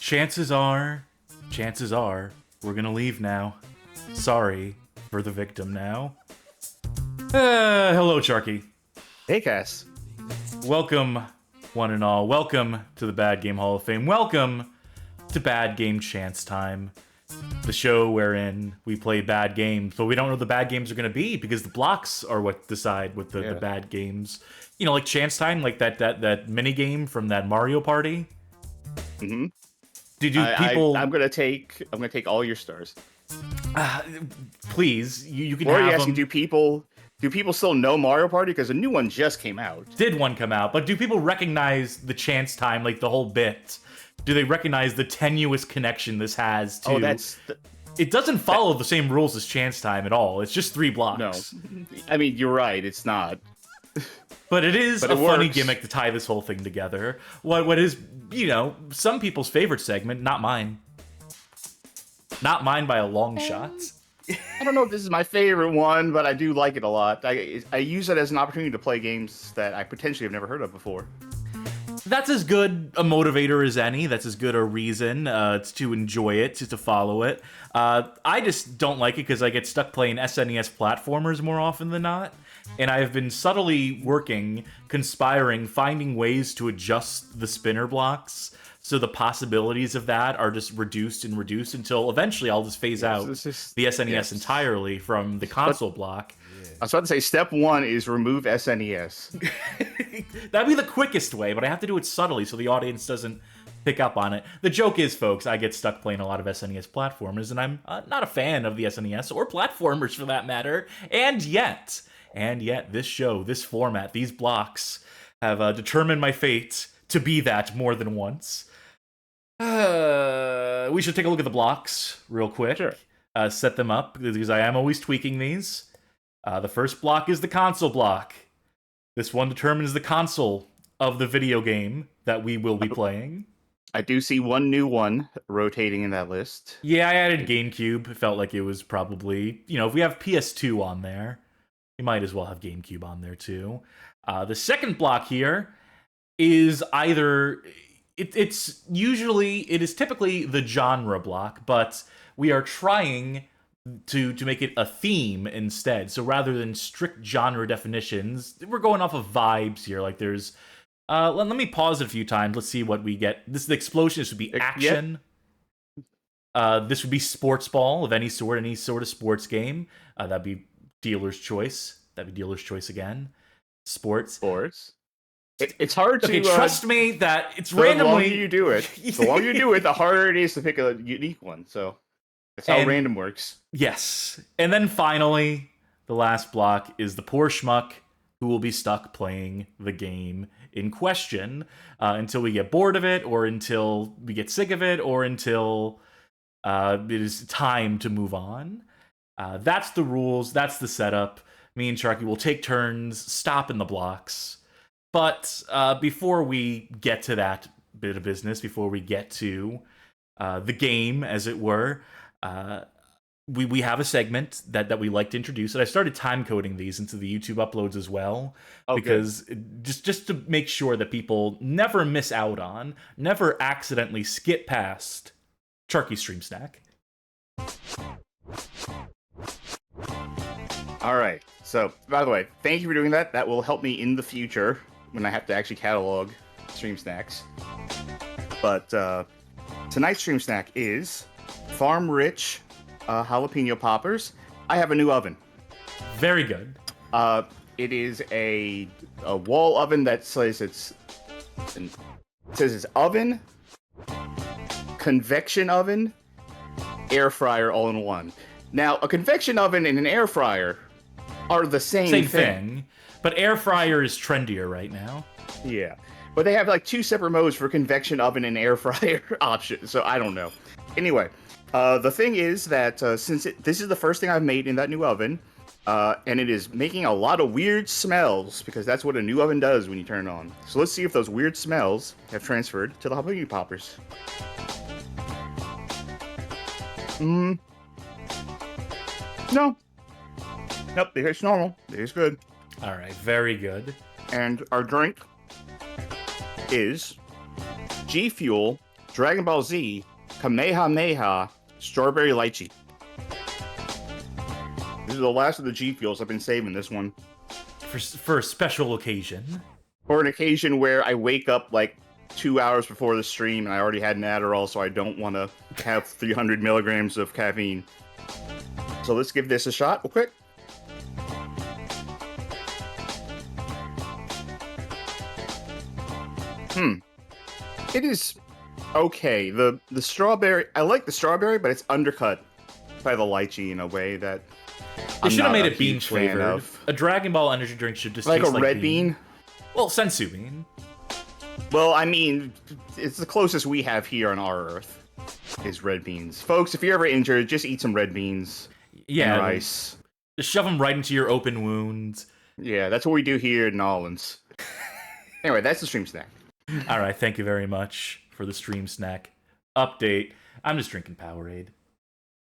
chances are, we're gonna leave now. Sorry for the victim now. Hello, Charkie. Hey, Cass. Welcome, one and all. Welcome to the Bad Game Hall of Fame. Welcome to Bad Game Chance Time, the show wherein we play bad games, but we don't know what the bad games are going to be because the blocks are what decide what the bad games. You know, like Chance Time, like that mini game from that Mario Party. Mm-hmm. People? I'm gonna take all your stars. Please, you can Or have are you them. asking, do people still know Mario Party? Because a new one just came out. Did one come out? But do people recognize the Chance Time, like the whole bit? Do they recognize the tenuous connection this has to... Oh, It doesn't follow the same rules as Chance Time at all. It's just 3 blocks. No. I mean, you're right, it's not. But it is But a it funny works. gimmick to tie this whole thing together. What is, you know, some people's favorite segment, not mine. Not mine by a long shot. I don't know if this is my favorite one, but I do like it a lot. I use it as an opportunity to play games that I potentially have never heard of before. That's as good a motivator as any. That's as good a reason to enjoy it, to follow it. I just don't like it because I get stuck playing SNES platformers more often than not. And I have been subtly working, conspiring, finding ways to adjust the spinner blocks so the possibilities of that are just reduced and reduced until eventually I'll just phase out the SNES entirely from the console block. I was about to say, step 1 is remove SNES. That'd be the quickest way, but I have to do it subtly so the audience doesn't pick up on it. The joke is, folks, I get stuck playing a lot of SNES platformers, and I'm not a fan of the SNES, or platformers for that matter, and yet, this show, this format, these blocks have determined my fate to be that more than once. We should take a look at the blocks real quick. Sure. Set them up, because I am always tweaking these. The first block is the console block. This one determines the console of the video game that we will be playing. I do see one new one rotating in that list. Yeah, I added GameCube. It felt like it was probably, you know, if we have PS2 on there, we might as well have GameCube on there too. The second block here is either... It is typically the genre block, but we are trying to make it a theme instead. So rather than strict genre definitions, we're going off of vibes here. Like there's... let me pause it a few times. Let's see what we get. This is the explosion. This would be action. This would be sports ball of any sort of sports game. That'd be dealer's choice. That'd be dealer's choice again. Sports. It's hard to... Okay, trust me that it's the randomly... longer you do it, the harder it is to pick a unique one. So that's how random works. Yes. And then finally, the last block is the poor schmuck who will be stuck playing the game in question until we get bored of it, or until we get sick of it, or until it is time to move on. That's the rules. That's the setup. Me and Charkie will take turns stopping the blocks. But before we get to that bit of business, before we get to the game, as it were, we have a segment that we like to introduce, and I started time coding these into the YouTube uploads as well, because just to make sure that people never miss out on, never accidentally skip past Charky Stream Snack. All right. So, by the way, thank you for doing that. That will help me in the future when I have to actually catalog stream snacks. But tonight's stream snack is Farm Rich jalapeno poppers. I have a new oven. Very good. It is a wall oven that says it's oven, convection oven, air fryer all in one. Now, a convection oven and an air fryer are the same thing. But air fryer is trendier right now. Yeah. But they have like 2 separate modes for convection oven and air fryer options, so I don't know. Anyway, the thing is that since this is the first thing I've made in that new oven, and it is making a lot of weird smells, because that's what a new oven does when you turn it on. So let's see if those weird smells have transferred to the jalapeno poppers. No. Nope, they taste normal. They taste good. All right, very good. And our drink is G Fuel Dragon Ball Z, Kamehameha, Strawberry Lychee. This is the last of the G Fuels. I've been saving this one. For a special occasion. For an occasion where I wake up like 2 hours before the stream and I already had an Adderall, so I don't want to have 300 milligrams of caffeine. So let's give this a shot real quick. It is okay. The strawberry, I like the strawberry, but it's undercut by the lychee in a way that They should have made a it bean huge fan flavored. of. A Dragon Ball energy drink should just Like taste a like red bean? Well, sensu bean. Well, I mean, it's the closest we have here on our Earth is red beans. Folks, if you're ever injured, just eat some red beans Yeah, and rice. just shove them right into your open wounds. Yeah, that's what we do here in Nolans. Anyway, that's the stream snack. All right, thank you very much for the stream snack update. I'm just drinking Powerade.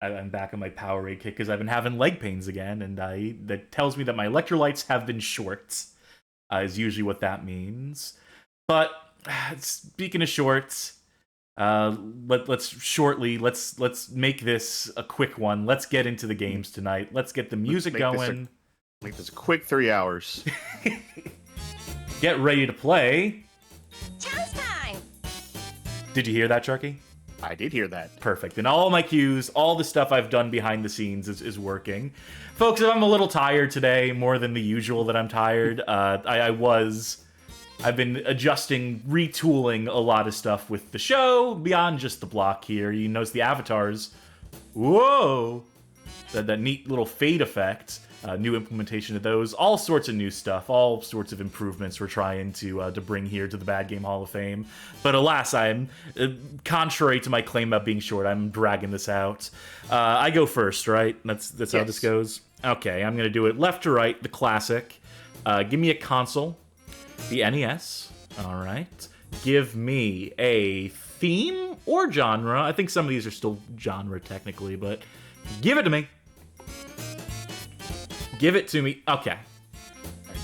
I'm back on my Powerade kick because I've been having leg pains again, and that tells me that my electrolytes have been short. Is usually what that means. But speaking of shorts, let's make this a quick one. Let's get into the games tonight. Let's get the music going. Make this a quick 3 hours. Get ready to play. Challenge time! Did you hear that, Charky? I did hear that. Perfect. And all my cues, all the stuff I've done behind the scenes is working. Folks, if I'm a little tired today, more than the usual that I'm tired, I've been adjusting, retooling a lot of stuff with the show, beyond just the block here. You notice the avatars. Whoa! That neat little fade effect. New implementation of those, all sorts of new stuff, all sorts of improvements we're trying to bring here to the Bad Game Hall of Fame. But alas, I'm contrary to my claim about being short, I'm dragging this out. I go first, right? That's how this goes. Okay, I'm gonna do it left to right, the classic. Give me a console, the NES. All right. Give me a theme or genre. I think some of these are still genre technically, but give it to me. Give it to me. Okay.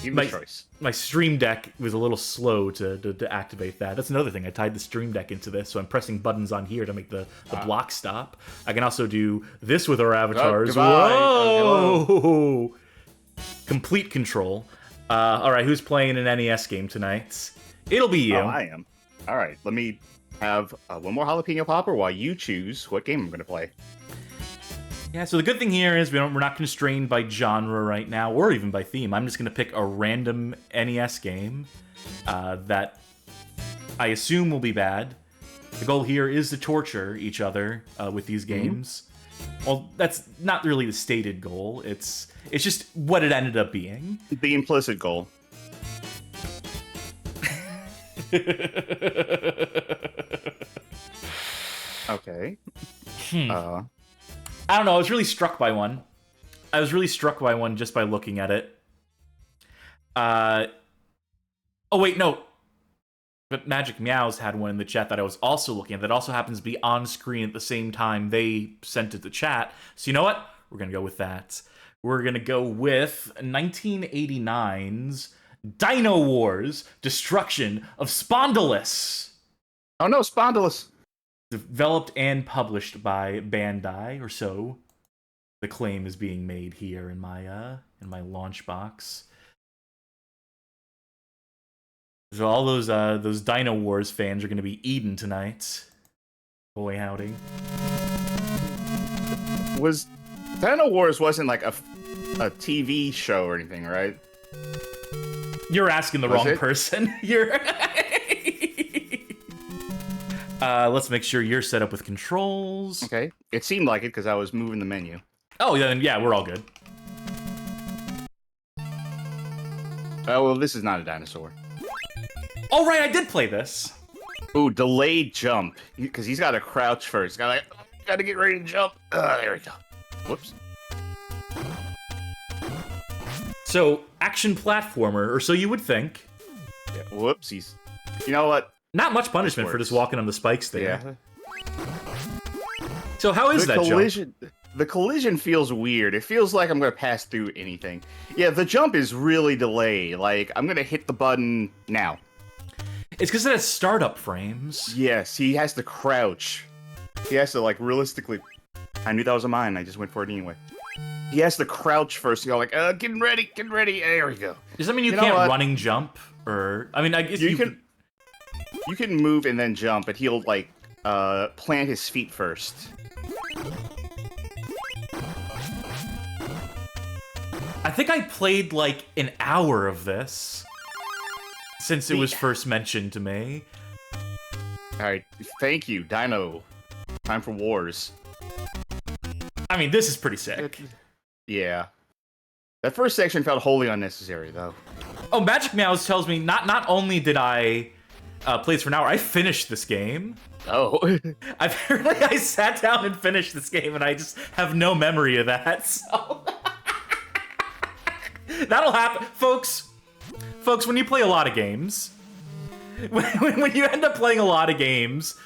Give me a choice. My Stream Deck was a little slow to activate that. That's another thing. I tied the Stream Deck into this, so I'm pressing buttons on here to make the block stop. I can also do this with our avatars. Whoa! Complete control. All right, who's playing an NES game tonight? It'll be you. Oh, I am. All right, let me have one more jalapeno popper while you choose what game I'm going to play. Yeah, so the good thing here is we're not constrained by genre right now, or even by theme. I'm just going to pick a random NES game that I assume will be bad. The goal here is to torture each other with these games. Well, that's not really the stated goal. It's just what it ended up being. The implicit goal. Okay. I don't know, I was really struck by one. Just by looking at it. Oh wait, no. But Magic Meows had one in the chat that I was also looking at that also happens to be on screen at the same time they sent it to chat. So you know what? We're going to go with that. We're going to go with 1989's Dynowarz, Destruction of Spondylus. Oh no, Spondylus. Developed and published by Bandai, or so the claim is being made here in my launch box. So all those Dynowarz fans are going to be eating tonight. Boy howdy. Dynowarz wasn't like a TV show or anything, right? You're asking the wrong person. Let's make sure you're set up with controls. Okay. It seemed like it because I was moving the menu. Oh, then yeah, we're all good. Oh, well, this is not a dinosaur. Oh, right, I did play this. Ooh, delayed jump. Because he's got to crouch first. Got to get ready to jump. There we go. Whoops. So, action platformer, or so you would think. Yeah, whoopsies. You know what? Not much punishment for just walking on the spikes there. Yeah. So how is that jump? The collision feels weird. It feels like I'm going to pass through anything. Yeah, the jump is really delayed. Like, I'm going to hit the button now. It's because it has startup frames. Yes, he has to crouch. He has to, like, realistically... I knew that was a mine, I just went for it anyway. He has to crouch first, go like, getting ready, there we go. Does that mean you can't running jump? Or, I mean, I guess you can... You can move and then jump, but he'll, like, plant his feet first. I think I played, like, an hour of this since it was first mentioned to me. Alright, thank you, Dino. Time for wars. I mean, this is pretty sick. Yeah. That first section felt wholly unnecessary, though. Oh, Magic Meows tells me not only did I play this for an hour, I finished this game. Oh. Apparently, I sat down and finished this game, and I just have no memory of that, so... That'll happen. Folks, when you play a lot of games, when you end up playing a lot of games,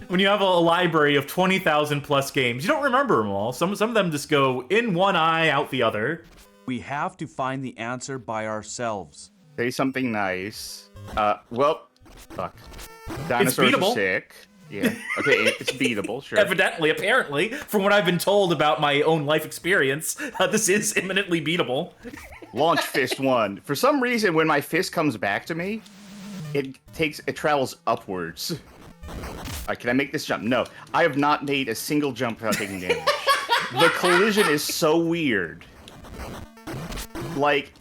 when you have a library of 20,000 plus games, you don't remember them all. Some of them just go in one eye, out the other. We have to find the answer by ourselves. Say something nice. Well, fuck. Dinosaurs are sick. Yeah. Okay, it's beatable, sure. Evidently, apparently, from what I've been told about my own life experience, this is imminently beatable. Launch Fist 1. For some reason, when my fist comes back to me, it travels upwards. Can I make this jump? No. I have not made a single jump without taking damage. The collision is so weird. Like,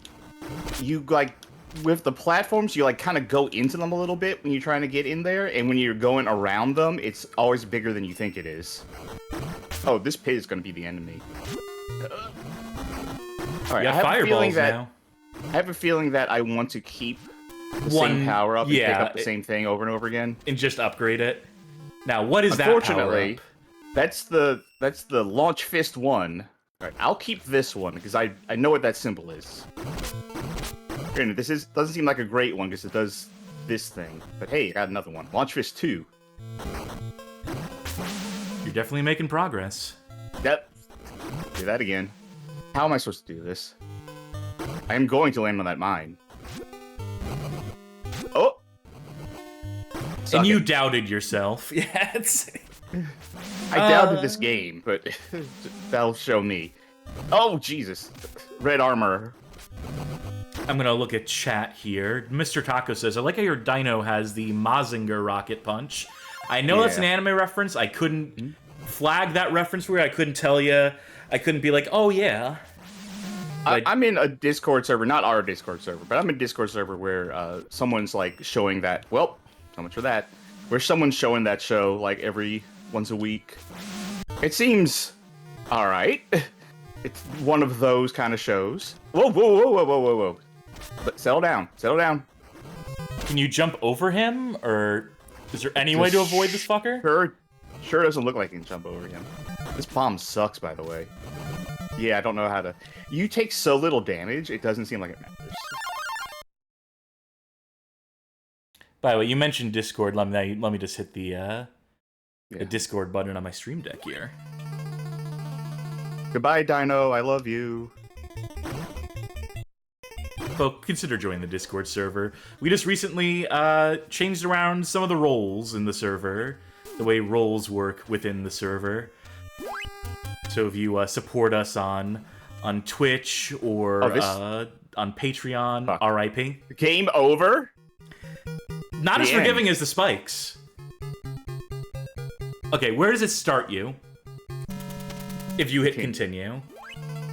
with the platforms, you, kind of go into them a little bit when you're trying to get in there, and when you're going around them, it's always bigger than you think it is. Oh, this pit is going to be the enemy. Alright, you got fireballs now. I have a feeling that I want to keep the same power-up and pick up the same thing over and over again. And just upgrade it. Now, what is that power-up? Unfortunately, that's the Launch Fist 1. Alright, I'll keep this one, because I know what that symbol is. Granted, this doesn't seem like a great one, because it does this thing. But hey, I got another one. Launch Fist 2. You're definitely making progress. Yep. Do that again. How am I supposed to do this? I am going to land on that mine. Oh! And you doubted yourself. Yeah, I doubted this game, but that'll show me. Oh, Jesus. Red armor. I'm gonna look at chat here. Mr. Taco says, I like how your dino has the Mazinger rocket punch. I know that's an anime reference. I couldn't flag that reference for you. I couldn't tell you. I couldn't be like, oh, yeah. I'm in a Discord server, not our Discord server, but I'm in a Discord server where someone's, showing that, well, so much for that, where someone's showing that show, every once a week. It seems alright. It's one of those kind of shows. Whoa, whoa, whoa, whoa, whoa, whoa, whoa. But settle down, settle down. Can you jump over him, or is there any way to avoid this fucker? Sure doesn't look like you can jump over him. This bomb sucks, by the way. Yeah, I don't know how to... You take so little damage, it doesn't seem like it matters. By the way, you mentioned Discord. Let me just hit the Discord button on my stream deck here. Goodbye, Dino. I love you. Folks, consider joining the Discord server. We just recently changed around some of the roles in the server, the way roles work within the server. So if you support us on Twitch or on Patreon, RIP. Game over? Not as forgiving as the spikes. Okay, where does it start you? If you hit continue.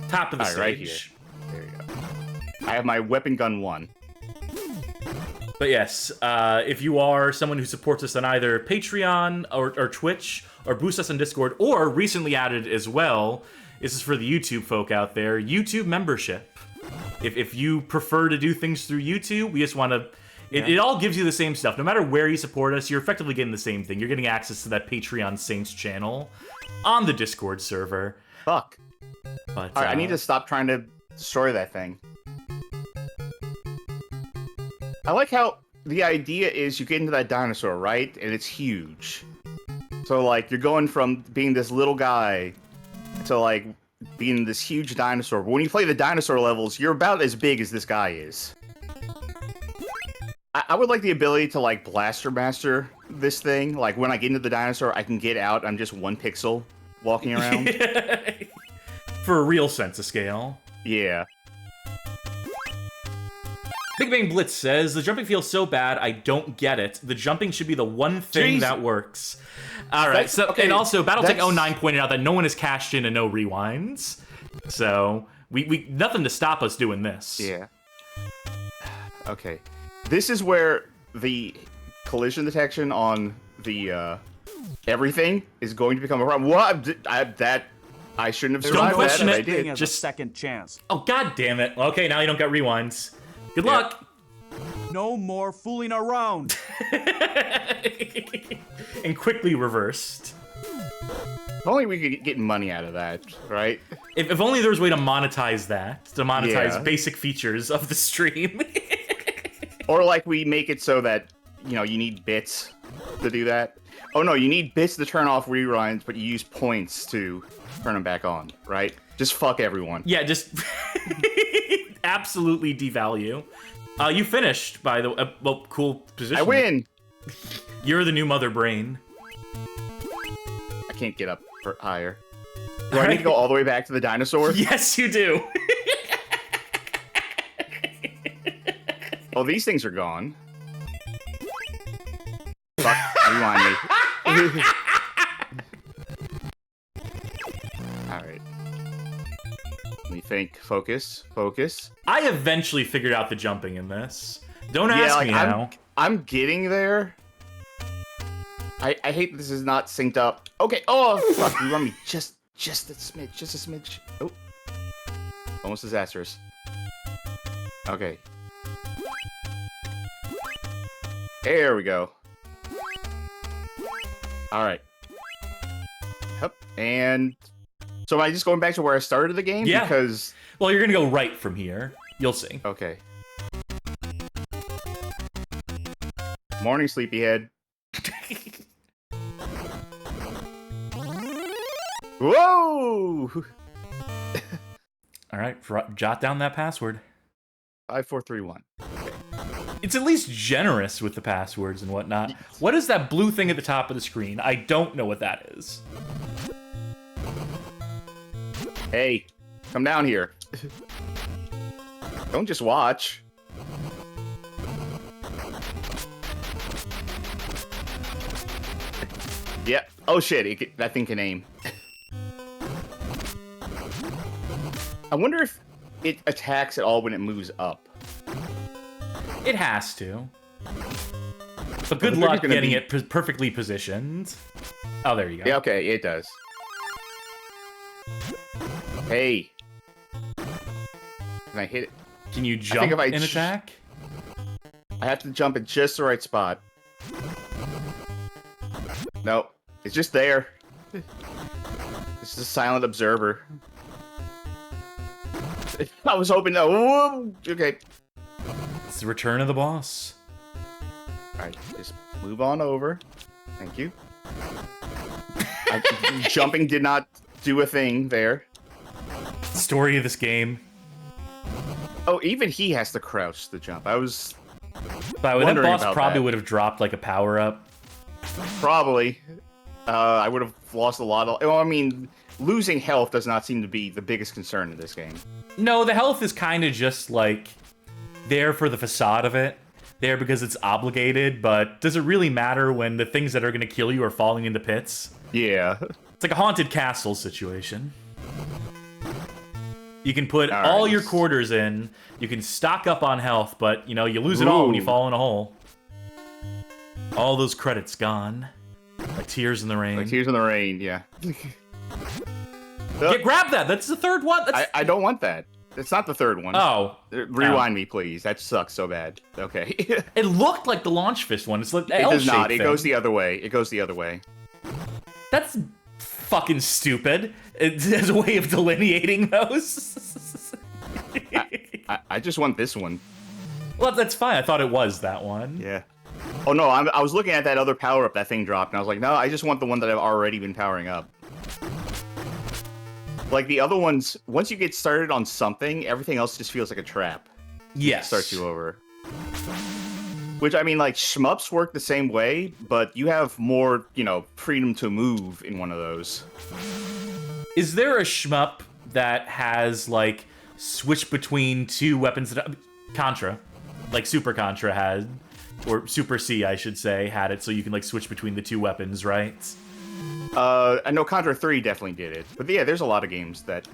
Top of the stage. Right here. There you go. I have my weapon gun 1. But yes, if you are someone who supports us on either Patreon or Twitch, or boosts us on Discord, or recently added as well, this is for the YouTube folk out there, YouTube membership. If you prefer to do things through YouTube, we just want to... It all gives you the same stuff. No matter where you support us, you're effectively getting the same thing. You're getting access to that Patreon Saints channel on the Discord server. Fuck. But, Alright, I need to stop trying to destroy that thing. I like how the idea is you get into that dinosaur, right? And it's huge. So, you're going from being this little guy to, being this huge dinosaur. But when you play the dinosaur levels, you're about as big as this guy is. I would like the ability to like blaster master this thing. Like when I get into the dinosaur, I can get out. I'm just 1 pixel walking around. For a real sense of scale. Yeah. Big Bang Blitz says, the jumping feels so bad, I don't get it. The jumping should be the one thing Jeez. that works. All right, so okay, and also Battletech that's- 09 pointed out that no one has cashed in and no rewinds. So we nothing to stop us doing this. Yeah. Okay. This is where the collision detection on the everything is going to become a problem. What? I shouldn't have There's Don't survived no question that. it. I did. as Just- a second chance. Oh, god damn it. Okay, now you don't got rewinds. Good Yeah. luck. No more fooling around. And quickly reversed. If only we could get money out of that, right? If only there was a way to monetize that, to monetize Yeah. basic features of the stream. Or like we make it so that, you need bits to do that. Oh no, you need bits to turn off rewinds, but you use points to turn them back on, right? Just fuck everyone. Yeah, just absolutely devalue. You finished, by the way. Well, cool position. I win! You're the new mother brain. I can't get up higher. Do I need to go all the way back to the dinosaur? Yes, you do. Oh, these things are gone. Fuck, rewind me. Alright. Let me think. Focus. Focus. I eventually figured out the jumping in this. Don't ask me how. I'm getting there. I hate that this is not synced up. Okay. Oh, fuck. You run me just a smidge. Just a smidge. Oh. Almost disastrous. Okay. There we go. Alright. Yep. And so am I just going back to where I started the game? Yeah. Because... Well, you're gonna go right from here. You'll see. Okay. Morning, sleepyhead. Whoa! All right, jot down that password. 5431. It's at least generous with the passwords and whatnot. What is that blue thing at the top of the screen? I don't know what that is. Hey, come down here. Don't just watch. Yep. Oh shit, that thing can aim. I wonder if it attacks at all when it moves up. It has to. But good They're luck just gonna getting be- it perfectly positioned. Oh, there you go. Yeah, okay, it does. Hey. Can I hit it? Can you think jump if I and attack? I have to jump in just the right spot. Nope. It's just there. It's just a silent observer. I was hoping that... Whoa, okay. It's the return of the boss. Alright, just move on over. Thank you. Jumping did not do a thing there. Story of this game. Oh, even he has to crouch to jump. I was... By the way, that Wondering boss about probably that. would have dropped like a power-up. Probably. I would have lost a lot of... Well, I mean, losing health does not seem to be the biggest concern in this game. No, the health is kind of just like there for the facade of it. There because it's obligated, but does it really matter when the things that are going to kill you are falling into pits? Yeah. It's like a haunted castle situation. You can put All all right. your quarters in, you can stock up on health, but, you know, you lose it all when you Ooh. fall in a hole. All those credits gone. Like tears in the rain. Like Tears in the Rain, yeah. Yeah, grab that! That's the third one! That's... I don't want that. It's not the third one. Oh. Rewind me, please. That sucks so bad. Okay. It looked like the launch fist one. It's like the It does L-shaped not. It thing. goes the other way. It goes the other way. That's fucking stupid. As a way of delineating those. I just want this one. Well, that's fine. I thought it was that one. Yeah. Oh no, I was looking at that other power up that thing dropped, and I was like, no, I just want the one that I've already been powering up. Like the other ones, once you get started on something, everything else just feels like a trap. Yes. Starts you over. Which, I mean, like, shmups work the same way, but you have more, freedom to move in one of those. Is there a shmup that has, like, switch between two weapons that... Contra. Like, Super Contra had, or Super C, I should say, had it so you can, like, switch between the two weapons, right? I know Contra 3 definitely did it. But yeah, there's a lot of games that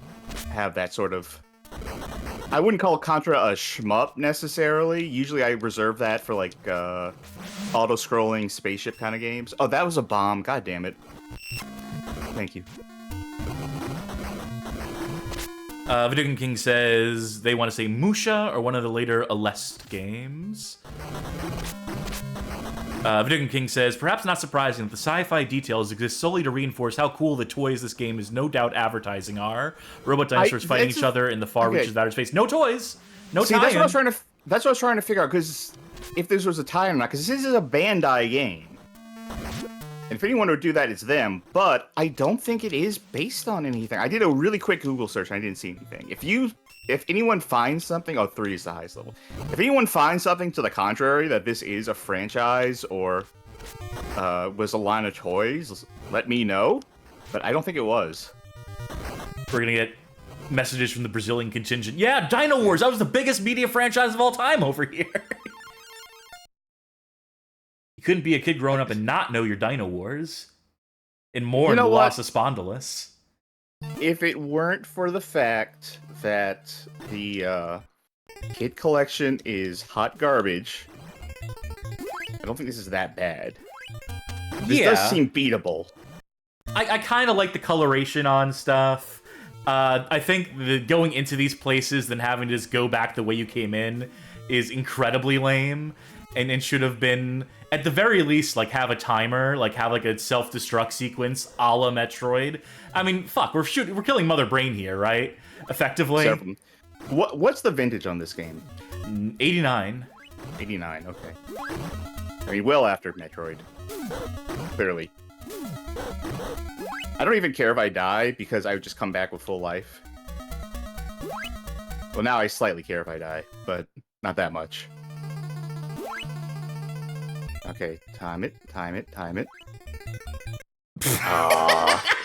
have that sort of... I wouldn't call Contra a shmup, necessarily. Usually I reserve that for, like, auto-scrolling spaceship kind of games. Oh, that was a bomb. God damn it. Thank you. Vidugin King says they want to say Musha or one of the later Alest games. Vidugin King says, perhaps not surprising that the sci-fi details exist solely to reinforce how cool the toys this game is no doubt advertising are. Robot dinosaurs fighting each other in the far reaches of outer space. No toys! No tie-in. That's what I was trying to figure out, because if this was a tie-in or not, because this is a Bandai game. And if anyone would do that, it's them. But I don't think it is based on anything. I did a really quick Google search and I didn't see anything. If anyone finds something, 3 is the highest level. If anyone finds something to the contrary, that this is a franchise or was a line of toys, let me know. But I don't think it was. We're gonna get messages from the Brazilian contingent. Yeah, Dynowarz, that was the biggest media franchise of all time over here. You couldn't be a kid growing up and not know your Dynowarz. And more in the loss of Spondylus. If it weren't for the fact that the kid collection is hot garbage, I don't think this is that bad. This does seem beatable. I kind of like the coloration on stuff. I think going into these places then having to just go back the way you came in is incredibly lame, and should have been, at the very least, like, have a timer, like, have, like, a self-destruct sequence a la Metroid. I mean, fuck, we're killing Mother Brain here, right? Effectively. What's the vintage on this game? 89. 89, okay. I mean, well after Metroid. Clearly. I don't even care if I die, because I would just come back with full life. Well, now I slightly care if I die, but not that much. Okay, time it.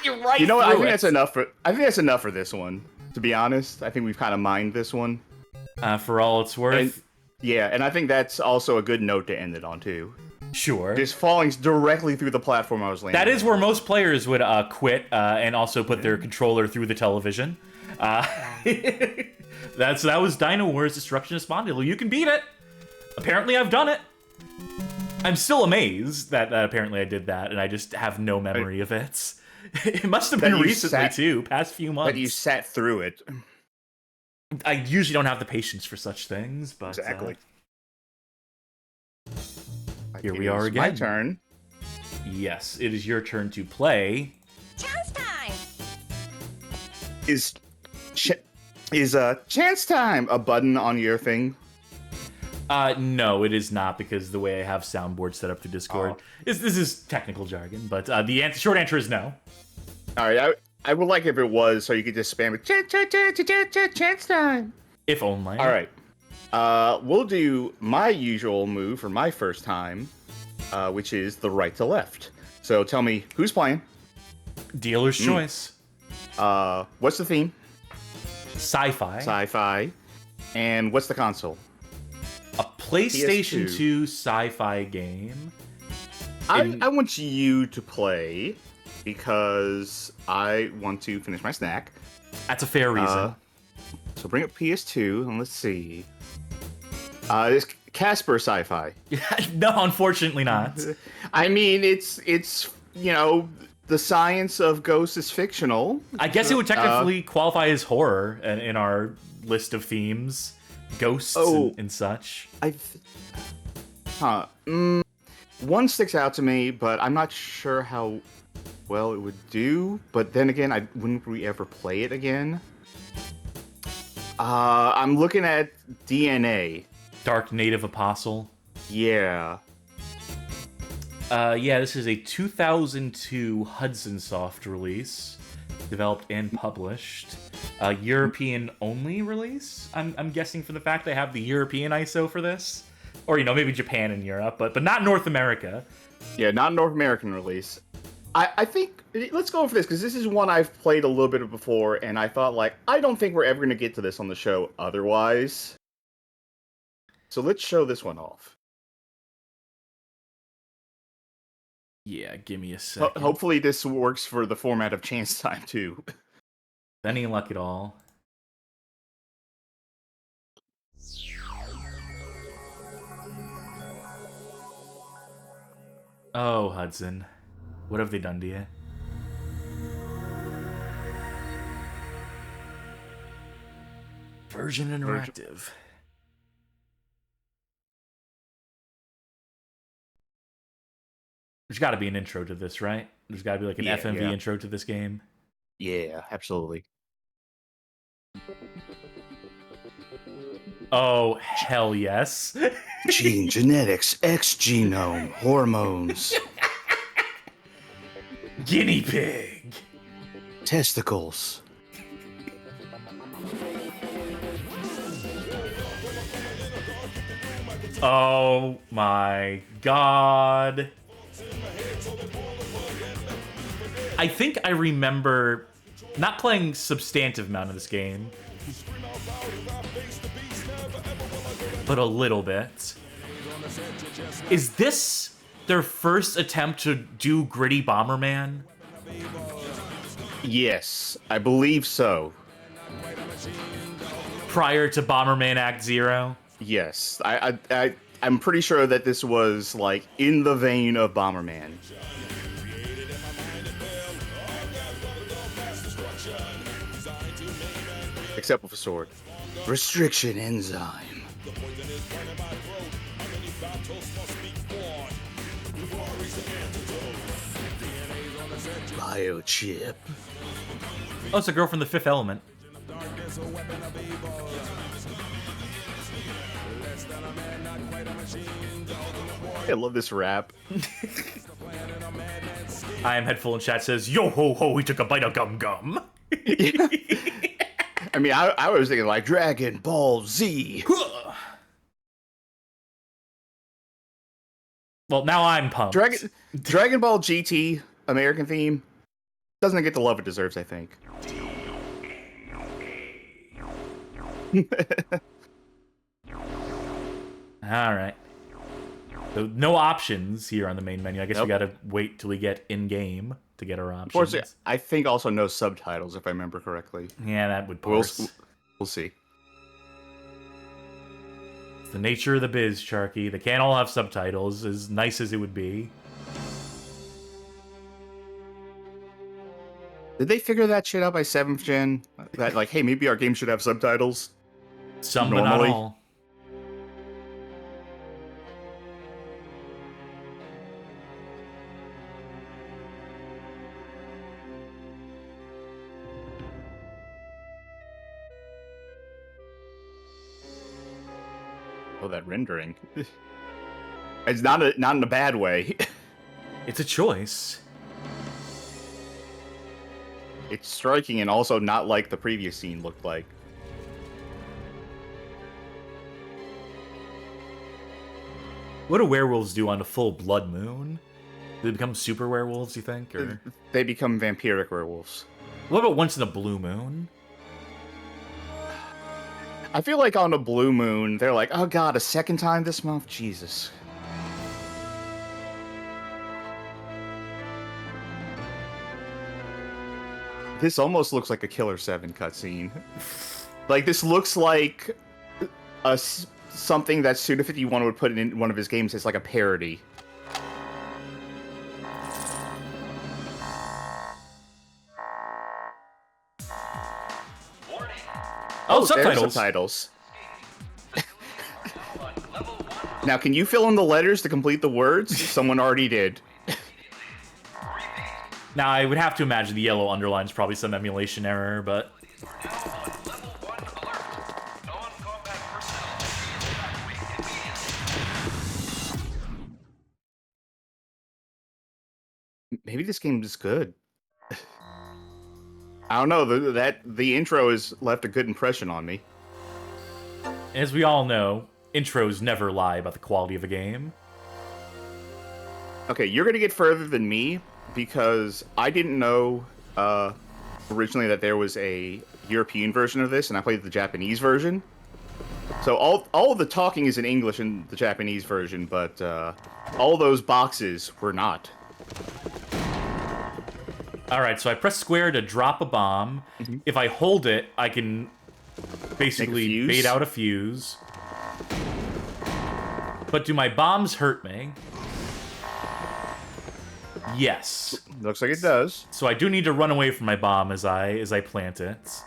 You're right. You know what? I think that's enough for this one. To be honest, I think we've kind of mined this one. For all it's worth. And I think that's also a good note to end it on too. Sure. Just falling directly through the platform I was landing. That is where most players would quit and also put their controller through the television. That was Dynowarz Destruction of Spondylus. You can beat it. Apparently, I've done it. I'm still amazed that apparently I did that, and I just have no memory of it. It must have been recently, too, past few months. That you sat through it. I usually don't have the patience for such things, but... Exactly. Here we are again. My turn. Yes, it is your turn to play. Chance time! Is chance time a button on your thing? No, it is not, because the way I have soundboard set up through Discord. This is technical jargon, but the short answer is no. Alright, I would like if it was, so you could just spam it. Chance time! If only. Alright. We'll do my usual move for my first time, which is the right to left. So tell me, who's playing? Dealer's choice. What's the theme? Sci-fi. Sci-fi. And what's the console? A PlayStation PS2. 2 sci-fi game. I want you to play because I want to finish my snack. That's a fair reason. So bring up PS2 and let's see. It's Casper sci-fi. No, unfortunately not. I mean, it's the science of ghosts is fictional. I guess it would technically qualify as horror in our list of themes. Ghosts and such. One sticks out to me, but I'm not sure how well it would do. But then again, wouldn't we ever play it again? I'm looking at DNA. Dark Native Apostle. Yeah. Yeah, this is a 2002 Hudson Soft release. Developed and published. European only release? I'm guessing for the fact they have the European ISO for this. or maybe Japan and Europe, but not North America. Yeah, not North American release. I think let's go for this because this is one I've played a little bit of before, and I thought I don't think we're ever going to get to this on the show otherwise. So let's show this one off. Yeah, give me a second. Hopefully this works for the format of Chance Time too. Any luck at all? Oh, Hudson. What have they done to you? Virgin Interactive. There's got to be an intro to this, right? There's got to be like an FMV intro to this game. Yeah, absolutely. Oh, hell yes. Gene, genetics, X genome, hormones, Guinea pig. testicles. Oh my god. I think I remember not playing substantive amount of this game, but a little bit. Is this their first attempt to do gritty Bomberman? Yes, I believe so. Prior to Bomberman Act Zero? Yes, I'm pretty sure that this was like in the vein of Bomberman. Except with a sword. Restriction enzyme. Biochip. Oh, it's a girl from The Fifth Element. I love this rap. I am Headful in chat says, yo ho ho, he took a bite of gum gum. I mean, I was thinking like Dragon Ball Z. Well, now I'm pumped. Dragon Ball GT American theme doesn't get the love it deserves, I think. All right. So no options here on the main menu. I guess we gotta wait till we get in-game to get our options. Unfortunately, I think also no subtitles, if I remember correctly. Yeah, that would parse. We'll see. It's the nature of the biz, Charky. They can't all have subtitles, as nice as it would be. Did they figure that shit out by 7th gen? That, like, hey, maybe our game should have subtitles? Some, normally? but not all. Oh, that rendering. It's not in a bad way. It's a choice. It's striking and also not like the previous scene looked like. What do werewolves do on a full blood moon? Do they become super werewolves, you think? Or They become vampiric werewolves. what about once in a blue moon? I feel like on a blue moon, they're like, oh god, a second time this month? Jesus. This almost looks like a Killer 7 cutscene. Like, this looks like something that Suda51 would put in one of his games as like a parody. Oh, There's subtitles. subtitles. Now, can you fill in the letters to complete the words? Someone already did. Now, I would have to imagine the yellow underline is probably some emulation error, but... Maybe this game is good. I don't know. The intro has left a good impression on me. As we all know, intros never lie about the quality of a game. Okay, you're gonna get further than me because I didn't know originally that there was a European version of this, and I played the Japanese version. So all of the talking is in English in the Japanese version, but all those boxes were not. All right, so I press square to drop a bomb. Mm-hmm. If I hold it, I can basically bait out a fuse. But do my bombs hurt me? Yes. Looks like it does. So I do need to run away from my bomb as I plant it.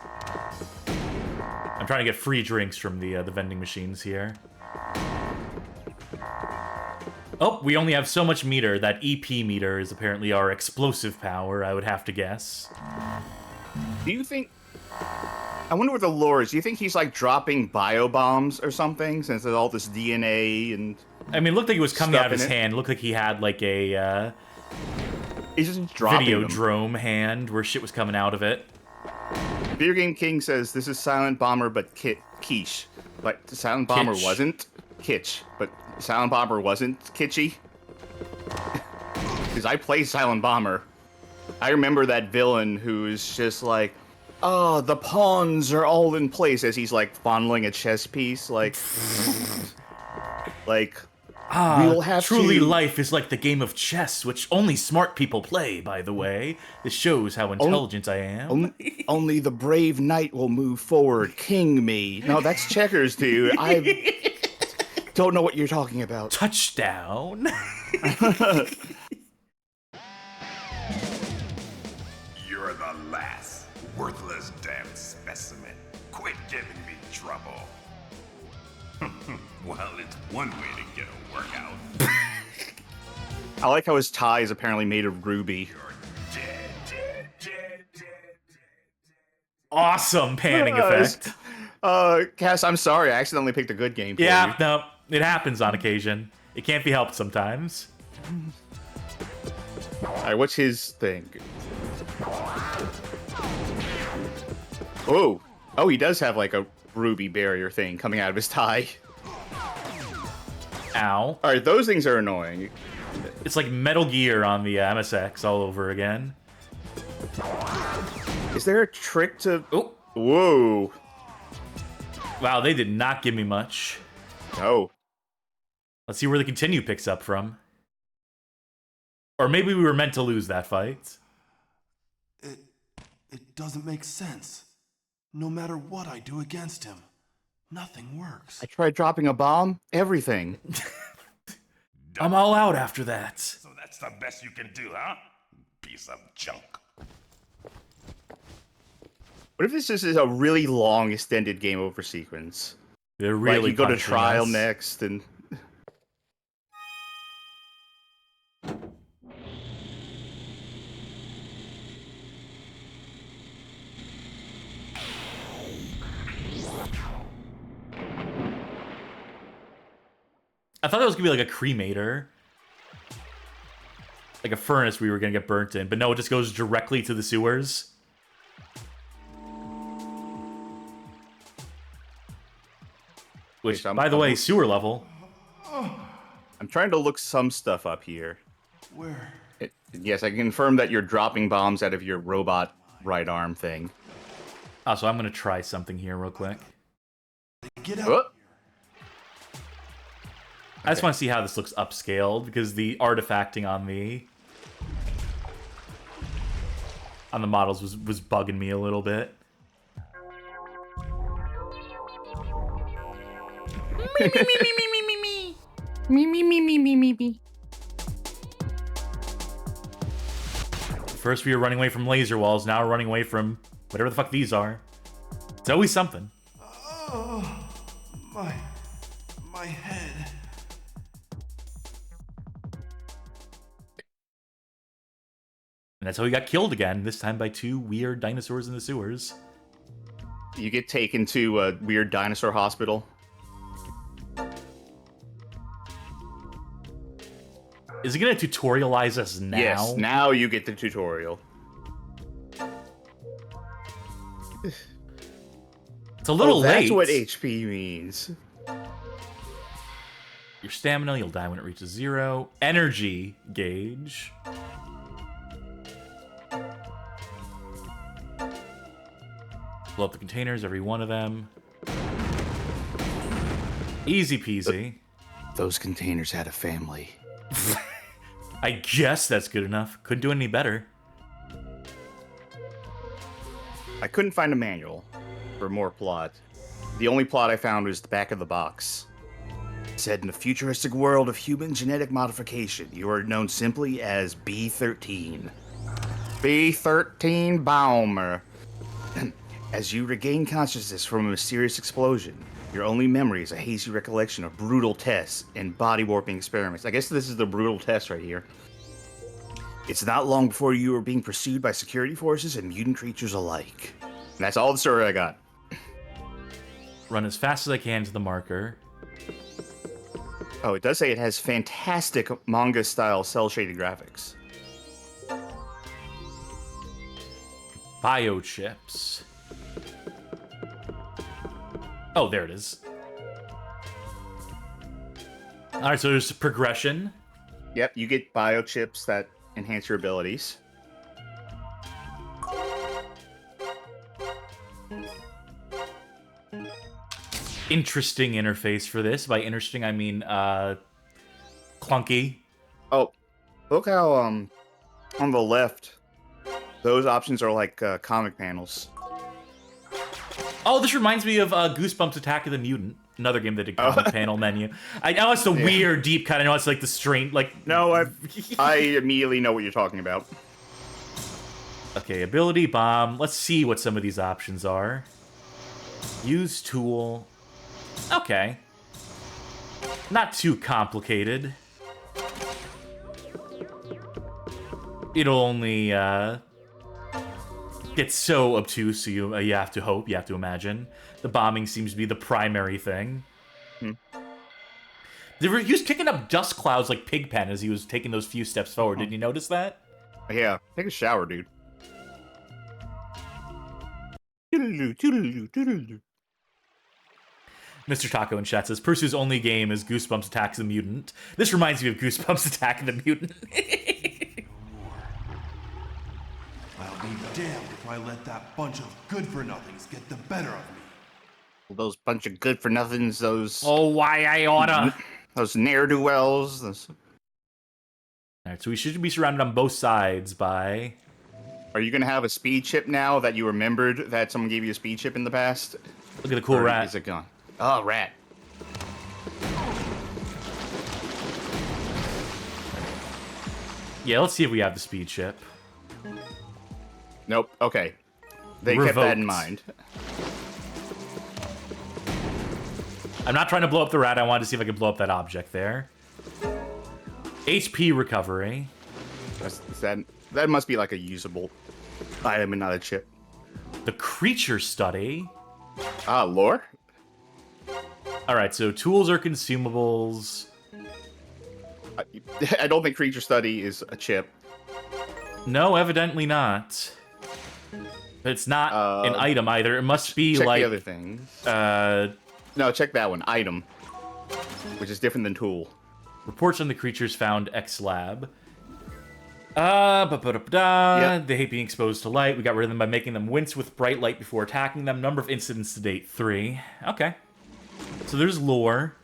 I'm trying to get free drinks from the vending machines here. Oh, we only have so much meter. That EP meter is apparently our explosive power, I would have to guess. Do you think... I wonder what the lore is. Do you think he's, like, dropping bio bombs or something, since there's all this DNA and... I mean, it looked like it was coming stuff out of his in it? hand. It looked like he had, like, a He's just dropping them. Videodrome hand where shit was coming out of it. Video Game King says this is Silent Bomber, but quiche. But Silent Bomber Kitsch. wasn't kitsch, but Silent Bomber wasn't kitschy. Because I play Silent Bomber. I remember that villain who's just like, oh, the pawns are all in place as he's like fondling a chess piece, like, we'll have truly to... life is like the game of chess, which only smart people play, by the way. This shows how intelligent I am. Only the brave knight will move forward. King me. No, that's checkers, dude. I don't know what you're talking about. Touchdown. You're the last worthless damn specimen. Quit giving me trouble. Well, it's one way to get a workout. I like how his tie is apparently made of ruby. You're dead. Awesome panning effect. Cass, I'm sorry. I accidentally picked a good game for Yeah, you. no, it happens on occasion. It can't be helped sometimes. Alright, what's his thing? Oh. Oh, he does have like a ruby barrier thing coming out of his tie. Ow. Alright, those things are annoying. It's like Metal Gear on the MSX all over again. Is there a trick to... Oh, Whoa. wow, they did not give me much. No. Let's see where the continue picks up from. Or maybe we were meant to lose that fight. It doesn't make sense. No matter what I do against him, nothing works. I tried dropping a bomb. Everything. I'm all out after that. So that's the best you can do, huh? Piece of junk. What if this is a really long, extended game over sequence? They're really like you go to punishing trial us. next and... I thought that was gonna be like a cremator. Like a furnace we were gonna get burnt in, but no, it just goes directly to the sewers. Which, Wait, by the way, sewer level. I'm trying to look some stuff up here. Where? Yes, I can confirm that you're dropping bombs out of your robot right arm thing. Oh, so I'm gonna try something here real quick. Get out. Oh, I just want to see how this looks upscaled, because the artifacting on the models was bugging me a little bit. First we were running away from laser walls, now we're running away from whatever the fuck these are. It's always something. Oh, my head. And that's how he got killed again, this time by two weird dinosaurs in the sewers. you get taken to a weird dinosaur hospital. Is it gonna tutorialize us now? Yes, now you get the tutorial. It's a little late. That's what HP means. your stamina. You'll die when it reaches 0. Energy gauge. Blow up the containers, every one of them. Easy peasy. Those containers had a family. I guess that's good enough. Couldn't do any better. I couldn't find a manual for more plot. The only plot I found was the back of the box. It said, in a futuristic world of human genetic modification, you are known simply as B-13. B-13 Baumer. As you regain consciousness from a mysterious explosion, your only memory is a hazy recollection of brutal tests and body warping experiments. I guess this is the brutal test right here. It's not long before you are being pursued by security forces and mutant creatures alike. And that's all the story I got. Run as fast as I can to the marker. Oh, it does say it has fantastic manga-style cel-shaded graphics. Biochips. Oh, there it is. Alright, so there's progression. Yep, you get biochips that enhance your abilities. Interesting interface for this. By interesting, I mean clunky. Oh, look how on the left, those options are like comic panels. Oh, this reminds me of Goosebumps Attack of the Mutant. Another game that did comic panel menu. I know it's the weird deep cut. I know it's like the strange, like... No, I immediately know what you're talking about. Okay, ability bomb. Let's see what some of these options are. Use tool. Okay. Not too complicated. It'll only get so obtuse, so you have to hope, you have to imagine. The bombing seems to be the primary thing. He was kicking up dust clouds like Pigpen as he was taking those few steps forward. Did you notice that? Yeah, take a shower, dude. Mr. Taco in chat says, Pursue's only game is Goosebumps Attack the Mutant. This reminds me of Goosebumps Attack the Mutant. I'll be damned if I let that bunch of good-for-nothings get the better of me. Those bunch of good-for-nothings, those... Oh, why I oughta. Those ne'er-do-wells. Those... Alright, so we should be surrounded on both sides by... Are you going to have a speed chip now that you remembered that someone gave you a speed chip in the past? Look at the cool Or rat. Is it gone? Oh, rat. Yeah, let's see if we have the speed chip. Nope. Okay. They kept that in mind. I'm not trying to blow up the rat. I wanted to see if I could blow up that object there. HP recovery. That must be like a usable item and not a chip. The creature study. Ah, lore? Alright, so tools are consumables. I don't think creature study is a chip. No, evidently not. It's not an item either. It must be check like... the other things. No, check that one. Item. Which is different than tool. Reports on the creatures found X-Lab. Yep. They hate being exposed to light. We got rid of them by making them wince with bright light before attacking them. Number of incidents to date, 3. Okay. So there's lore.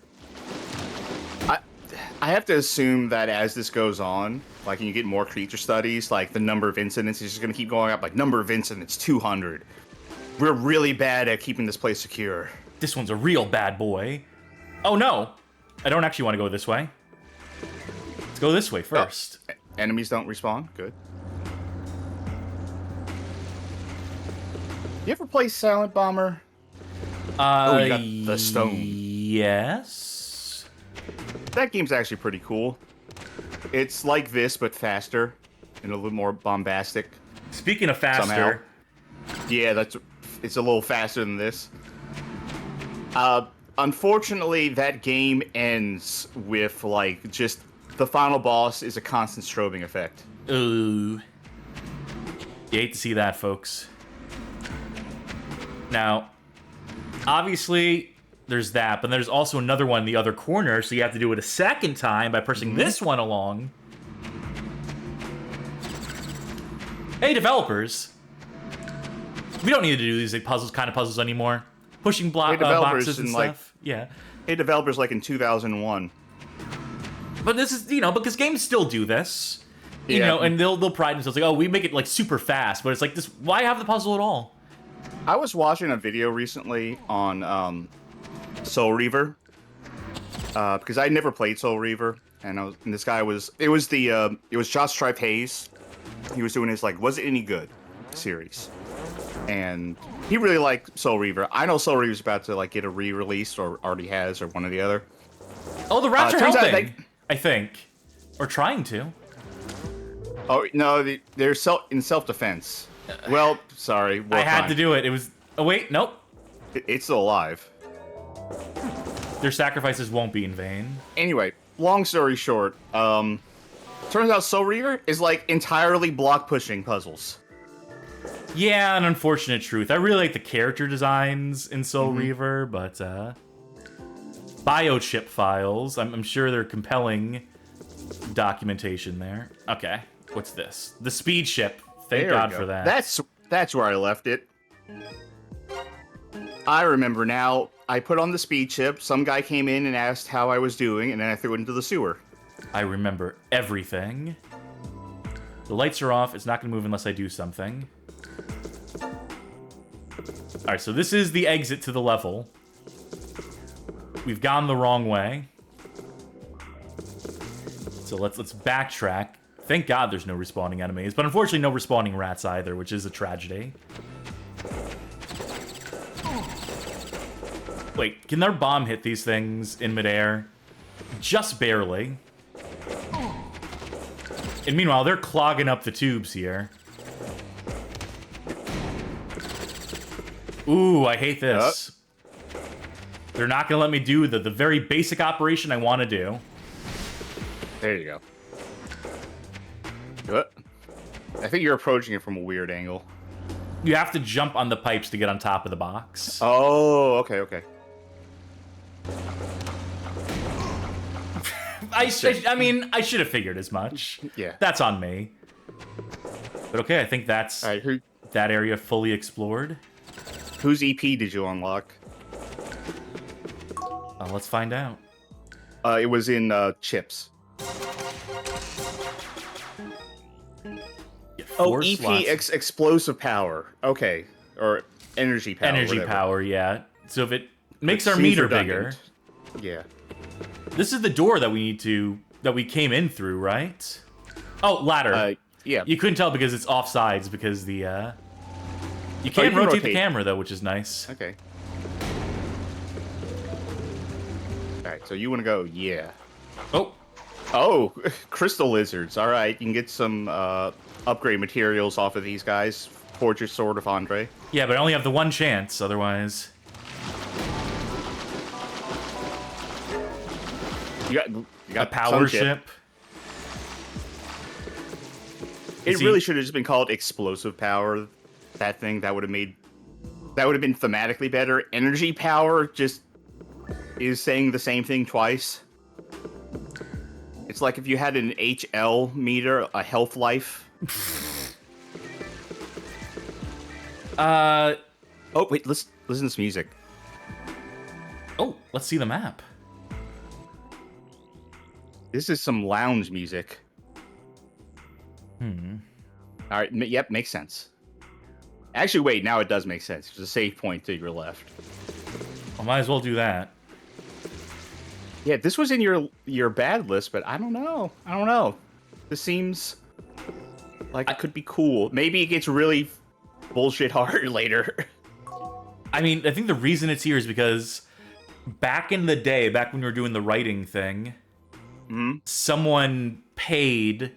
I have to assume that as this goes on, like, and you get more creature studies, like, the number of incidents is just going to keep going up. Like, number of incidents, 200. We're really bad at keeping this place secure. This one's a real bad boy. Oh, no. I don't actually want to go this way. Let's go this way first. Oh, enemies don't respawn? Good. You ever play Silent Bomber? You got the stone. Yes. That game's actually pretty cool. It's like this, but faster and a little more bombastic. Speaking of faster, somehow. Yeah, it's a little faster than this. Unfortunately, that game ends with like just the final boss is a constant strobing effect. ooh, you hate to see that, folks. Now, obviously, there's that, but there's also another one in the other corner, so you have to do it a second time by pushing this one along. Hey, developers. We don't need to do these like, kind of puzzles anymore. Pushing boxes and stuff. Yeah. Hey, developers like in 2001. But this is, because games still do this. You Yeah. know, and they'll pride themselves like, oh, we make it like super fast, but it's like this. Why have the puzzle at all? I was watching a video recently on Soul Reaver because I never played Soul Reaver, and this guy was it was Josh Stripe Hayes. He was doing his like Was It Any Good series, and he really liked Soul Reaver. I know Soul Reaver's about to like get a re-release or already has or one or the other. Oh, the rats are turns out helping. I think, or trying to. Oh no, they're in self-defense. Well, sorry, I had to do it. It was. Oh wait, nope. It's still alive. Their sacrifices won't be in vain. Anyway, long story short, turns out Soul Reaver is like entirely block pushing puzzles. Yeah, an unfortunate truth. I really like the character designs in Soul Reaver, but biochip files. I'm sure they're compelling documentation there. Okay, what's this? The speed ship. Thank There God we go. for that. That's where I left it. I remember now. I put on the speed chip. Some guy came in and asked how I was doing, and then I threw it into the sewer. I remember everything. The lights are off. It's not going to move unless I do something. All right, so this is the exit to the level. We've gone the wrong way. So let's backtrack. Thank God there's no respawning enemies, but unfortunately no respawning rats either, which is a tragedy. Wait, can their bomb hit these things in midair? Just barely. And meanwhile, they're clogging up the tubes here. Ooh, I hate this. They're not gonna let me do the very basic operation I want to do. There you go. I think you're approaching it from a weird angle. You have to jump on the pipes to get on top of the box. Oh, okay. I mean, I should have figured as much. Yeah. That's on me. But okay, I think that's All right, that area fully explored. whose EP did you unlock? Let's find out. It was in Chips. Four EP slots. explosive power. Okay, or energy power. Energy whatever. power, yeah. So if it makes It our seems meter redundant. bigger. Yeah. This is the door that we came in through, right? Oh, ladder. Yeah. You couldn't tell because it's offsides because the you can rotate the camera though, which is nice. Okay. All right, so you want to go? Yeah. Oh, crystal lizards. All right, you can get some upgrade materials off of these guys. Forge your sword of Andre. Yeah, but I only have the one chance, otherwise. You got A power some ship. It really should have just been called explosive power. That thing that would have been thematically better. Energy power just is saying the same thing twice. It's like if you had an HL meter, a health life. Oh wait, listen to this music. Oh, let's see the map. This is some lounge music. All right, yep, makes sense. Actually, wait, now it does make sense. There's a save point to your left. I might as well do that. Yeah, this was in your bad list, but I don't know. This seems like it could be cool. Maybe it gets really bullshit hard later. I mean, I think the reason it's here is because back in the day, back when we were doing the writing thing, someone paid.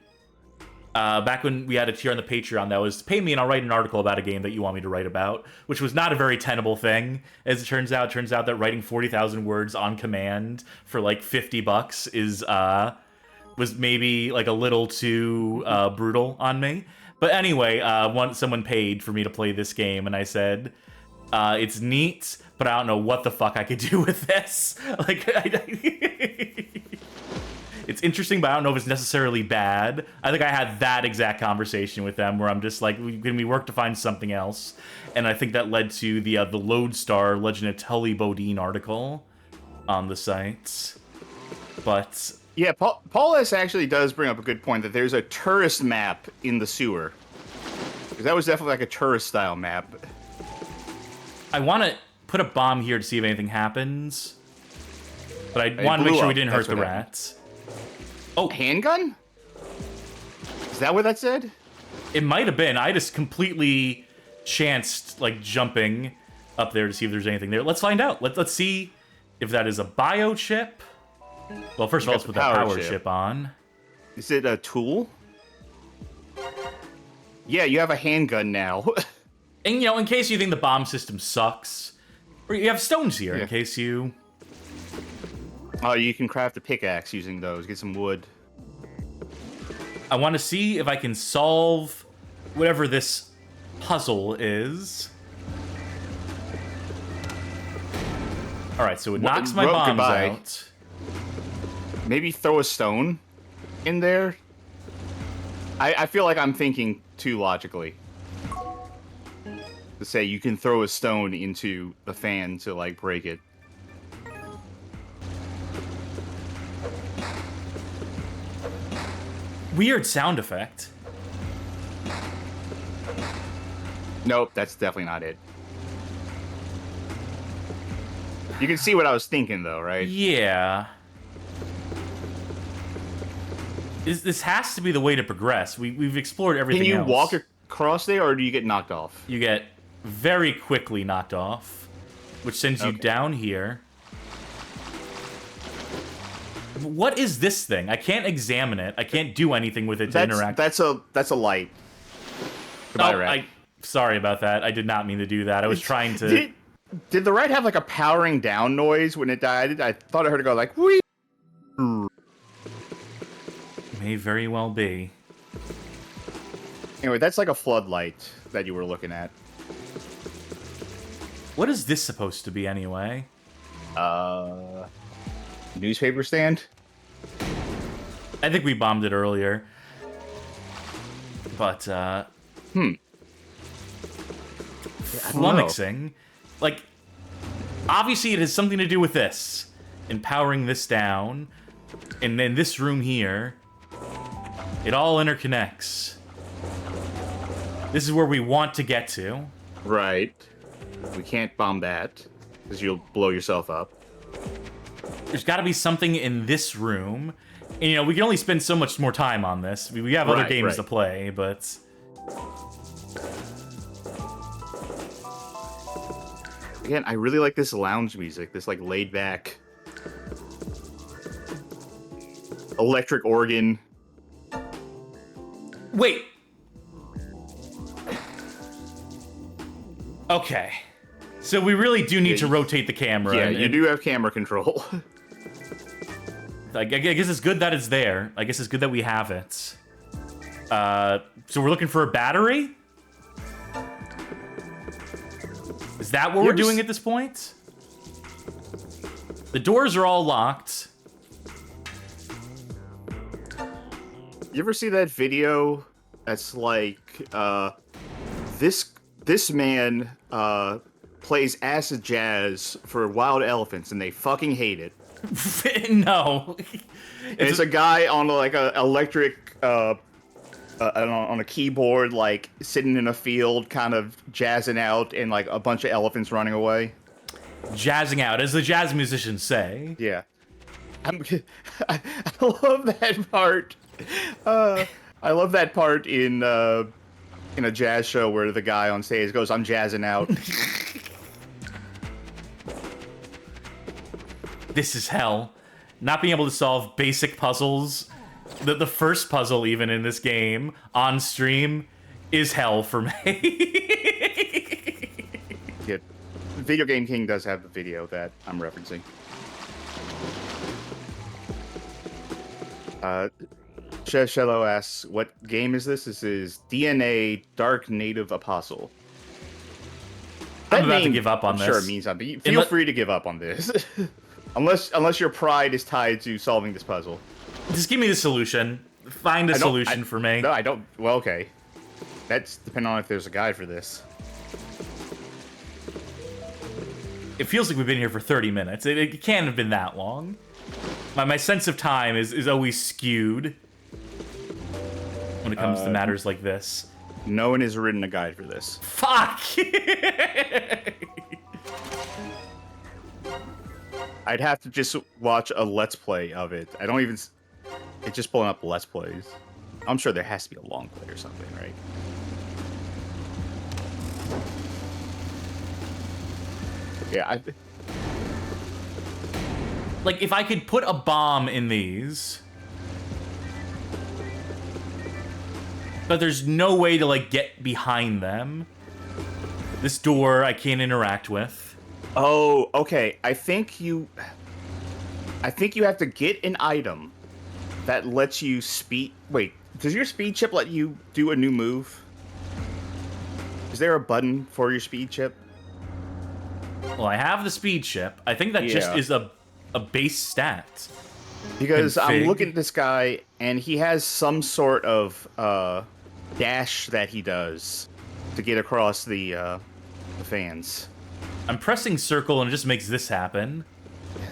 Back when we had a tier on the Patreon that was, pay me and I'll write an article about a game that you want me to write about, which was not a very tenable thing. As it turns out that writing 40,000 words on command for like $50 is was maybe like a little too brutal on me. But anyway, someone paid for me to play this game, and I said, It's neat, but I don't know what the fuck I could do with this. Like, it's interesting, but I don't know if it's necessarily bad. I think I had that exact conversation with them where I'm just like, can we work to find something else? And I think that led to the Lodestar Legend of Tully Bodine article on the site. But yeah, Paul S. actually does bring up a good point that there's a tourist map in the sewer. Because that was definitely like a tourist-style map. I want to put a bomb here to see if anything happens. But I want to make sure we didn't hurt the rats. Oh, handgun? Is that what that said? It might have been. I just completely chanced, like, jumping up there to see if there's anything there. Let's find out. Let's see if that is a biochip. Well, first of all, let's put that power chip on. Is it a tool? Yeah, you have a handgun now. And, in case you think the bomb system sucks, or you have stones here in case you... Oh, you can craft a pickaxe using those. Get some wood. I want to see if I can solve whatever this puzzle is. All right, so it knocks my bombs out. Maybe throw a stone in there. I feel like I'm thinking too logically. To say you can throw a stone into the fan to, like, break it. Weird sound effect. Nope, that's definitely not it. You can see what I was thinking, though, right? Yeah. This has to be the way to progress. We've explored everything else. Can you walk across there, or do you get knocked off? You get very quickly knocked off, which sends you down here. What is this thing? I can't examine it. I can't do anything with it to interact. That's a light. Goodbye, rat. Sorry about that. I did not mean to do that. I was trying to... Did the rat have, like, a powering down noise when it died? I thought I heard it go, like, whee! May very well be. Anyway, that's like a floodlight that you were looking at. What is this supposed to be, anyway? Newspaper stand? I think we bombed it earlier. But, flummoxing. Like, obviously it has something to do with this. And powering this down. And then this room here. It all interconnects. This is where we want to get to. Right. We can't bomb that, because you'll blow yourself up. There's got to be something in this room. And, we can only spend so much more time on this. We have other games to play, but... Again, I really like this lounge music, this, like, laid-back... electric organ. Wait! Okay. So we really do need to rotate the camera. Yeah, you do have camera control. I guess it's good that it's there. I guess it's good that we have it. So we're looking for a battery? Is that what we're doing at this point? The doors are all locked. You ever see that video that's like, this man, plays acid jazz for wild elephants and they fucking hate it. No. It's a guy on like a electric, on a keyboard, like sitting in a field, kind of jazzing out, and like a bunch of elephants running away. Jazzing out, as the jazz musicians say. Yeah. I love that part. I love that part in a jazz show where the guy on stage goes, "I'm jazzing out." This is hell. Not being able to solve basic puzzles. The first puzzle, even in this game, on stream, is hell for me. Yeah. Video Game King does have the video that I'm referencing. Shello asks, what game is this? This is DNA Dark Native Apostle. I'm about to name give up on this. Sure, it means something. Feel free to give up on this. unless your pride is tied to solving this puzzle. Just give me the solution. Find a solution for me. No, I don't. Well, okay. That's depending on if there's a guide for this. It feels like we've been here for 30 minutes. It can't have been that long. My sense of time is always skewed when it comes to matters like this. No one has written a guide for this. Fuck! I'd have to just watch a Let's Play of it. I don't even... It's just pulling up Let's Plays. I'm sure there has to be a long play or something, right? Yeah, Like, if I could put a bomb in these... But there's no way to, like, get behind them. This door I can't interact with. Oh, okay. I think you have to get an item that lets you speed... Wait, does your speed chip let you do a new move? Is there a button for your speed chip? Well, I have the speed chip. I think that just is a base stat. Because I'm Config. looking at this guy, and he has some sort of dash that he does to get across the fans. I'm pressing circle and it just makes this happen.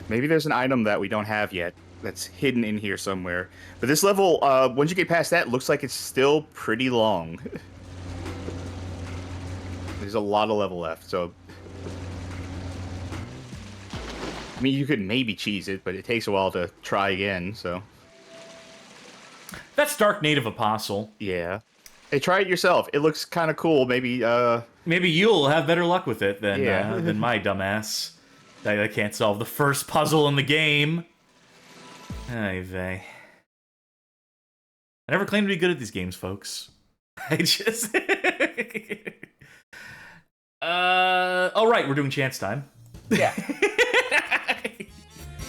Maybe there's an item that we don't have yet that's hidden in here somewhere. But this level, once you get past that, looks like it's still pretty long. There's a lot of level left, so... I mean, you could maybe cheese it, but it takes a while to try again, so... That's Dark Native Apostle. Yeah. Hey, try it yourself. It looks kind of cool. Maybe, Maybe you'll have better luck with it than my dumbass. I can't solve the first puzzle in the game. Ay vey. I never claimed to be good at these games, folks. I just... all right, we're doing chance time. Yeah.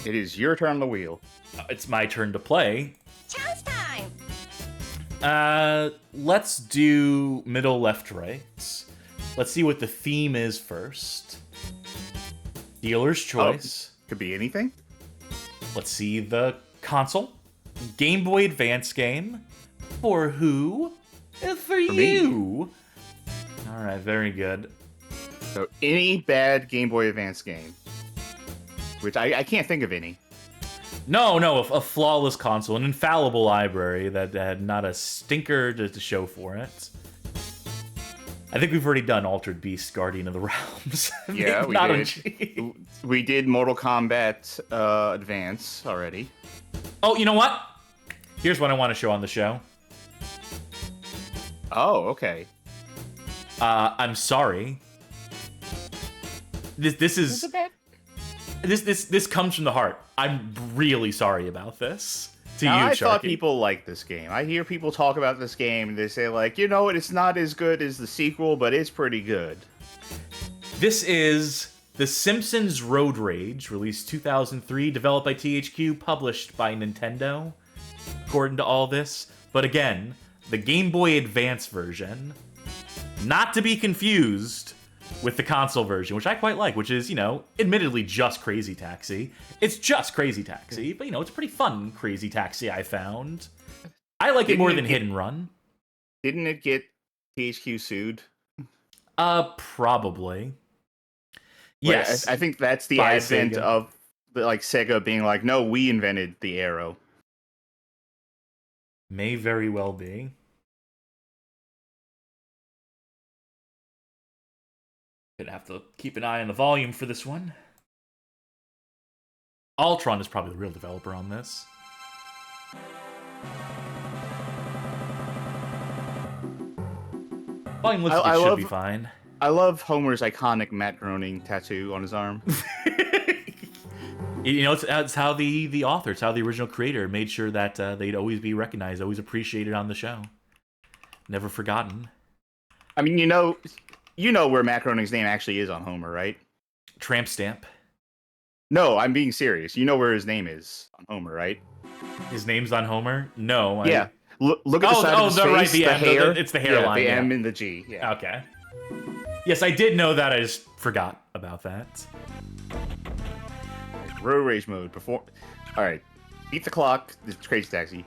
It is your turn on the wheel. It's my turn to play. Chance time. Let's do middle, left, right. Let's see what the theme is first. Dealer's choice. Could be anything. Let's see the console. Game Boy Advance game. For who? For you. All right, very good. So any bad Game Boy Advance game. Which I can't think of any. No, a flawless console, an infallible library that had not a stinker to show for it. I think we've already done Altered Beast, Guardian of the Realms. Yeah, we Not did. We did Mortal Kombat Advance already. Oh, you know what? Here's what I want to show on the show. Oh, okay. I'm sorry. This is this comes from the heart. I'm really sorry about this. To you, I Sharky. thought people liked this game. I hear people talk about this game, and they say, like, you know what, it's not as good as the sequel, but it's pretty good. This is The Simpsons Road Rage, released 2003, developed by THQ, published by Nintendo, according to all this. But again, the Game Boy Advance version, not to be confused with the console version, which I quite like, which is, you know, admittedly just Crazy Taxi. It's just Crazy Taxi, but, you know, it's a pretty fun Crazy Taxi, I found. I like it more than Hit and Run. Didn't it get THQ sued? Probably. Yes. I think that's the By advent Sega. of, like, Sega being like, no, we invented the arrow. May very well be. Gonna have to keep an eye on the volume for this one. Ultron is probably the real developer on this. Volume looks like it should be fine. I love Homer's iconic Matt Groening tattoo on his arm. You know, it's how the author, it's how the original creator made sure that they'd always be recognized, always appreciated on the show. Never forgotten. I mean, you know where Matt Groening's name actually is on Homer, right? Tramp stamp. No, I'm being serious. You know where his name is on Homer, right? His name's on Homer? No. Look at the side of his face, right, the M. hair. It's the hairline. Yeah, the M and the G. Yeah. Okay. Yes, I did know that. I just forgot about that. Road rage mode. All right. Beat the clock. This is Crazy Taxi.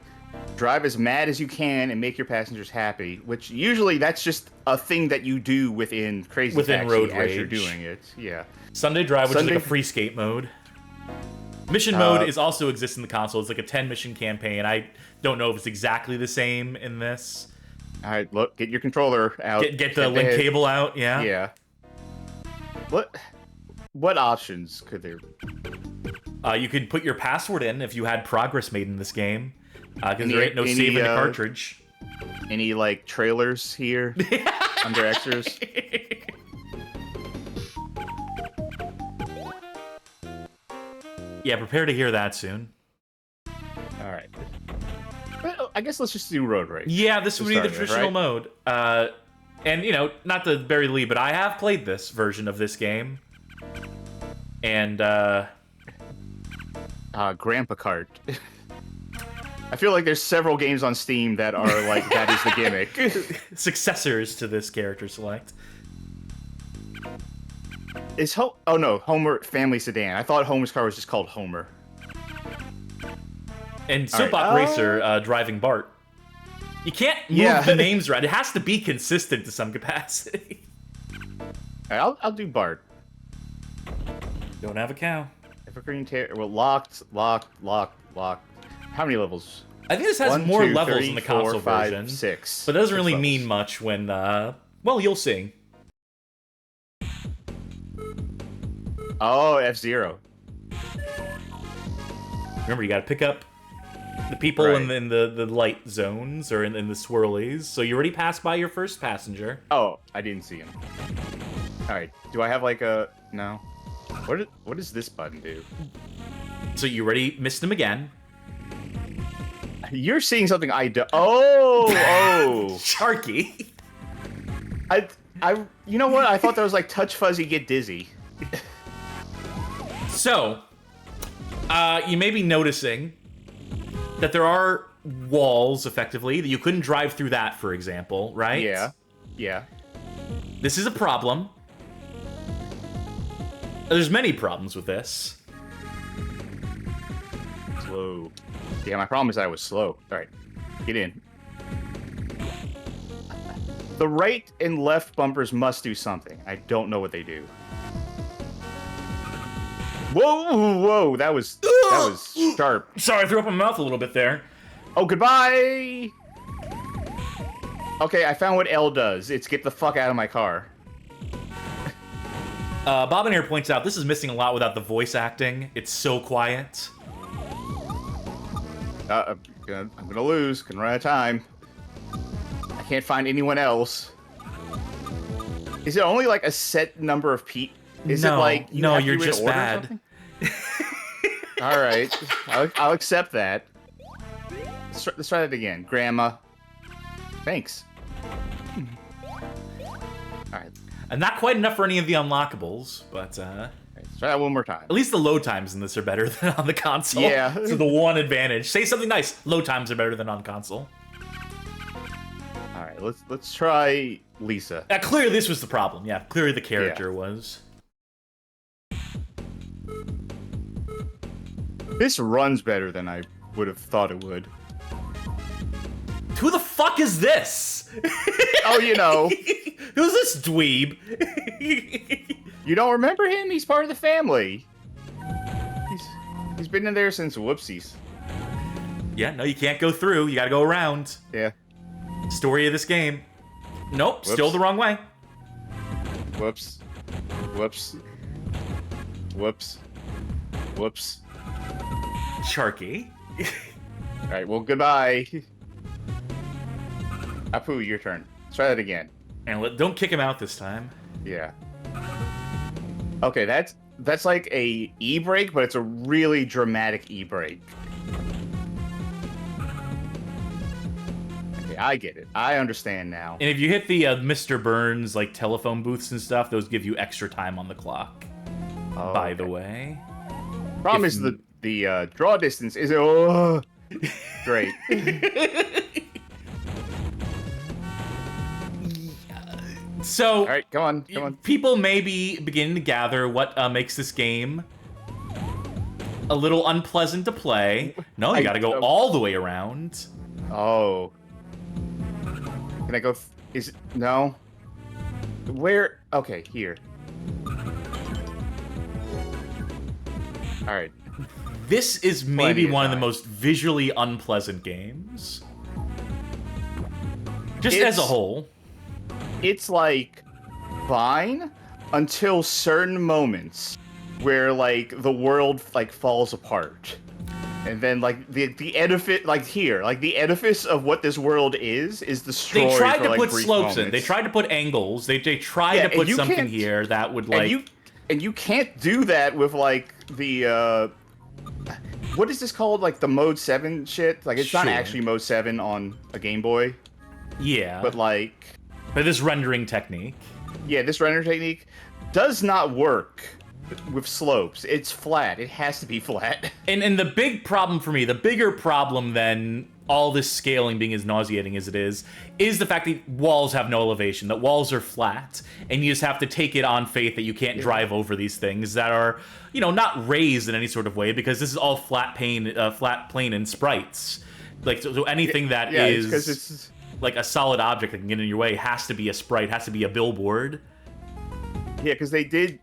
Drive as mad as you can and make your passengers happy. Which usually that's just a thing that you do within Crazy Taxi Road as rage. you're doing it. Yeah. Sunday Drive, which is like a free skate mode. Mission mode is also exists in the console. It's like a 10-mission campaign. I don't know if it's exactly the same in this. All right, look, get your controller out. Get the link cable out, yeah. Yeah. What options could there be? You could put your password in if you had progress made in this game. Because there ain't no saving the cartridge. Any, like, trailers here under extras? Yeah, prepare to hear that soon. All right. Well, I guess let's just do road rage. Yeah, this would be the traditional right? mode. And, you know, not to bury the lead, but I have played this version of this game. And, Grandpa Kart. I feel like there's several games on Steam that are like, that is the gimmick. successors to this character select. Oh no, Homer Family Sedan. I thought Homer's car was just called Homer. And Soap right. Op Racer driving Bart. You can't move the names right. It has to be consistent to some capacity. All right, I'll do Bart. Don't have a cow. Evergreen Terror. Well, locked. How many levels? I think this has 1, more 2, levels 3, in the 4, console 5, version. 6. But it doesn't really 6 mean levels. much when, well, you'll see. Oh, F-Zero. Remember, you gotta pick up the people Right. in the light zones, or in the swirlies. So you already passed by your first passenger. Oh, I didn't see him. All right. Do I have like a no? What does this button do? So you already missed him again. You're seeing something I do. Oh. Sharky. You know what? I thought that was like touch fuzzy, get dizzy. So, you may be noticing that there are walls, effectively, that you couldn't drive through that, for example, right? Yeah. This is a problem. There's many problems with this. Slow. Yeah, my problem is I was slow. All right, get in. The right and left bumpers must do something. I don't know what they do. Whoa! That was sharp. Sorry, I threw up my mouth a little bit there. Oh, goodbye! Okay, I found what L does. It's get the fuck out of my car. Bob in here points out this is missing a lot without the voice acting. It's so quiet. I'm gonna lose. Gonna run out of time. I can't find anyone else. Is it only like a set number of people? Is it like you have to you're do it in just order or bad. something? All right, I'll accept that. Let's try that again, Grandma. Thanks. All right, And not quite enough for any of the unlockables, but let's try that one more time. at least the load times in this are better than on the console. Yeah. So the one advantage. Say something nice. Load times are better than on console. All right, let's try Lisa. Clearly this was the problem. Yeah, clearly the character was. This runs better than I would have thought it would. Who the fuck is this? Oh, you know. Who's this dweeb? You don't remember him? He's part of the family. He's been in there since whoopsies. Yeah, no, you can't go through. You gotta go around. Yeah. Story of this game. Nope, still Whoops. the wrong way. Whoops. Whoops. Whoops. Whoops. Sharky. All right, well, goodbye. Apu, your turn. Let's try that again. And don't kick him out this time. Yeah. Okay, that's like a e-brake, but it's a really dramatic e-brake. Okay, I get it. I understand now. And if you hit the Mr. Burns like telephone booths and stuff, those give you extra time on the clock. Oh, By the okay. way. Problem is the draw distance is great. So, All right, come on. people may be beginning to gather what makes this game a little unpleasant to play. No, you gotta go all the way around. Oh. Can I go? Is it no? Where? Okay, here. All right. This is maybe Plenty of one of the time. most visually unpleasant games. Just as a whole. It's like fine until certain moments where like the world like falls apart. And then, like, the edifice, like, here, like, the edifice of what this world is destroyed. They tried for, to like, put brief slopes in. moments. They tried to put angles. They tried Yeah, to put and you something can't- here that would, like... And you can't do that with, like, the, what is this called? Like, the Mode 7 shit? Like, it's not Sure. actually Mode 7 on a Game Boy. Yeah. But, like... But this rendering technique. Yeah, this render technique does not work with slopes. It's flat. It has to be flat. And the big problem for me, the bigger problem than all this scaling being as nauseating as it is the fact that walls have no elevation, that walls are flat, and you just have to take it on faith that you can't drive over these things that are, you know, not raised in any sort of way, because this is all flat plane and sprites. Like, so anything that is 'cause it's like a solid object that can get in your way has to be a sprite, has to be a billboard. Yeah, because they did.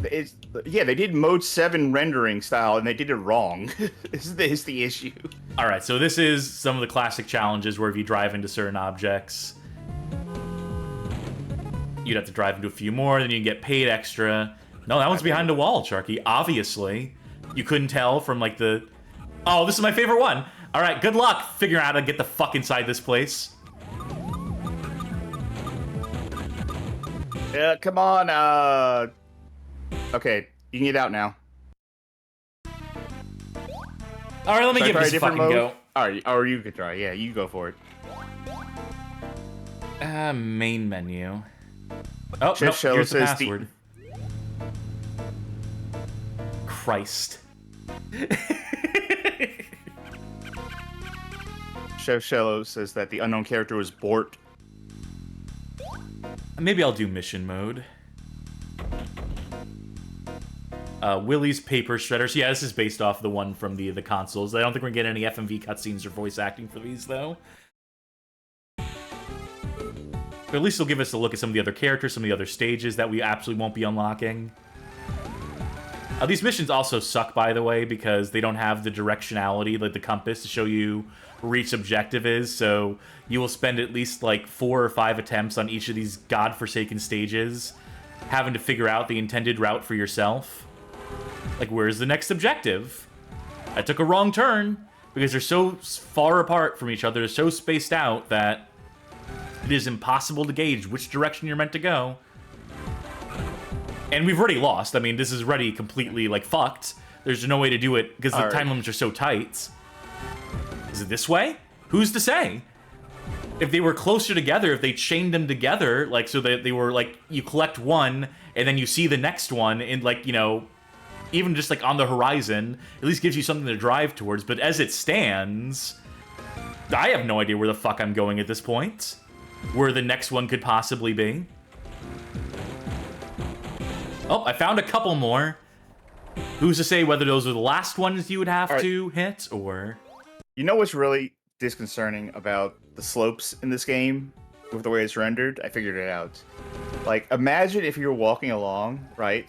They did Mode 7 rendering style, and they did it wrong. is the issue. All right, so this is some of the classic challenges where if you drive into certain objects, you'd have to drive into a few more, then you get paid extra. No, that one's behind a wall, Charky. Obviously. You couldn't tell from, like, the... Oh, this is my favorite one. All right, good luck figuring out how to get the fuck inside this place. Come on, Okay, you can get out now. All right, let me Should I give try this a fucking go. Alright, or you could try. Yeah, you go for it. Main menu. Oh, Chef no, Show here's the says password. Christ. Chef Shello says that the unknown character was Bort. Maybe I'll do mission mode. Willie's Paper Shredders. Yeah, this is based off the one from the consoles. I don't think we're getting any FMV cutscenes or voice acting for these, though. But at least it'll give us a look at some of the other characters, some of the other stages that we absolutely won't be unlocking. These missions also suck, by the way, because they don't have the directionality, like the compass, to show you where each objective is, so you will spend at least, like, 4 or 5 attempts on each of these godforsaken stages, having to figure out the intended route for yourself. Like, where's the next objective? I took a wrong turn, because they're so far apart from each other, they're so spaced out, that it is impossible to gauge which direction you're meant to go. And we've already lost. I mean, this is already completely, like, fucked. There's no way to do it, because the time limits are so tight. Is it this way? Who's to say? If they were closer together, if they chained them together, like, so that they were, like, you collect one, and then you see the next one, and, like, you know, even just, like, on the horizon, at least gives you something to drive towards. But as it stands, I have no idea where the fuck I'm going at this point. Where the next one could possibly be. Oh, I found a couple more. Who's to say whether those are the last ones you would have to hit, or... You know what's really disconcerting about the slopes in this game with the way it's rendered? I figured it out. Like, imagine if you were walking along, right?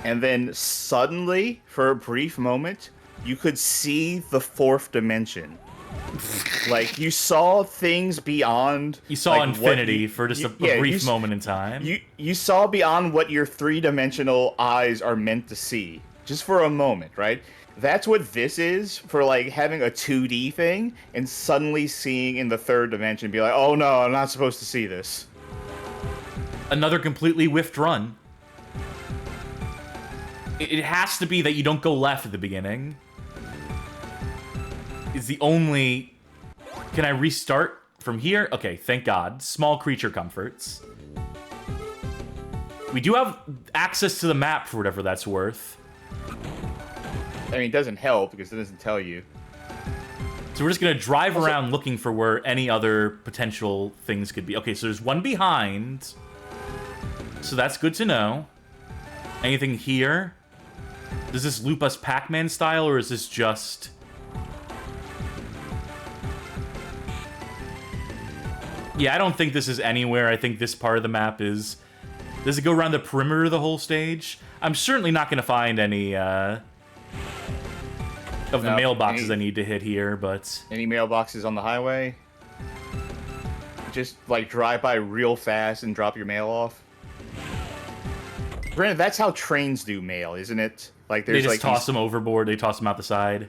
And then suddenly, for a brief moment, you could see the 4th dimension. Like, you saw things beyond... You saw like, infinity for just a brief moment in time. You saw beyond what your 3-dimensional eyes are meant to see. Just for a moment, right? That's what this is for, like, having a 2D thing and suddenly seeing in the 3rd dimension, be like, oh no, I'm not supposed to see this. Another completely whiffed run. It has to be that you don't go left at the beginning. Is the only... Can I restart from here? Okay, thank God. Small creature comforts. We do have access to the map for whatever that's worth. I mean, it doesn't help because it doesn't tell you. So we're just gonna drive around looking for where any other potential things could be. Okay, so there's one behind. So that's good to know. Anything here? Does this loop us Pac-Man style, or is this just... Yeah, I don't think this is anywhere. I think this part of the map is... Does it go around the perimeter of the whole stage? I'm certainly not going to find any of the mailboxes I need to hit here, but... Any mailboxes on the highway? Just, like, drive by real fast and drop your mail off? Granted, that's how trains do mail, isn't it? Like, there's they just like toss them overboard. They toss them out the side.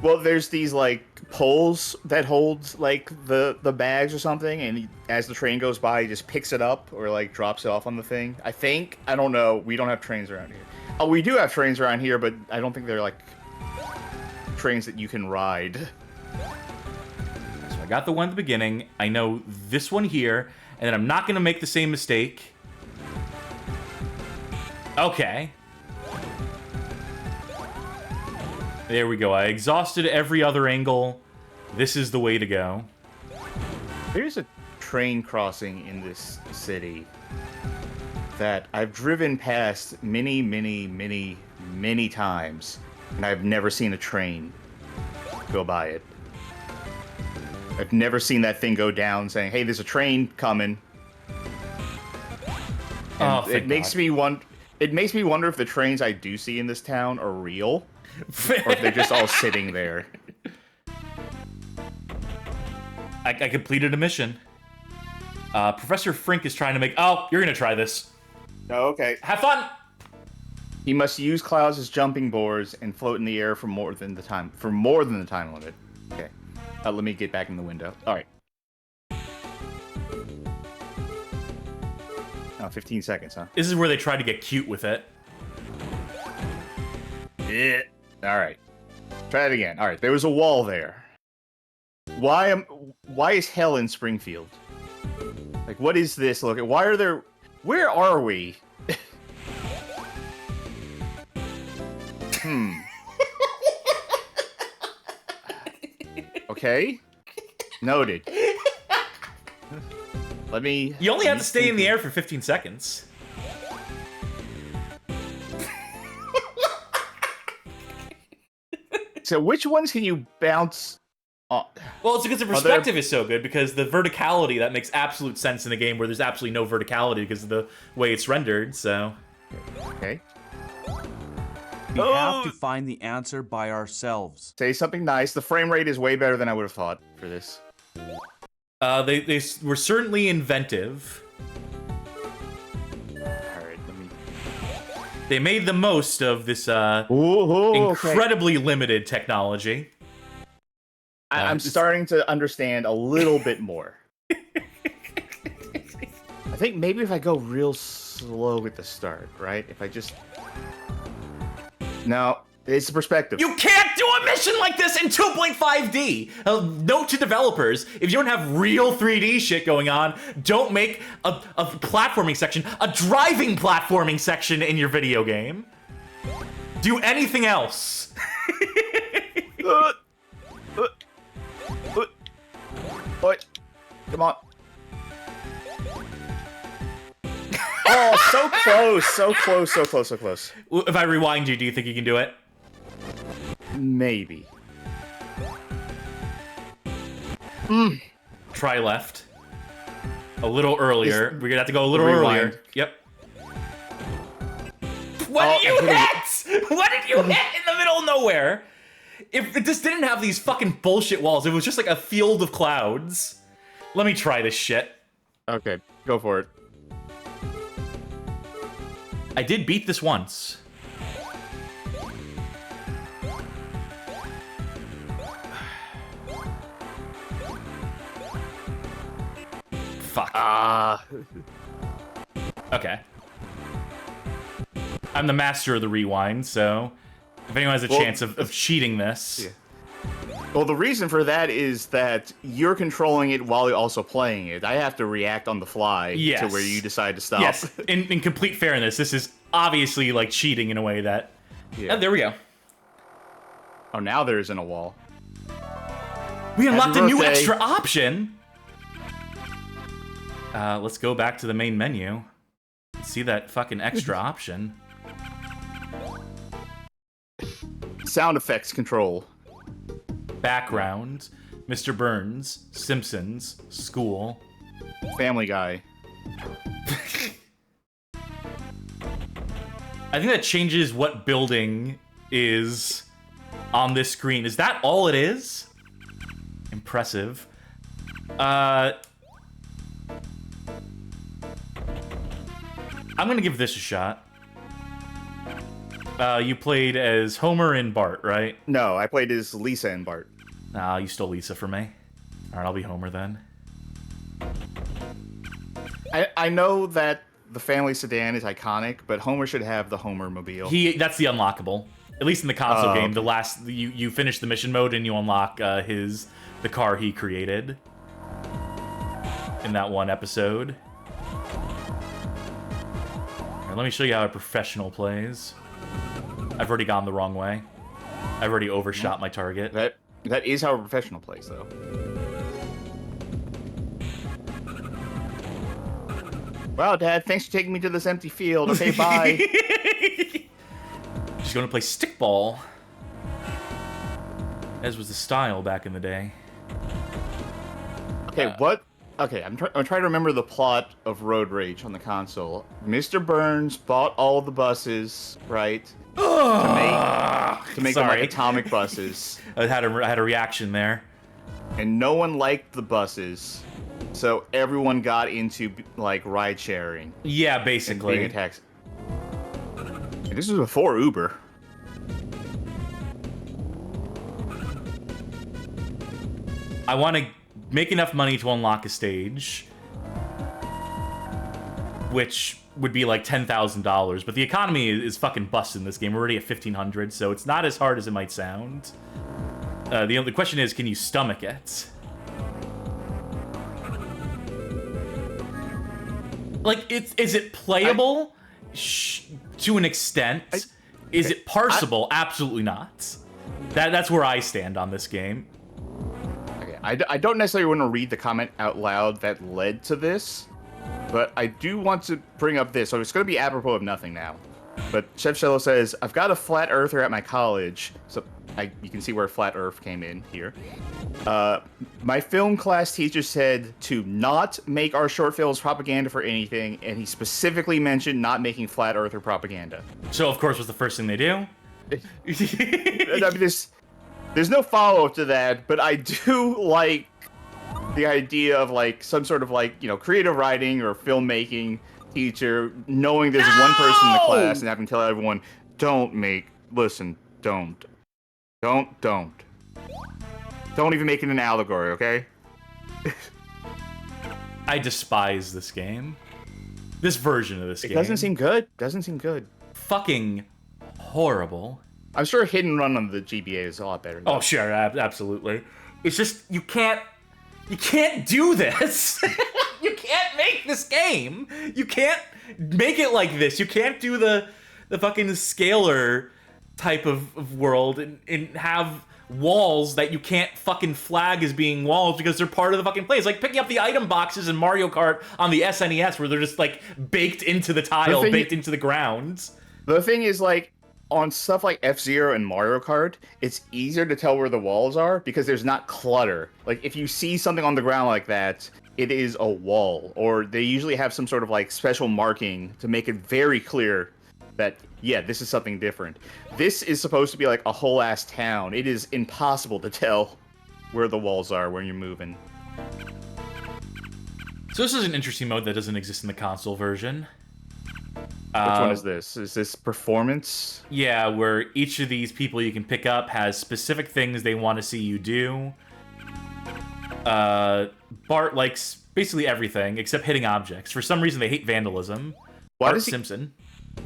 Well, there's these, like, poles that hold, like, the bags or something, and as the train goes by, he just picks it up or, like, drops it off on the thing. I think. I don't know. We don't have trains around here. Oh, we do have trains around here, but I don't think they're, like, trains that you can ride. So I got the one at the beginning. I know this one here, and then I'm not going to make the same mistake. Okay. There we go. I exhausted every other angle. This is the way to go. There's a train crossing in this city that I've driven past many, many, many, many times, and I've never seen a train go by it. I've never seen that thing go down saying, hey, there's a train coming. And it makes me wonder if the trains I do see in this town are real. Or if they're just all sitting there. I completed a mission. Professor Frink is trying to make... Oh, you're going to try this. Oh, okay. Have fun! He must use clouds as jumping boards and float in the air for more than the time limit. Okay. Let me get back in the window. All right. 15 seconds, huh? This is where they try to get cute with it. Yeah. All right. Try it again. All right. There was a wall there. Why is hell in Springfield? Like, what is this? Look, why are there? Where are we? Okay. Noted. You only have to stay in the air for 15 seconds. So which ones can you bounce on? Well, it's because the perspective is so good, because the verticality, that makes absolute sense in a game where there's absolutely no verticality because of the way it's rendered, so... Okay. We have to find the answer by ourselves. Say something nice. The frame rate is way better than I would have thought for this. They were certainly inventive. Alright, let me... They made the most of this incredibly limited technology. I'm starting to understand a little bit more. I think maybe if I go real slow at the start, right? If I just... No, it's the perspective. You can't do a mission like this in 2.5D! Note to developers, if you don't have real 3D shit going on, don't make a platforming section, a driving platforming section in your video game. Do anything else. What? Come on. Oh, so close, so close, so close, so close. If I rewind you, do you think you can do it? Maybe. Try left. A little earlier. We're gonna have to go a little earlier. Yep. What did you hit? What did you hit in the middle of nowhere? If it just didn't have these fucking bullshit walls, it was just like a field of clouds. Let me try this shit. Okay, go for it. I did beat this once. Fuck. Okay. I'm the master of the rewind, so if anyone has a chance of cheating this... Yeah. Well, the reason for that is that you're controlling it while you're also playing it. I have to react on the fly to where you decide to stop. Yes, in complete fairness, this is obviously like cheating in a way that... Yeah. Oh, there we go. Oh, now there isn't a wall. We unlocked a new extra option! Let's go back to the main menu. See that fucking extra option. Sound effects control. Background, Mr. Burns, Simpsons, school. Family Guy. I think that changes what building is on this screen. Is that all it is? Impressive. I'm gonna give this a shot. You played as Homer and Bart, right? No, I played as Lisa and Bart. Nah, you stole Lisa from me. Alright, I'll be Homer then. I know that the family sedan is iconic, but Homer should have the Homer mobile. That's the unlockable. At least in the console game, okay. the last you finish the mission mode and you unlock the car he created in that one episode. Alright, let me show you how a professional plays. I've already gone the wrong way. I've already overshot my target. That is how a professional plays, though. Wow, Dad, thanks for taking me to this empty field. Okay, bye. Just going to play stickball. As was the style back in the day. Okay, what? Okay, I'm trying to remember the plot of Road Rage on the console. Mr. Burns bought all the buses, right? To make them like Sorry. atomic buses. I had a reaction there. And no one liked the buses. So everyone got into, like, ride sharing. Yeah, And basically. being a taxi. And this was before Uber. I want to make enough money to unlock a stage, which would be like $10,000. But the economy is fucking busted in this game. We're already at 1,500, so it's not as hard as it might sound. The question is, can you stomach it? Like, is it playable? To an extent. Is it parsable? Absolutely not. That's where I stand on this game. Okay, I don't necessarily want to read the comment out loud that led to this, but I do want to bring up this. So it's going to be apropos of nothing now. But Chef Shello says, I've got a flat earther at my college. So you can see where flat earth came in here. My film class teacher said to not make our short films propaganda for anything, and he specifically mentioned not making flat earther propaganda. So, of course, what's the first thing they do? I mean, there's no follow-up to that, but I do like the idea of, like, some sort of, like, you know, creative writing or filmmaking teacher knowing there's one person in the class and having to tell everyone, don't even make it an allegory, okay? I despise this game. This version of this game. It doesn't seem good. Doesn't seem good. Fucking horrible. I'm sure Hit and Run on the GBA is a lot better. Though. Oh, sure, absolutely. It's just, you can't do this. You can't make this game. You can't make it like this. You can't do the fucking scalar type of world and have walls that you can't fucking flag as being walls because they're part of the fucking play. It's like picking up the item boxes in Mario Kart on the SNES where they're just like baked into the tile, baked into the ground. The thing is, like, on stuff like F-Zero and Mario Kart, it's easier to tell where the walls are because there's not clutter. Like, if you see something on the ground like that, it is a wall. Or they usually have some sort of, like, special marking to make it very clear that, yeah, this is something different. This is supposed to be, like, a whole-ass town. It is impossible to tell where the walls are when you're moving. So this is an interesting mode that doesn't exist in the console version. Which one is this? Is this performance? Yeah, where each of these people you can pick up has specific things they want to see you do. Bart likes basically everything except hitting objects. For some reason, they hate vandalism. Why Bart does he Simpson.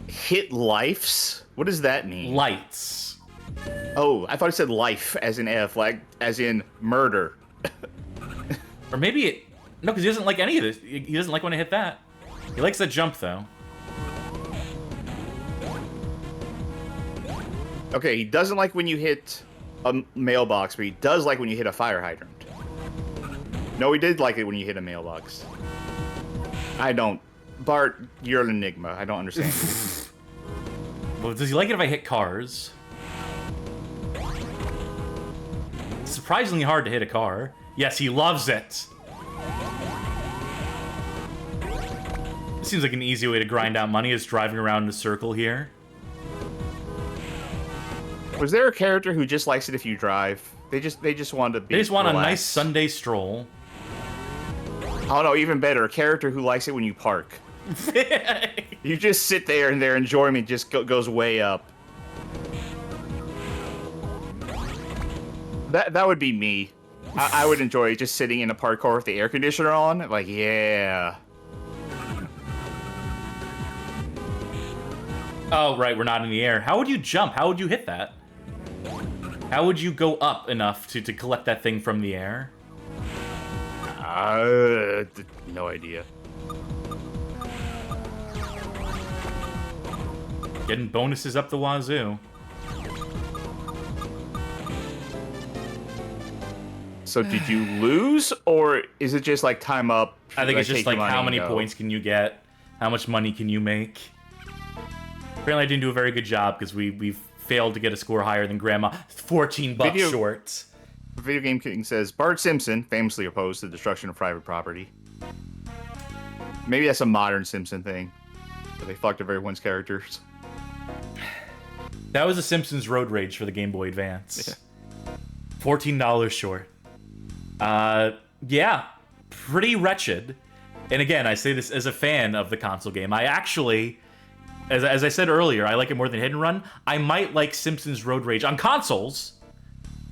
hit lives? What does that mean? Lights. Oh, I thought it said life, as in F, like, as in murder. Or maybe it... No, because he doesn't like any of this. He doesn't like when I hit that. He likes that jump, though. Okay, he doesn't like when you hit a mailbox, but he does like when you hit a fire hydrant. No, he did like it when you hit a mailbox. I don't Bart, you're an enigma. I don't understand. Well, does he like it if I hit cars? It's surprisingly hard to hit a car. Yes, he loves it. This seems like an easy way to grind out money, is driving around in a circle here. Was there a character who just likes it if you drive? They just want to be. They just want relaxed. a nice Sunday stroll. Oh no, even better, a character who likes it when you park. You just sit there and their enjoyment just goes way up. That would be me. I would enjoy just sitting in a park car with the air conditioner on. Like, yeah. Oh, right, we're not in the air. How would you jump? How would you hit that? How would you go up enough to collect that thing from the air? No idea. Getting bonuses up the wazoo. So did you lose, or is it just like time up? I think it's take just your like money how and many go? points can you get? How much money can you make? Apparently I didn't do a very good job because we've failed to get a score higher than Grandma. 14 bucks short. Video Game King says, Bart Simpson famously opposed to the destruction of private property. Maybe that's a modern Simpson thing. Where they fucked up everyone's characters. That was a Simpsons Road Rage for the Game Boy Advance. Yeah. $14 short. Yeah, pretty wretched. And again, I say this as a fan of the console game. I actually, as I said earlier, I like it more than Hit and Run. I might like Simpsons Road Rage on consoles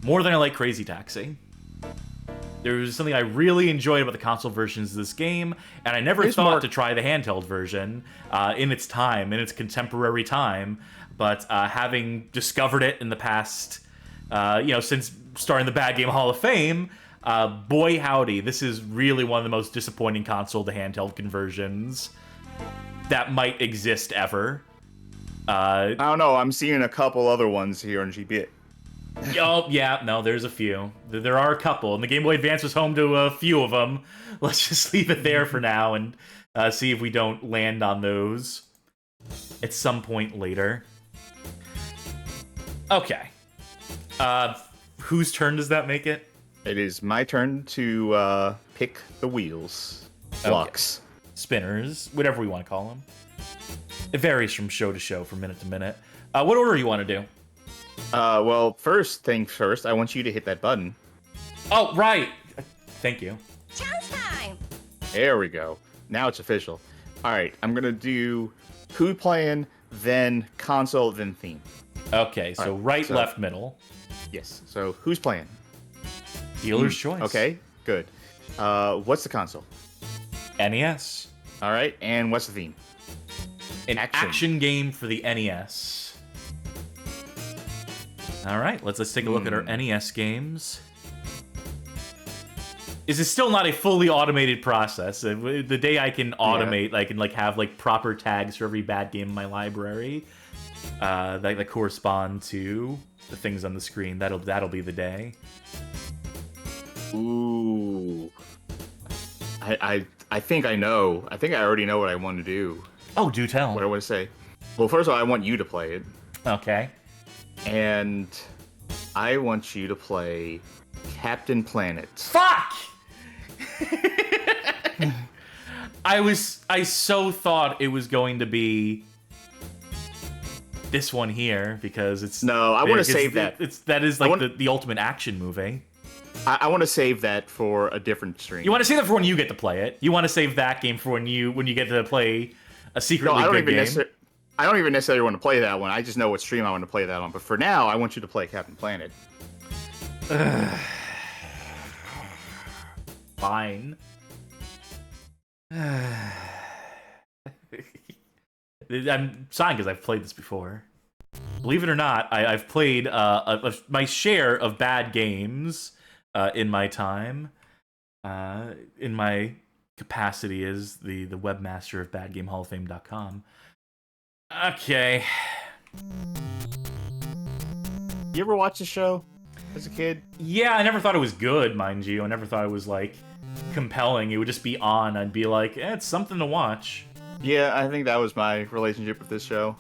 more than I like Crazy Taxi. There was something I really enjoyed about the console versions of this game, and I never thought to try the handheld version in its time, in its contemporary time. But having discovered it in the past, since starting the Bad Game Hall of Fame, boy howdy, this is really one of the most disappointing console to handheld conversions that might exist ever. I don't know, I'm seeing a couple other ones here on GBit. Oh, yeah, no, there's a few. There are a couple, and the Game Boy Advance was home to a few of them. Let's just leave it there for now and see if we don't land on those at some point later. Okay. Whose turn does that make it? It is my turn to pick the wheels. Blocks. Okay. Spinners, whatever we want to call them. It varies from show to show, from minute to minute. What order do you want to do? Well, first things first, I want you to hit that button. Oh, right. Thank you. Chance time! There we go. Now it's official. All right, I'm going to do who playing, then console, then theme. Okay, so right, left, middle. Yes, so who's playing? Dealer's choice. Okay, good. What's the console? NES. All right, and what's the theme? An action game for the NES. All right, let's take a look at our NES games. This is still not a fully automated process. The day I can automate, I can have proper tags for every bad game in my library that correspond to the things on the screen. That'll be the day. Ooh, I think I know. I think I already know what I want to do. Oh, do tell. What I want to say. Well, first of all, I want you to play it. Okay. And I want you to play Captain Planet. Fuck! I so thought it was going to be this one here because it's no. I want to save that. That is like the ultimate action movie. I want to save that for a different stream. You want to save that for when you get to play it. You want to save that game for when you get to play a secretly good game. I don't even necessarily want to play that one. I just know what stream I want to play that on. But for now, I want you to play Captain Planet. Fine. I'm sighing because I've played this before. Believe it or not, I've played my share of bad games in my time. In my capacity as the webmaster of BadGameHallOfFame.com. Okay. You ever watch the show as a kid? Yeah, I never thought it was good, mind you. I never thought it was compelling. It would just be on. I'd be like, it's something to watch. Yeah, I think that was my relationship with this show.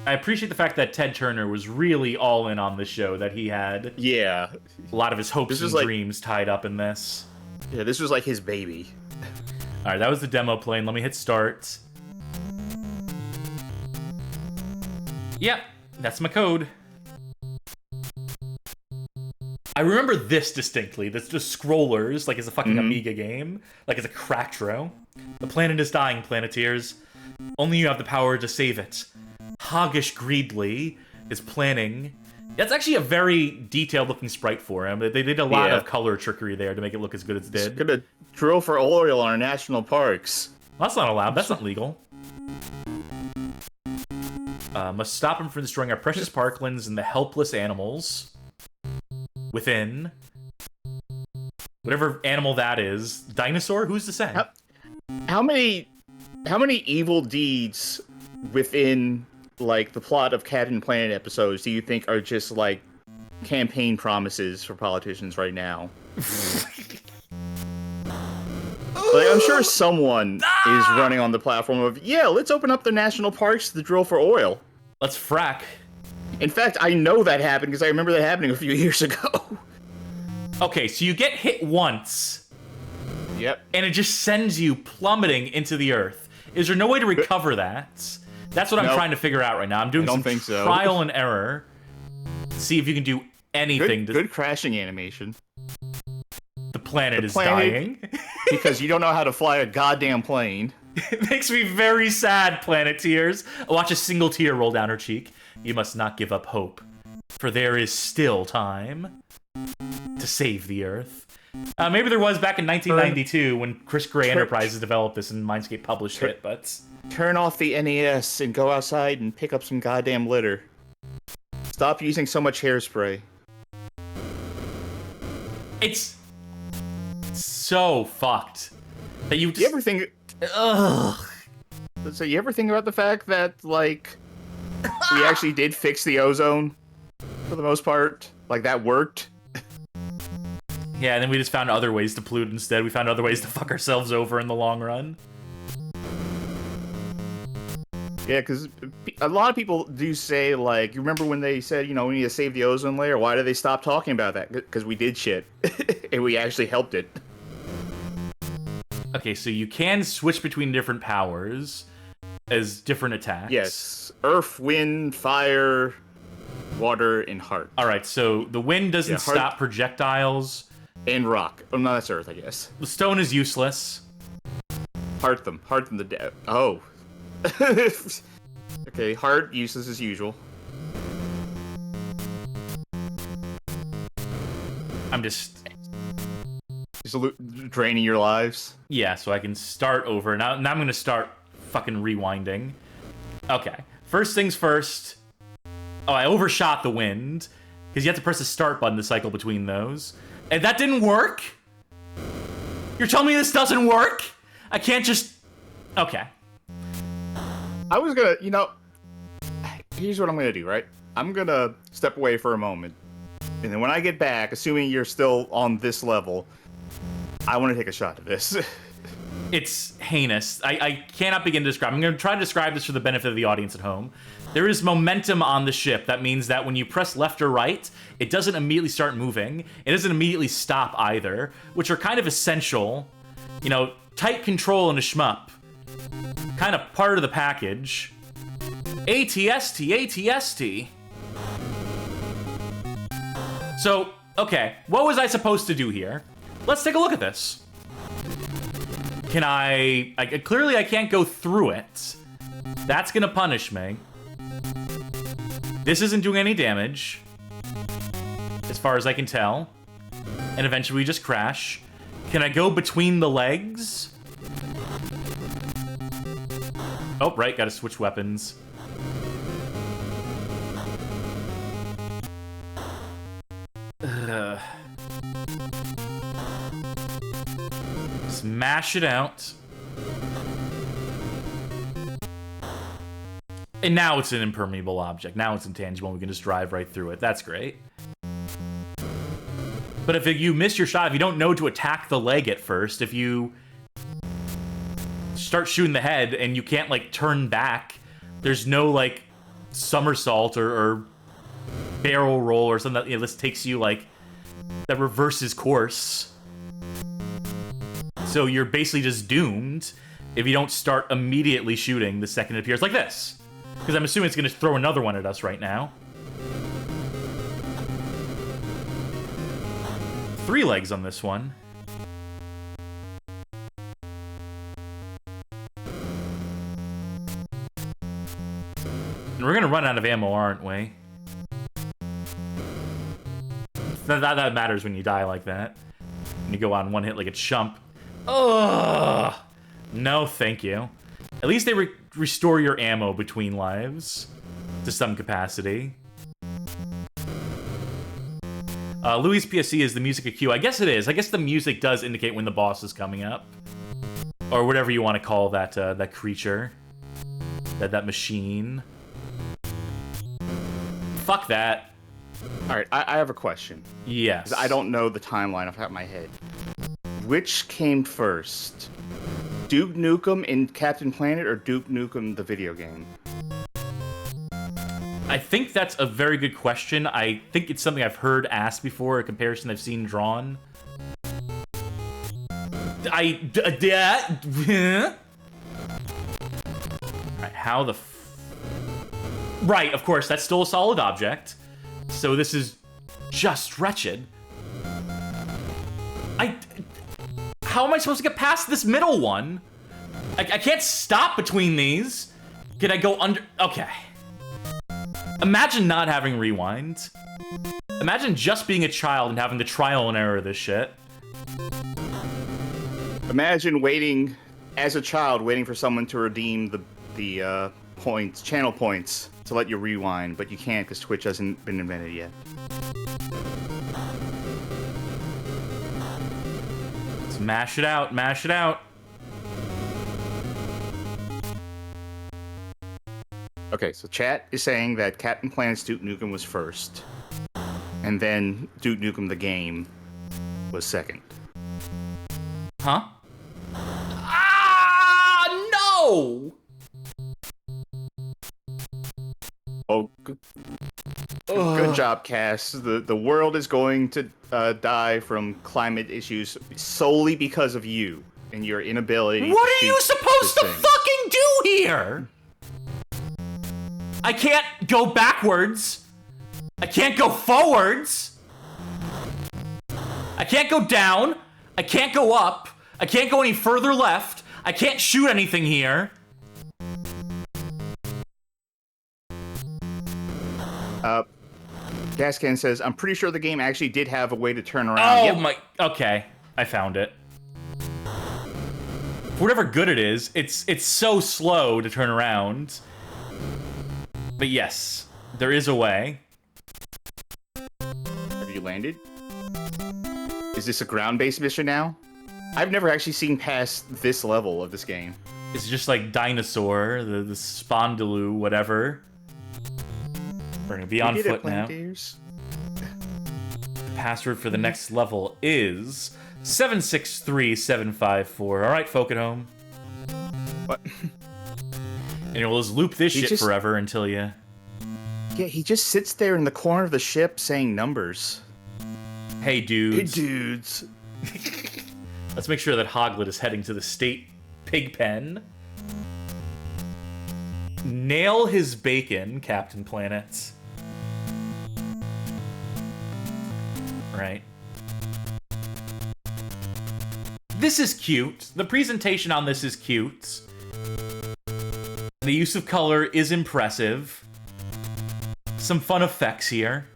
I appreciate the fact that Ted Turner was really all in on this show, that he had Yeah. a lot of his hopes and dreams tied up in this. Yeah, this was like his baby. Alright, that was the demo plane. Let me hit start. Yep, that's my code. I remember this distinctly. That's just scrollers, like it's a fucking Amiga game. Like it's a Cracktro. The planet is dying, Planeteers. Only you have the power to save it. Hoggish Greedley is planning. That's actually a very detailed-looking sprite for him. They did a lot of color trickery there to make it look as good as it did. It's gonna drill for oil on our national parks. Well, that's not allowed. That's not legal. Must stop him from destroying our precious parklands and the helpless animals within. Whatever animal that is. Dinosaur? Who's to say? How many evil deeds within like the plot of Cat and Planet episodes do you think are just like campaign promises for politicians right now? Like, I'm sure someone is running on the platform of, yeah, let's open up the national parks to drill for oil. Let's frack. In fact, I know that happened because I remember that happening a few years ago. Okay, so you get hit once. Yep. And it just sends you plummeting into the earth. Is there no way to recover that? That's what I'm trying to figure out right now. I'm doing some trial and error. See if you can do anything. Good crashing animation. The planet is dying. Because you don't know how to fly a goddamn plane. It makes me very sad, Planeteers. I watch a single tear roll down her cheek. You must not give up hope, for there is still time to save the Earth. Maybe there was back in 1992 when Chris Gray Enterprises developed this and Mindscape published it, but... Turn off the NES and go outside and pick up some goddamn litter. Stop using so much hairspray. It's so fucked that you just... You ever think... Ugh. So you ever think about the fact that, like, we actually did fix the ozone for the most part? Like, that worked? Yeah, and then we just found other ways to pollute instead. We found other ways to fuck ourselves over in the long run. Yeah, because a lot of people do say, like, you remember when they said, you know, we need to save the ozone layer? Why did they stop talking about that? Because we did shit. And we actually helped it. Okay, so you can switch between different powers as different attacks. Yes. Earth, wind, fire, water, and heart. Alright, so the wind doesn't stop projectiles. And rock. Oh, no, that's earth, I guess. The stone is useless. Heart them. Heart them to death. Oh. Okay, heart useless as usual. I'm just draining your lives. Yeah, so I can start over. Now I'm going to start fucking rewinding. Okay. First things first. Oh, I overshot the wind. Because you have to press the start button to cycle between those. And that didn't work? You're telling me this doesn't work? I can't just... Okay. I was gonna, you know... Here's what I'm gonna do, right? I'm gonna step away for a moment. And then when I get back, assuming you're still on this level, I want to take a shot at this. It's heinous. I cannot begin to describe. I'm going to try to describe this for the benefit of the audience at home. There is momentum on the ship. That means that when you press left or right, it doesn't immediately start moving. It doesn't immediately stop either, which are kind of essential. You know, tight control in a shmup. Kind of part of the package. ATST, ATST. So, okay, what was I supposed to do here? Let's take a look at this. Can I clearly I can't go through it. That's gonna punish me. This isn't doing any damage, as far as I can tell. And eventually we just crash. Can I go between the legs? Oh, right, gotta switch weapons. Smash it out. And now it's an impermeable object. Now it's intangible and we can just drive right through it. That's great. But if you miss your shot, if you don't know to attack the leg at first, if you start shooting the head and you can't like turn back. There's no like somersault or barrel roll or something that, you know, this takes you like that reverses course. So you're basically just doomed if you don't start immediately shooting the second it appears, like this. Because I'm assuming it's going to throw another one at us right now. 3 legs on this one. And we're going to run out of ammo, aren't we? That matters when you die like that. When you go on one hit like a chump. Ugh! No, thank you. At least they restore your ammo between lives. To some capacity. Louis' PSC is the music a cue. I guess it is. I guess the music does indicate when the boss is coming up. Or whatever you want to call that that creature. That machine. Fuck that. Alright, I have a question. Yes. I don't know the timeline off the top of my head. Which came first? Duke Nukem in Captain Planet or Duke Nukem the video game? I think that's a very good question. I think it's something I've heard asked before, a comparison I've seen drawn. Alright, how the right, of course, that's still a solid object. So this is just wretched. How am I supposed to get past this middle one? I can't stop between these. Can I go under? Okay. Imagine not having rewind. Imagine just being a child and having to trial and error this shit. Imagine waiting, as a child, waiting for someone to redeem the points, channel points, to let you rewind, but you can't because Twitch hasn't been invented yet. Let's mash it out, mash it out. Okay, so chat is saying that Captain Planet's Duke Nukem was first, and then Duke Nukem the game was second. Huh? Ah, no! Oh, good job, Cass. The world is going to die from climate issues solely because of you and your inability. What to are you shoot supposed to this thing. fucking do here? I can't go backwards. I can't go forwards. I can't go down. I can't go up. I can't go any further left. I can't shoot anything here. Gascan says, I'm pretty sure the game actually did have a way to turn around. Oh Yep. my... Okay, I found it. For whatever good it is, it's so slow to turn around. But yes, there is a way. Have you landed? Is this a ground-based mission now? I've never actually seen past this level of this game. It's just like Dinosaur, the Spondylus, whatever. We're gonna be on You did it, foot now. Planeteers. Password for the next level is 763754. All right, folk at home. What? And we'll just loop this He shit just- forever until you... Yeah, he just sits there in the corner of the ship saying numbers. Hey, dudes. Hey, dudes. Let's make sure that Hoglet is heading to the state pig pen. Nail his bacon, Captain Planet. Right. This is cute. The presentation on this is cute. The use of color is impressive. Some fun effects here.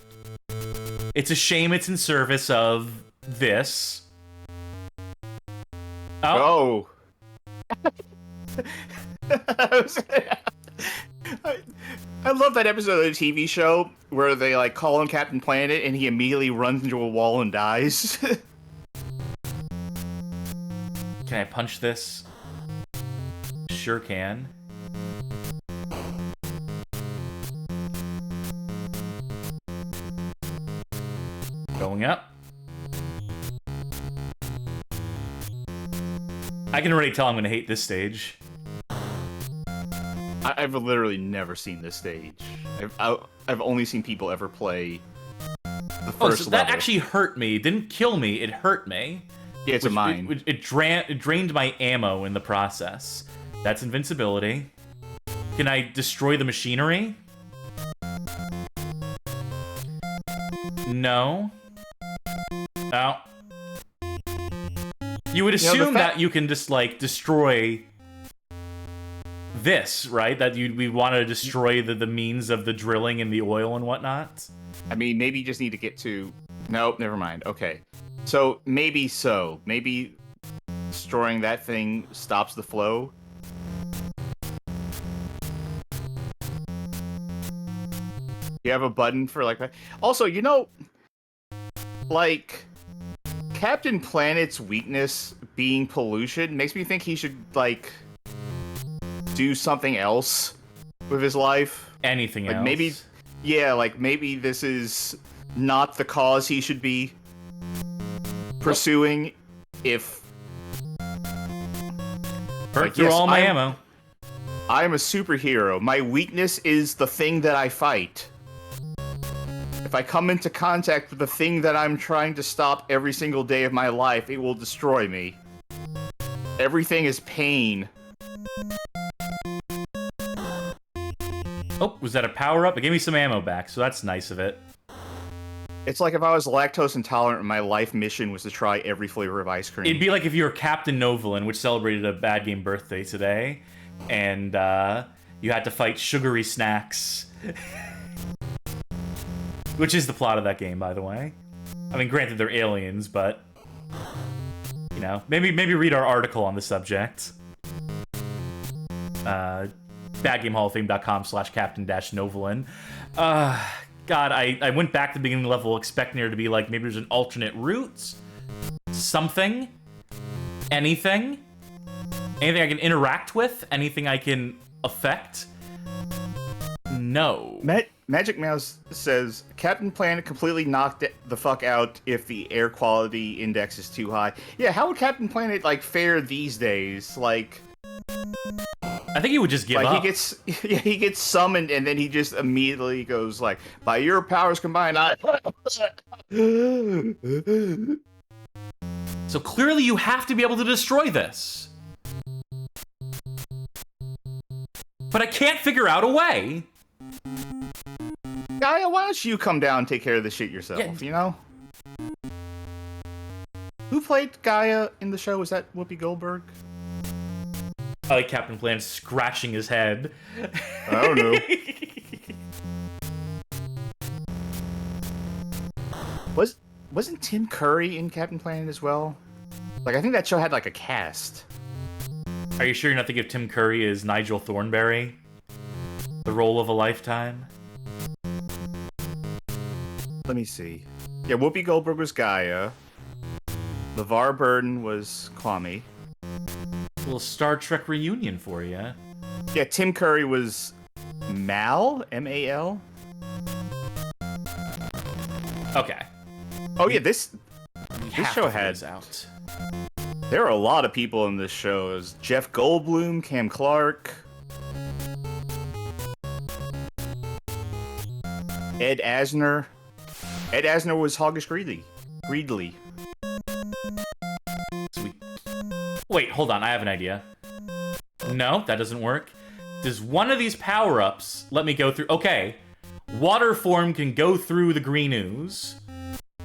It's a shame it's in service of this. Oh. I love that episode of the TV show where they like call him Captain Planet and he immediately runs into a wall and dies. Can I punch this? Sure can. Going up. I can already tell I'm gonna hate this stage. I've literally never seen this stage. I've only seen people ever play the first so that level. actually hurt me. It didn't kill me. It hurt me. Yeah, it's a mine. It drained my ammo in the process. That's invincibility. Can I destroy the machinery? No. No. You would assume that you can just, like, destroy this, right? That we want to destroy the means of the drilling and the oil and whatnot? I mean, maybe you just need to get to... Nope, never mind. Okay. So, maybe so. Maybe destroying that thing stops the flow. You have a button for, like... Also, you know... Like... Captain Planet's weakness being pollution makes me think he should, like... do something else with his life. Anything else? Maybe... Yeah, like, maybe this is not the cause he should be pursuing if... Burnt through all my ammo. I'm a superhero. My weakness is the thing that I fight. If I come into contact with the thing that I'm trying to stop every single day of my life, it will destroy me. Everything is pain. Oh, was that a power-up? It gave me some ammo back, so that's nice of it. It's like if I was lactose intolerant and my life mission was to try every flavor of ice cream. It'd be like if you were Captain Novolin, which celebrated a bad game birthday today, and you had to fight sugary snacks. Which is the plot of that game, by the way. I mean, granted, they're aliens, but... You know, maybe read our article on the subject. badgamehalloffame.com/captain-novolin. God, I went back to the beginning level expecting there to be, like, maybe there's an alternate route? Something? Anything? Anything I can interact with? Anything I can affect? No. Magic Mouse says, Captain Planet completely knocked the fuck out if the air quality index is too high. Yeah, how would Captain Planet, like, fare these days? Like... I think he would just give up. He gets summoned and then he just immediately goes like, by your powers combined, I... So clearly you have to be able to destroy this. But I can't figure out a way. Gaia, why don't you come down and take care of this shit yourself, you know? Who played Gaia in the show? Was that Whoopi Goldberg? I like Captain Planet scratching his head. I don't know. Wasn't Tim Curry in Captain Planet as well? Like, I think that show had, like, a cast. Are you sure you're not thinking of Tim Curry as Nigel Thornberry? The role of a lifetime? Let me see. Yeah, Whoopi Goldberg was Gaia. LeVar Burton was Kwame. A little Star Trek reunion for you. Yeah, Tim Curry was Mal? M-A-L? Okay. Oh yeah, this show had... out. There are a lot of people in this show. It was Jeff Goldblum, Cam Clark, Ed Asner. Ed Asner was Hoggish Greedley. Sweet. Wait, hold on. I have an idea. No, that doesn't work. Does one of these power-ups let me go through... Okay. Water form can go through the green ooze.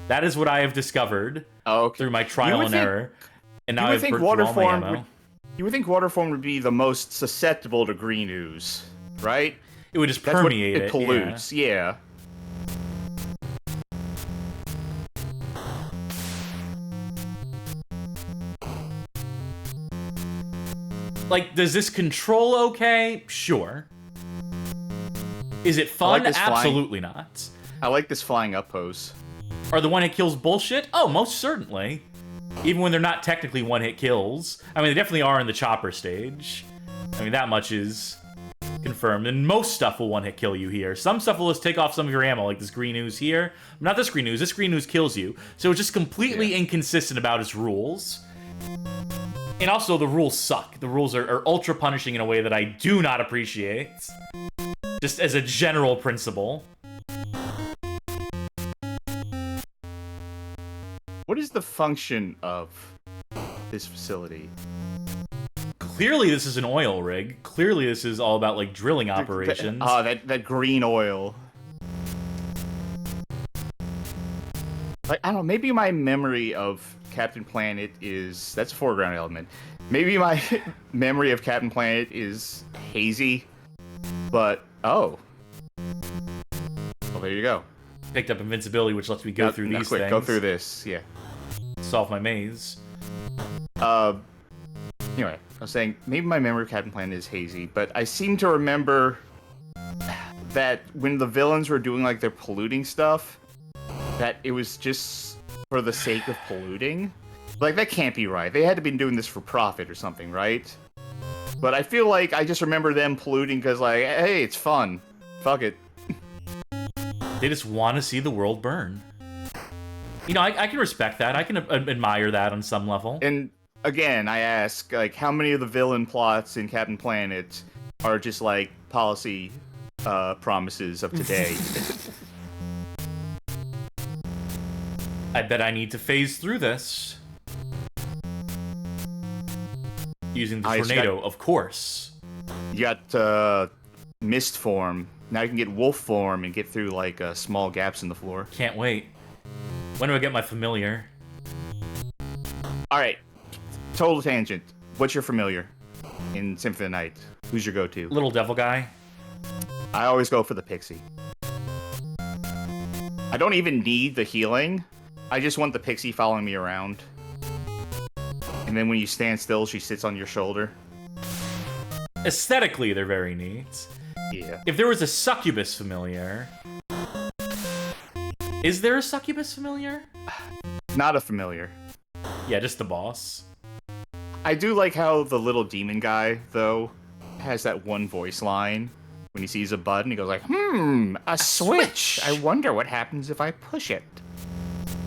That is what I have discovered through my trial and error. And now I've burnt through all my ammo. You would think water form would be the most susceptible to green ooze, right? It would just permeate it. It pollutes, yeah. Like, does this control okay? Sure. Is it fun? Absolutely not. I like this flying up pose. Are the one-hit kills bullshit? Oh, most certainly. Even when they're not technically one-hit kills. I mean, they definitely are in the chopper stage. I mean, that much is confirmed. And most stuff will one-hit kill you here. Some stuff will just take off some of your ammo, like this green ooze here. Not this green ooze. This green ooze kills you. So it's just completely inconsistent about its rules. And also, the rules suck. The rules are ultra punishing in a way that I do not appreciate. Just as a general principle. What is the function of this facility? Clearly, this is an oil rig. Clearly, this is all about, like, drilling operations. That green oil. Like, I don't know, maybe my memory of Captain Planet is... That's a foreground element. Maybe my memory of Captain Planet is hazy, but... Oh. Well, there you go. Picked up invincibility, which lets me go through these quick, things. go through this, yeah. Solve my maze. Anyway, I was saying, maybe my memory of Captain Planet is hazy, but I seem to remember that when the villains were doing, like, their polluting stuff, that it was just for the sake of polluting. Like, that can't be right. They had to be doing this for profit or something, right? But I feel like I just remember them polluting because, like, hey, it's fun. Fuck it. They just want to see the world burn. You know, I can respect that. I can admire that on some level. And, again, I ask, like, how many of the villain plots in Captain Planet are just, like, policy promises of today? I bet I need to phase through this. Using the tornado, of course. You got mist form. Now you can get wolf form and get through, like, small gaps in the floor. Can't wait. When do I get my familiar? Alright. Total tangent. What's your familiar in Symphony of the Night? Who's your go-to? Little devil guy. I always go for the pixie. I don't even need the healing. I just want the pixie following me around. And then when you stand still, she sits on your shoulder. Aesthetically, they're very neat. Yeah. If there was a succubus familiar... Is there a succubus familiar? Not a familiar. Yeah, just the boss. I do like how the little demon guy, though, has that one voice line. When he sees a button, he goes like, a switch! I wonder what happens if I push it.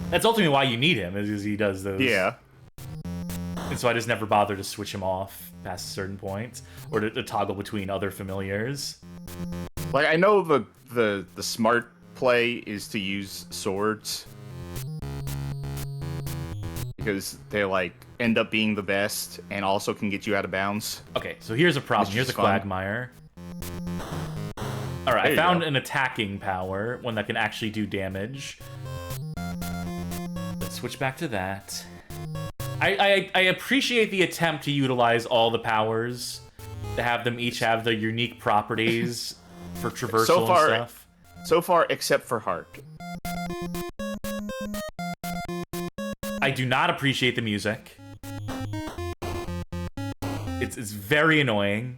That's ultimately why you need him, is because he does those. Yeah. And so I just never bother to switch him off past a certain point, or to toggle between other familiars. Like, I know the smart play is to use swords. Because they, like, end up being the best, and also can get you out of bounds. Okay, so here's a problem. Which Here's a is fun. quagmire. Alright, I you found go. an attacking power, one that can actually do damage. Let's switch back to that. I appreciate the attempt to utilize all the powers, to have them each have their unique properties for traversal So far- and stuff. So far, except for Heart. I do not appreciate the music. It's very annoying.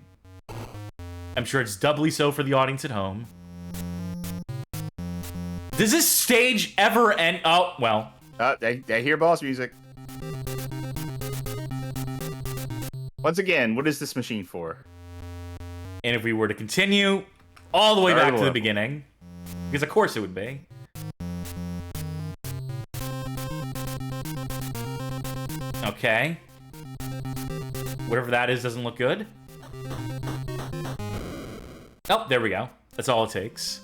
I'm sure it's doubly so for the audience at home. Does this stage ever end? Oh, well. I hear boss music. Once again, what is this machine for? And if we were to continue all the way Very back to the level. beginning, because of course it would be. Okay. Whatever that is doesn't look good. Oh, there we go. That's all it takes.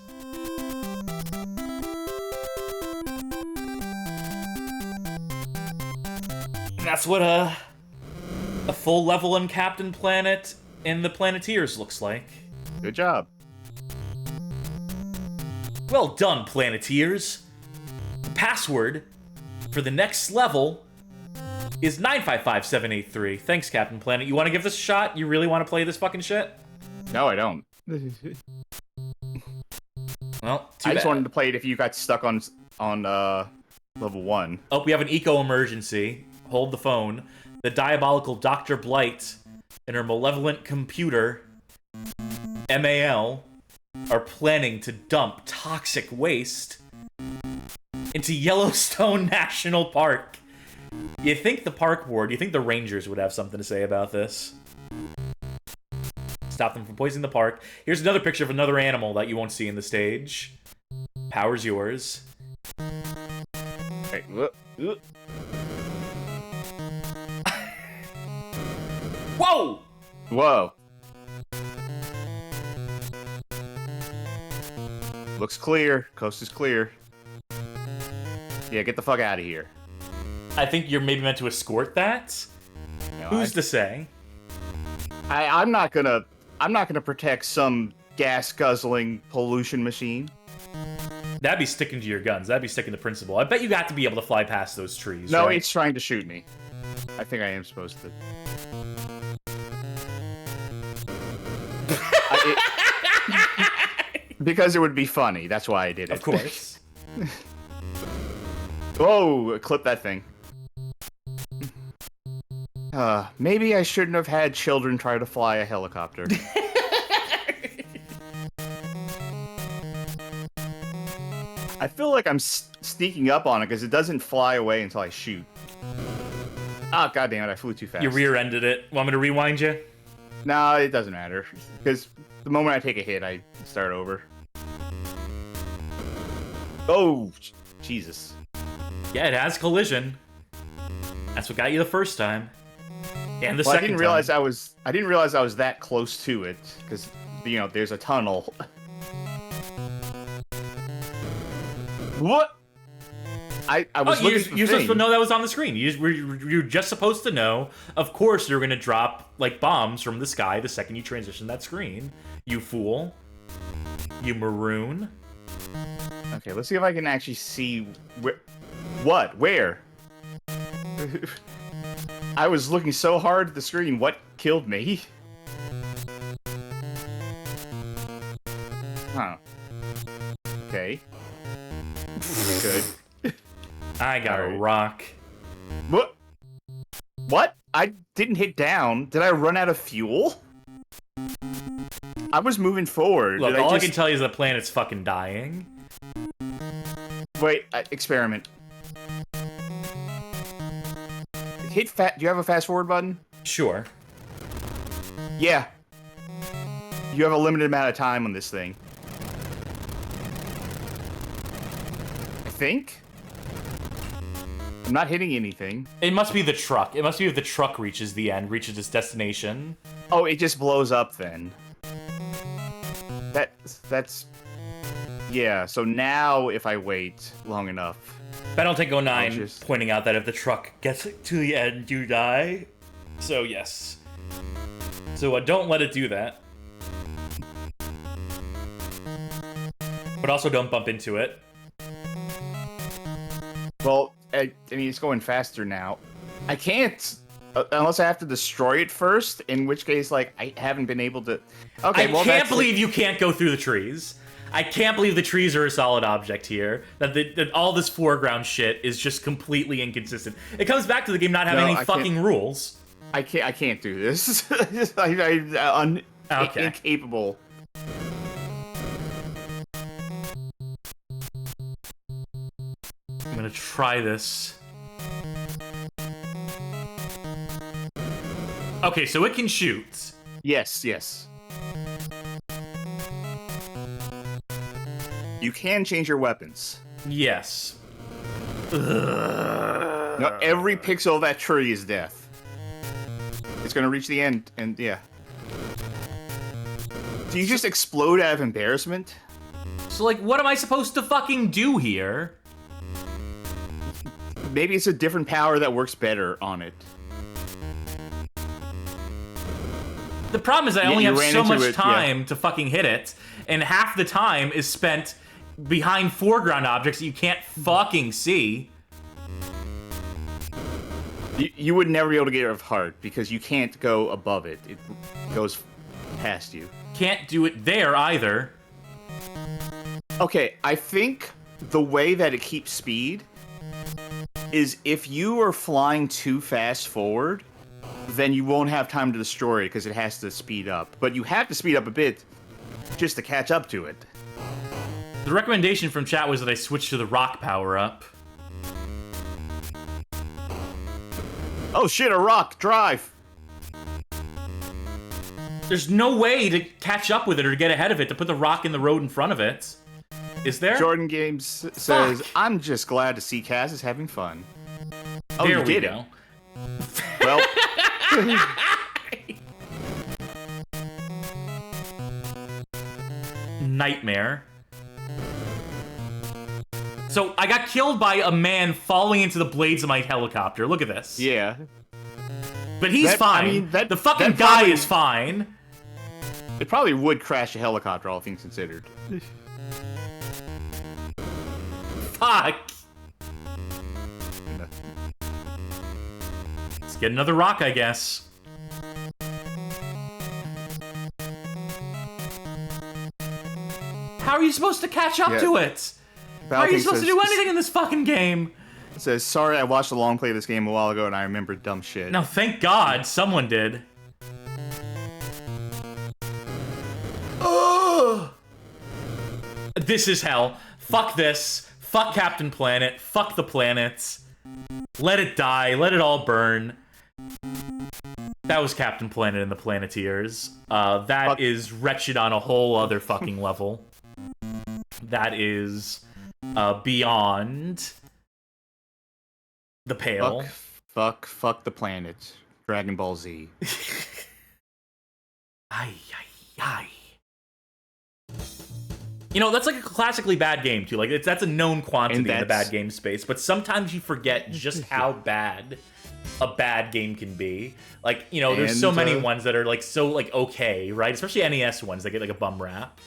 And that's what a full level in Captain Planet in the Planeteers looks like. Good job. Well done, Planeteers. The password for the next level is 955783. Thanks, Captain Planet. You want to give this a shot? You really want to play this fucking shit? No, I don't. Well, I just wanted to play it if you got stuck on level 1. Oh, we have an eco-emergency. Hold the phone. The diabolical Dr. Blight and her malevolent computer, MAL, are planning to dump toxic waste into Yellowstone National Park. You think the park board, you think the rangers would have something to say about this? Stop them from poisoning the park. Here's another picture of another animal that you won't see in the stage. Power's yours. Hey, Whoa! Whoa. Looks clear. Coast is clear. Yeah, get the fuck out of here. I think you're maybe meant to escort that. You know, Who's to say? I'm not gonna protect some gas guzzling pollution machine. That'd be sticking to your guns. That'd be sticking to principle. I bet you got to be able to fly past those trees. No, right? it's trying to shoot me. I think I am supposed to. Because it would be funny. That's why I did it. Of course. Whoa, clip that thing. Maybe I shouldn't have had children try to fly a helicopter. I feel like I'm sneaking up on it because it doesn't fly away until I shoot. Ah, goddamn it, I flew too fast. You rear-ended it. Want me to rewind you? No, it doesn't matter. Because the moment I take a hit, I start over. Oh, Jesus. Yeah, it has collision. That's what got you the first time. And the Well, second I didn't realize I was that close to it because there's a tunnel. What? I was looking at the you're supposed to thing. know that was on the screen. You're just supposed to know. Of course, you're gonna drop like bombs from the sky the second you transition that screen. You fool. You maroon. Okay, let's see if I can actually see where. What? Where? I was looking so hard at the screen. What killed me? Huh. Okay. Good. I got Alright. a rock. What? What? I didn't hit down. Did I run out of fuel? I was moving forward. Look, Did all I just... can tell you is the planet's fucking dying. Wait, experiment. Do you have a fast forward button? Sure. Yeah. You have a limited amount of time on this thing. I think? I'm not hitting anything. It must be the truck. It must be if the truck reaches the end, reaches its destination. Oh, it just blows up then. That's... Yeah, so now if I wait long enough... Battletaingo9 just- pointing out that if the truck gets to the end, you die. So, yes. So, don't let it do that. But also don't bump into it. Well, I mean, it's going faster now. I can't... unless I have to destroy it first, in which case, like, I haven't been able to... Okay, I well, can't that's... believe you can't go through the trees. I can't believe the trees are a solid object here. That all this foreground shit is just completely inconsistent. It comes back to the game not having No, any I fucking rules. I can't do this. I'm Okay. incapable. I'm gonna try this. Okay, so it can shoot. Yes, yes. You can change your weapons. Yes. No, every pixel of that tree is death. It's gonna reach the end, and yeah. Do you just explode out of embarrassment? So, like, what am I supposed to fucking do here? Maybe it's a different power that works better on it. The problem is I only you have ran so into much it, yeah. time to fucking hit it, and half the time is spent behind foreground objects that you can't fucking see. You would never be able to get rid of heart because you can't go above it. It goes past you. Can't do it there either. Okay, I think the way that it keeps speed is if you are flying too fast forward, then you won't have time to destroy it because it has to speed up. But you have to speed up a bit just to catch up to it. The recommendation from chat was that I switch to the rock power-up. Oh shit, a rock! Drive! There's no way to catch up with it or to get ahead of it to put the rock in the road in front of it. Is there? Jordan Games says, Fuck. I'm just glad to see Cass is having fun. Oh, there you we did go. it. Well, nightmare. So I got killed by a man falling into the blades of my helicopter. Look at this. Yeah. But he's fine. I mean, the fucking guy is fine. It probably would crash a helicopter, all things considered. Fuck. Let's get another rock, I guess. How are you supposed to catch up to it? How are you supposed to do anything in this fucking game? It says, sorry, I watched a long play of this game a while ago and I remember dumb shit. No, thank God someone did. Ugh. This is hell. Fuck this. Fuck Captain Planet. Fuck the planets. Let it die. Let it all burn. That was Captain Planet and the Planeteers. That is wretched on a whole other fucking level. That is beyond the pale. Fuck the planet. Dragon Ball Z. Ay. You know, that's like a classically bad game, too. Like, that's a known quantity in the bad game space, but sometimes you forget just how bad a bad game can be. Like, you know, there's so many ones that are, like, so, like, okay, right? Especially NES ones that get, like, a bum rap.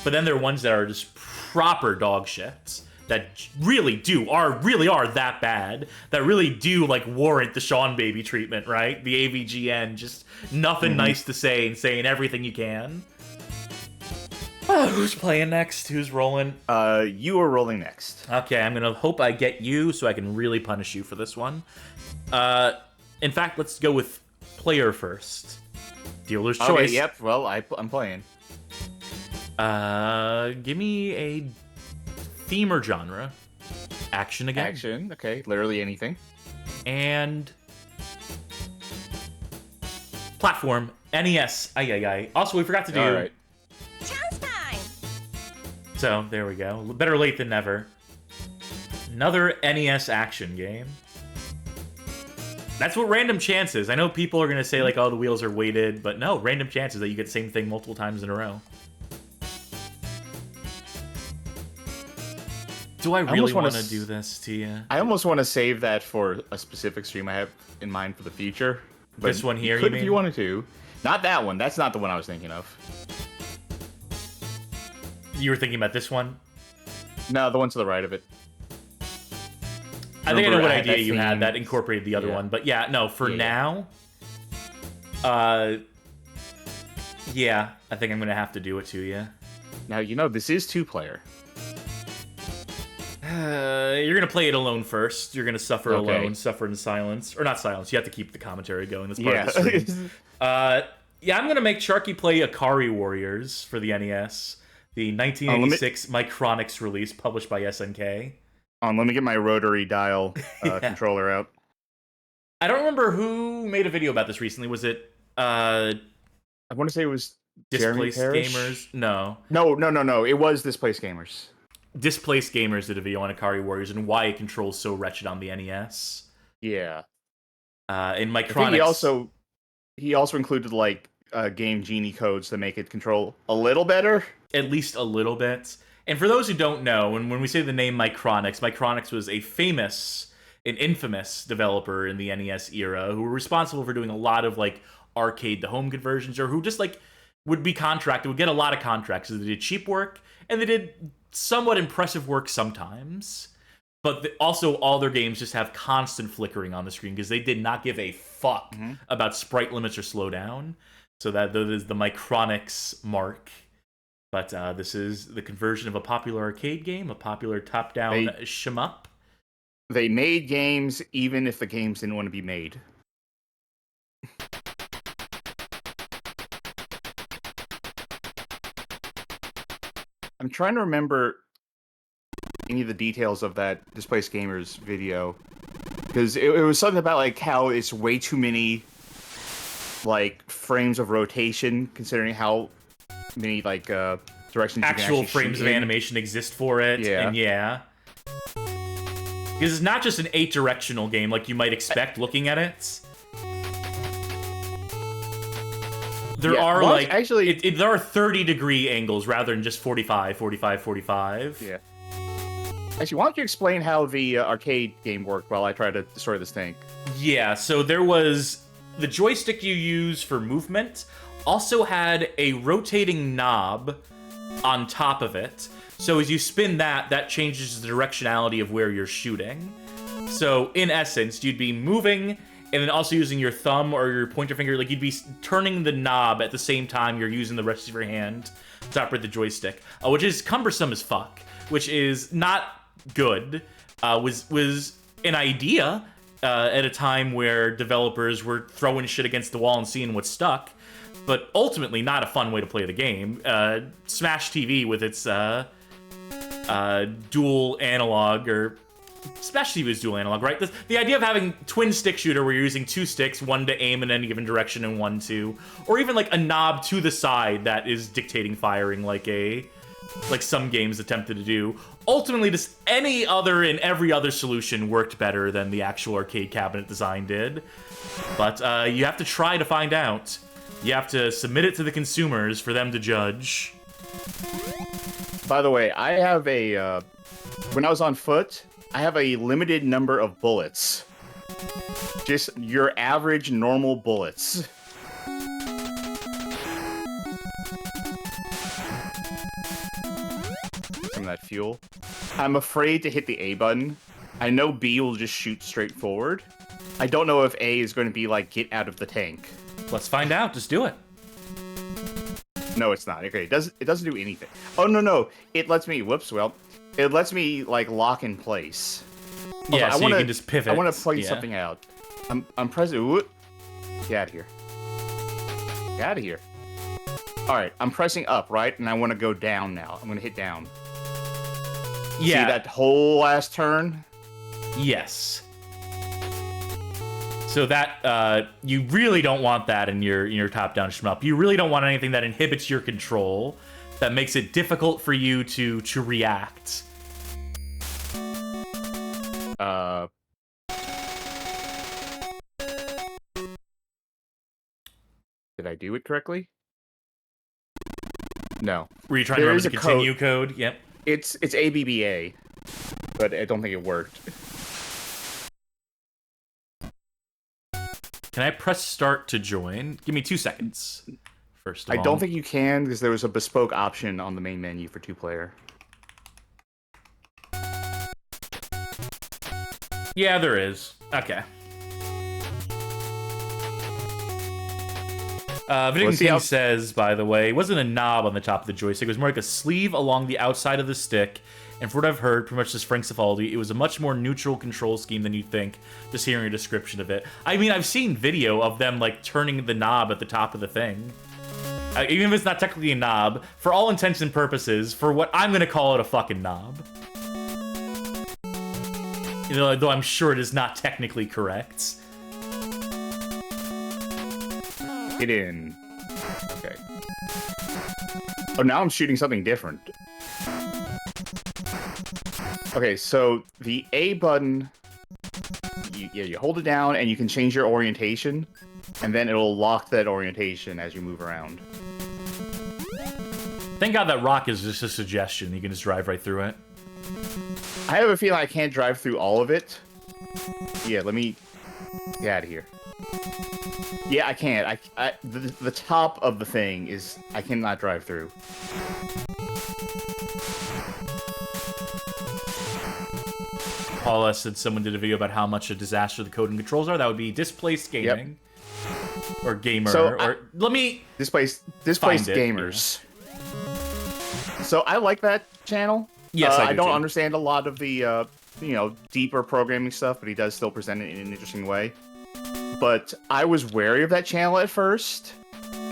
But then there are ones that are just proper dog shits that really are that bad, that really do, like, warrant the Sean Baby treatment, right? The AVGN, just nothing nice to say and saying everything you can. Who's playing next? Who's rolling? You are rolling next. Okay, I'm gonna hope I get you so I can really punish you for this one. In fact, let's go with player first. Dealer's choice. Okay, yep, well, I'm playing. Give me a theme or genre. Action again. Action, okay, literally anything. And platform, NES. Ay. Also, we forgot to do... Alright. Chance time! So, there we go. Better late than never. Another NES action game. That's what random chance is. I know people are going to say, like, oh, the wheels are weighted, but no, random chances that you get the same thing multiple times in a row. Do I really want to do this to you? I almost want to save that for a specific stream I have in mind for the future. But this one here, you could mean? if you wanted to. Not that one. That's not the one I was thinking of. You were thinking about this one? No, the one to the right of it. I think I know what idea you had that incorporated the other one. But yeah, no, for now... yeah, I think I'm going to have to do it to you. Now, you know, this is two-player. You're going to play it alone first. You're going to suffer alone, suffer in silence. Or not silence, you have to keep the commentary going. That's part of the stream. Yeah, I'm going to make Charkie play Ikari Warriors for the NES. The 1986 Micronix release published by SNK. Let me get my rotary dial controller out. I don't remember who made a video about this recently. Was it... I want to say it was Displaced Gamers? No. No. It was Displaced Gamers. Displaced Gamers did a video on Ikari Warriors and why it controls so wretched on the NES. Yeah. In Micronix... He also included, like, Game Genie codes to make it control a little better. At least a little bit. And for those who don't know, and when we say the name Micronix was an infamous developer in the NES era who were responsible for doing a lot of, like, arcade-to-home conversions, or who just, like, would be contracted, would get a lot of contracts. So they did cheap work, and they did somewhat impressive work sometimes. But also, all their games just have constant flickering on the screen because they did not give a fuck about sprite limits or slowdown. So that is the Micronix mark. But this is the conversion of a popular arcade game, a popular top-down shmup. They made games even if the games didn't want to be made. I'm trying to remember any of the details of that Displaced Gamers video, because it was something about like how it's way too many like frames of rotation considering how many like directions actual you can frames of animation exist for it. Yeah. Because it's not just an 8-directional game like you might expect looking at it. There Yeah, are well, like actually- there are 30-degree angles rather than just 45, 45, 45. Yeah. Actually, why don't you explain how the arcade game worked while I try to destroy this tank? Yeah, so there was the joystick you use for movement also had a rotating knob on top of it. So as you spin that, that changes the directionality of where you're shooting. So in essence, you'd be moving and then also using your thumb or your pointer finger, like you'd be turning the knob at the same time you're using the rest of your hand to operate the joystick, which is cumbersome as fuck, which is not good. Was an idea at a time where developers were throwing shit against the wall and seeing what stuck, but ultimately not a fun way to play the game. Smash TV with its dual analog, or Smash TV is dual analog, right? The idea of having twin stick shooter where you're using two sticks, one to aim in any given direction and one to, or even like a knob to the side that is dictating firing like some games attempted to do. Ultimately, just any other and every other solution worked better than the actual arcade cabinet design did. But you have to try to find out. You have to submit it to the consumers for them to judge. By the way, I have when I was on foot, I have a limited number of bullets. Just your average normal bullets. Some of that fuel. I'm afraid to hit the A button. I know B will just shoot straight forward. I don't know if A is going to be like, get out of the tank. Let's find out. Just do it. No, it's not. Okay, it doesn't do anything. Oh, no. It lets me, it lets me, like, lock in place. Yeah, so you can just pivot. I want to point something out. I'm pressing, ooh, get out of here. Get out of here. Alright, I'm pressing up, right? And I want to go down now. I'm going to hit down. Yeah. See that whole last turn? Yes. So that, you really don't want that in your top-down shmup. You really don't want anything that inhibits your control, that makes it difficult for you to react. Did I do it correctly? No. Were you trying to remember the continue code? Yep. It's ABBA, but I don't think it worked. Can I press start to join? Give me 2 seconds. First of all. I don't think you can, because there was a bespoke option on the main menu for 2-player. Yeah, there is. Okay. Vidigan King says, by the way, it wasn't a knob on the top of the joystick. It was more like a sleeve along the outside of the stick. And from what I've heard, pretty much this Frank Cifaldi, it was a much more neutral control scheme than you'd think, just hearing a description of it. I mean, I've seen video of them, like, turning the knob at the top of the thing. Even if it's not technically a knob, for all intents and purposes, for what I'm gonna call it a fucking knob. You know, though I'm sure it is not technically correct. Get in. Okay. Oh, now I'm shooting something different. Okay, so the A button, you hold it down and you can change your orientation, and then it'll lock that orientation as you move around. Thank God that rock is just a suggestion. You can just drive right through it. I have a feeling I can't drive through all of it. Yeah, let me get out of here. Yeah, I can't. The top of the thing is, I cannot drive through. Paula said someone did a video about how much a disaster the code and controls are. That would be Displaced Gaming. Yep. Or Gamer. So let me... Displaced Gamers. Yeah. So I like that channel. Yes, I don't understand a lot of the, deeper programming stuff, but he does still present it in an interesting way. But I was wary of that channel at first,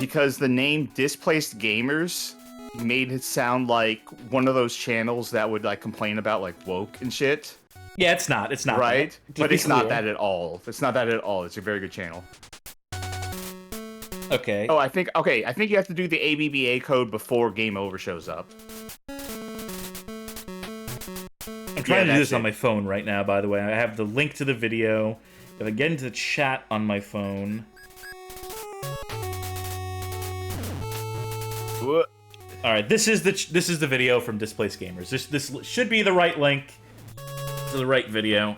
because the name Displaced Gamers made it sound like one of those channels that would, like, complain about, like, woke and shit. Yeah, it's not. It's not. Right? But it's not that at all. It's not that at all. It's a very good channel. Okay. Oh, I think you have to do the ABBA code before Game Over shows up. I'm trying to do this on my phone right now, by the way. I have the link to the video. If I get into the chat on my phone... All right, this is the video from Displaced Gamers. This should be the right link to the right video.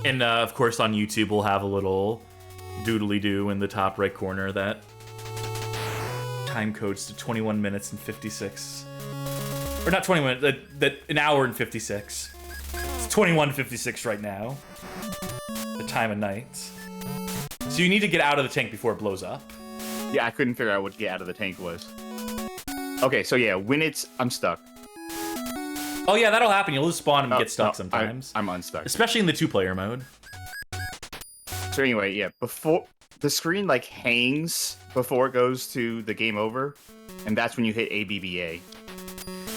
And of course on YouTube we'll have a little doodly-doo in the top right corner that time codes to 21 minutes and 56. Or not 20 minutes, that an hour and 56. It's 21:56 right now. The time of night. So you need to get out of the tank before it blows up. Yeah, I couldn't figure out what get out of the tank was. Okay, so yeah, when I'm stuck. Oh yeah, that'll happen. You'll just spawn and get stuck sometimes. I'm unstuck. Especially in the 2-player mode. So anyway, yeah, before the screen like hangs before it goes to the game over, and that's when you hit ABBA.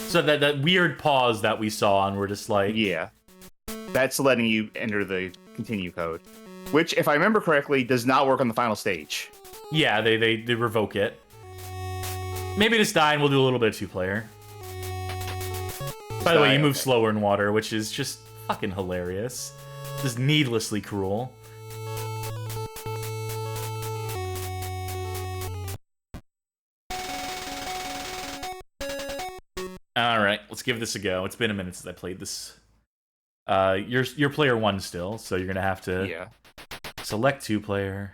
So that weird pause that we saw, and we're just like... Yeah. That's letting you enter the continue code. Which, if I remember correctly, does not work on the final stage. Yeah, they revoke it. Maybe just die and we'll do a little bit of 2-player. By the way, you move slower in water, which is just fucking hilarious. Just needlessly cruel. Alright, let's give this a go. It's been a minute since I played this. You're player 1 still, so you're gonna have to select 2-player.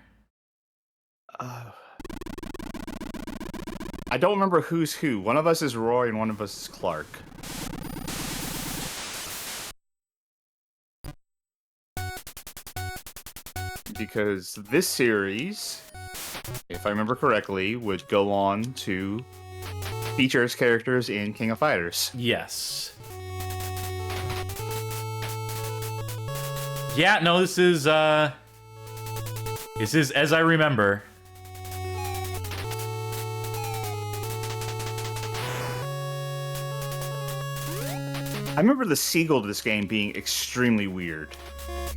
I don't remember who's who. One of us is Roy and one of us is Clark. Because this series, if I remember correctly, would go on to feature as characters in King of Fighters. Yes. Yeah, no, this is as I remember. I remember the sequel to this game being extremely weird.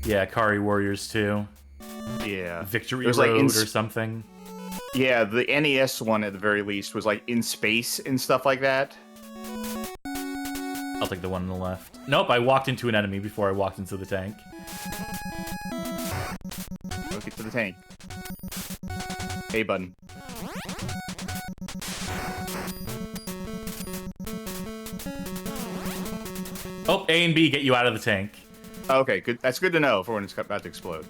Yeah, Ikari Warriors 2. Yeah. Victory It was Road like or something. Yeah, the NES one at the very least was like in space and stuff like that. I'll take the one on the left. Nope, I walked into an enemy before I walked into the tank. Go get to the tank. A button. Oh, A and B get you out of the tank. Okay, good. That's good to know for when it's about to explode.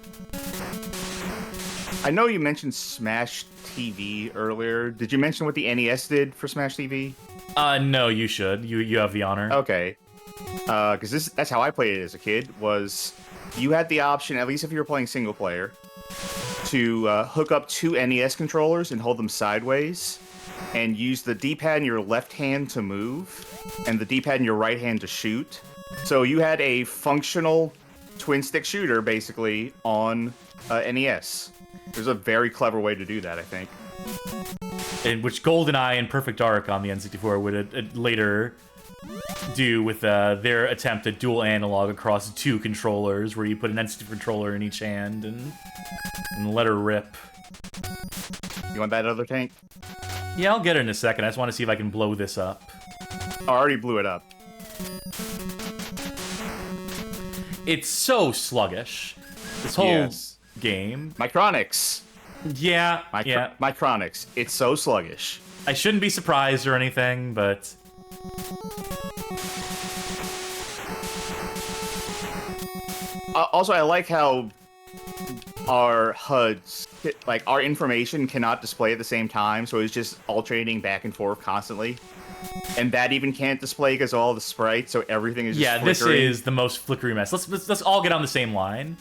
I know you mentioned Smash TV earlier. Did you mention what the NES did for Smash TV? No, you should. You have the honor. Okay. Because that's how I played it as a kid, was you had the option, at least if you were playing single player, to hook up 2 NES controllers and hold them sideways, and use the D-pad in your left hand to move, and the D-pad in your right hand to shoot. So you had a functional twin-stick shooter, basically, on NES. There's a very clever way to do that, I think. And which GoldenEye and Perfect Dark on the N64 would later do with their attempt at dual analog across 2 controllers, where you put an N64 controller in each hand and let her rip. You want that other tank? Yeah, I'll get it in a second. I just want to see if I can blow this up. I already blew it up. It's so sluggish. This whole game. Micronics. Yeah, yeah. Micronics. It's so sluggish. I shouldn't be surprised or anything, but... Also, I like how our HUDs, like, our information cannot display at the same time, so it's just alternating back and forth constantly. And that even can't display because of all the sprites, so everything is just flickering. This is the most flickery mess. Let's all get on the same line,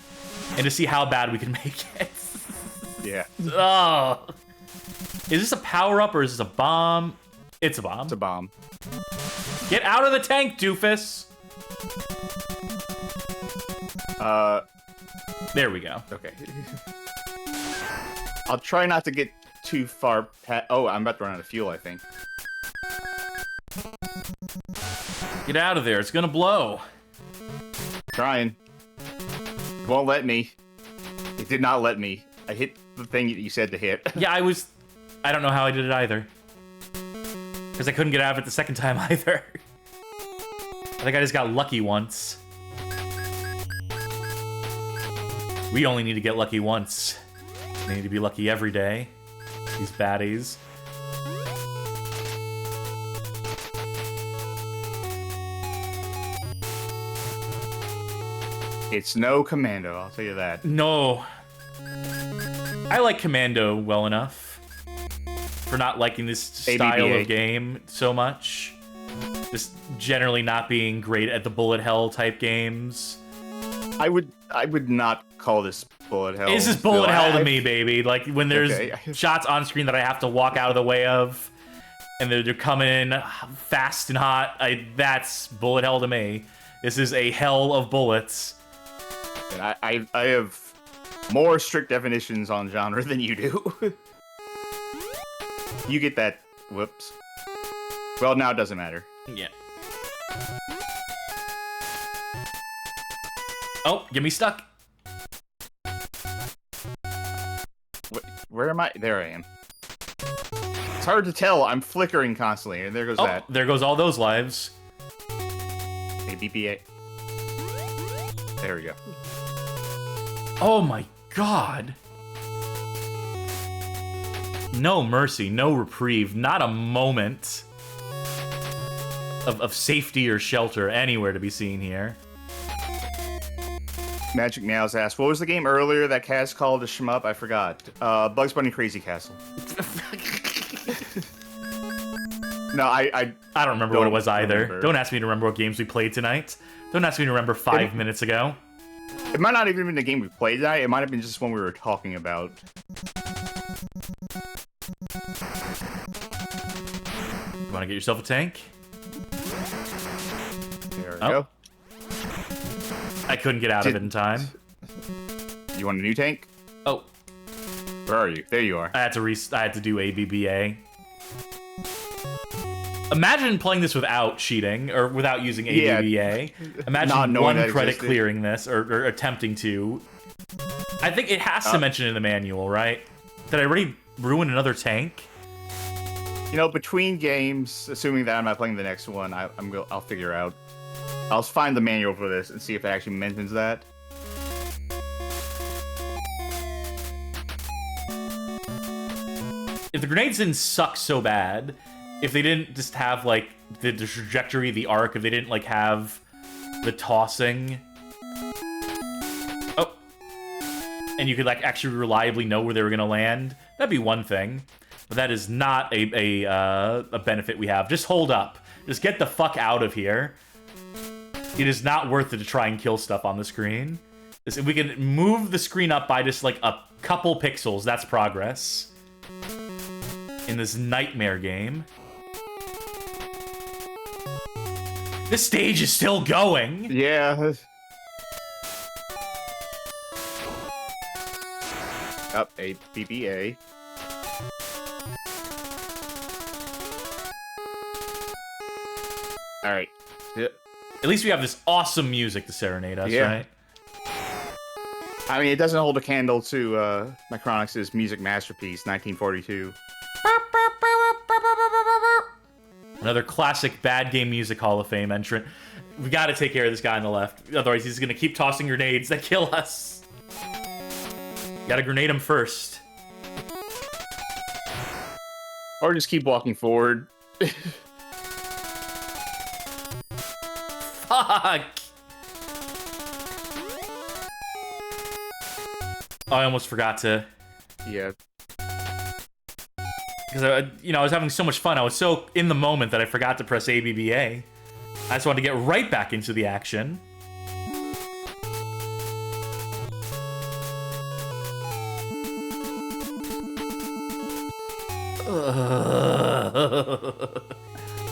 and to see how bad we can make it. Yeah. Oh. Is this a power-up or is this a bomb? It's a bomb. It's a bomb. Get out of the tank, doofus! There we go. Okay. I'll try not to get too far past... Oh, I'm about to run out of fuel, I think. Get out of there. It's gonna blow. Trying. It won't let me. It did not let me. I hit the thing that you said to hit. Yeah, I don't know how I did it either. Because I couldn't get out of it the second time either. I think I just got lucky once. We only need to get lucky once. We need to be lucky every day. These baddies. It's no Commando, I'll tell you that. No. I like Commando well enough for not liking this style ABBA. of game so much. Just generally not being great at the bullet hell type games. I would not call this bullet hell. This is bullet hell to I- me, baby. Like when there's Okay. shots on screen that I have to walk out of the way of, and they're coming in fast and hot. That's bullet hell to me. This is a hell of bullets. I have more strict definitions on genre than you do. You get that. Whoops. Well, now it doesn't matter. Yeah. Oh, get me stuck. Where am I? There I am. It's hard to tell. I'm flickering constantly, and there goes Oh, that. there goes all those lives. ABBA. There we go. Oh my god. No mercy, no reprieve, not a moment of safety or shelter anywhere to be seen here. Magic Meows asked, what was the game earlier that Cass called a shmup? I forgot. Bugs Bunny Crazy Castle. No, I don't remember what it was either. remember. Don't ask me to remember what games we played tonight. Don't ask me to remember 5 minutes ago. It might not even been the game we played tonight. It might have been just one we were talking about. You want to get yourself a tank? There we Oh. go. I couldn't get out of it in time. You want a new tank? Oh, Where are you? There you are. I had to do ABBA. Imagine playing this without cheating or without using Yeah. ABBA. Not Imagine knowing one that credit existed. clearing this or attempting to. I think it has to mention in the manual, right? Did I already ruin another tank? You know, between games, assuming that I'm not playing the next one, I'll figure out. I'll find the manual for this and see if it actually mentions that. If the grenades didn't suck so bad, if they didn't just have like the trajectory, the arc, if they didn't like have the tossing, oh, and you could like actually reliably know where they were gonna land, that'd be one thing. But that is not a benefit we have. Just hold up. Just get the fuck out of here. It is not worth it to try and kill stuff on the screen. If we can move the screen up by just like a couple pixels, that's progress. In this nightmare game. This stage is still going. Yeah. Up a BBA. All right. At least we have this awesome music to serenade us, Yeah. right? I mean, it doesn't hold a candle to Micronix's music masterpiece, 1942. Another classic bad game music Hall of Fame entrant. We gotta take care of this guy on the left. Otherwise, he's gonna keep tossing grenades that kill us. Gotta grenade him first. Or just keep walking forward. Fuck! Oh, I almost forgot to... Yeah. Because, I was having so much fun. I was so in the moment that I forgot to press ABBA. I just wanted to get right back into the action.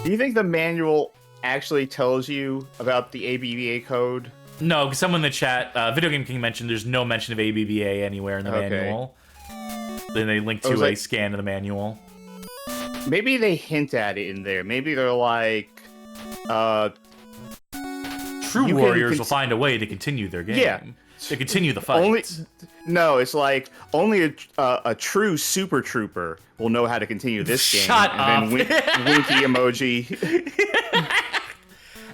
Do you think the manual actually tells you about the ABBA code? No, because someone in the chat, Video Game King mentioned there's no mention of ABBA anywhere in the Okay. manual. Then they link Oh, to is a that- scan of the manual. Maybe they hint at it in there. Maybe they're like, True You can warriors will cons- find a way to continue their game. Yeah. To continue the fight. no, it's like only a true super trooper will know how to continue this game. Shut and then winky emoji.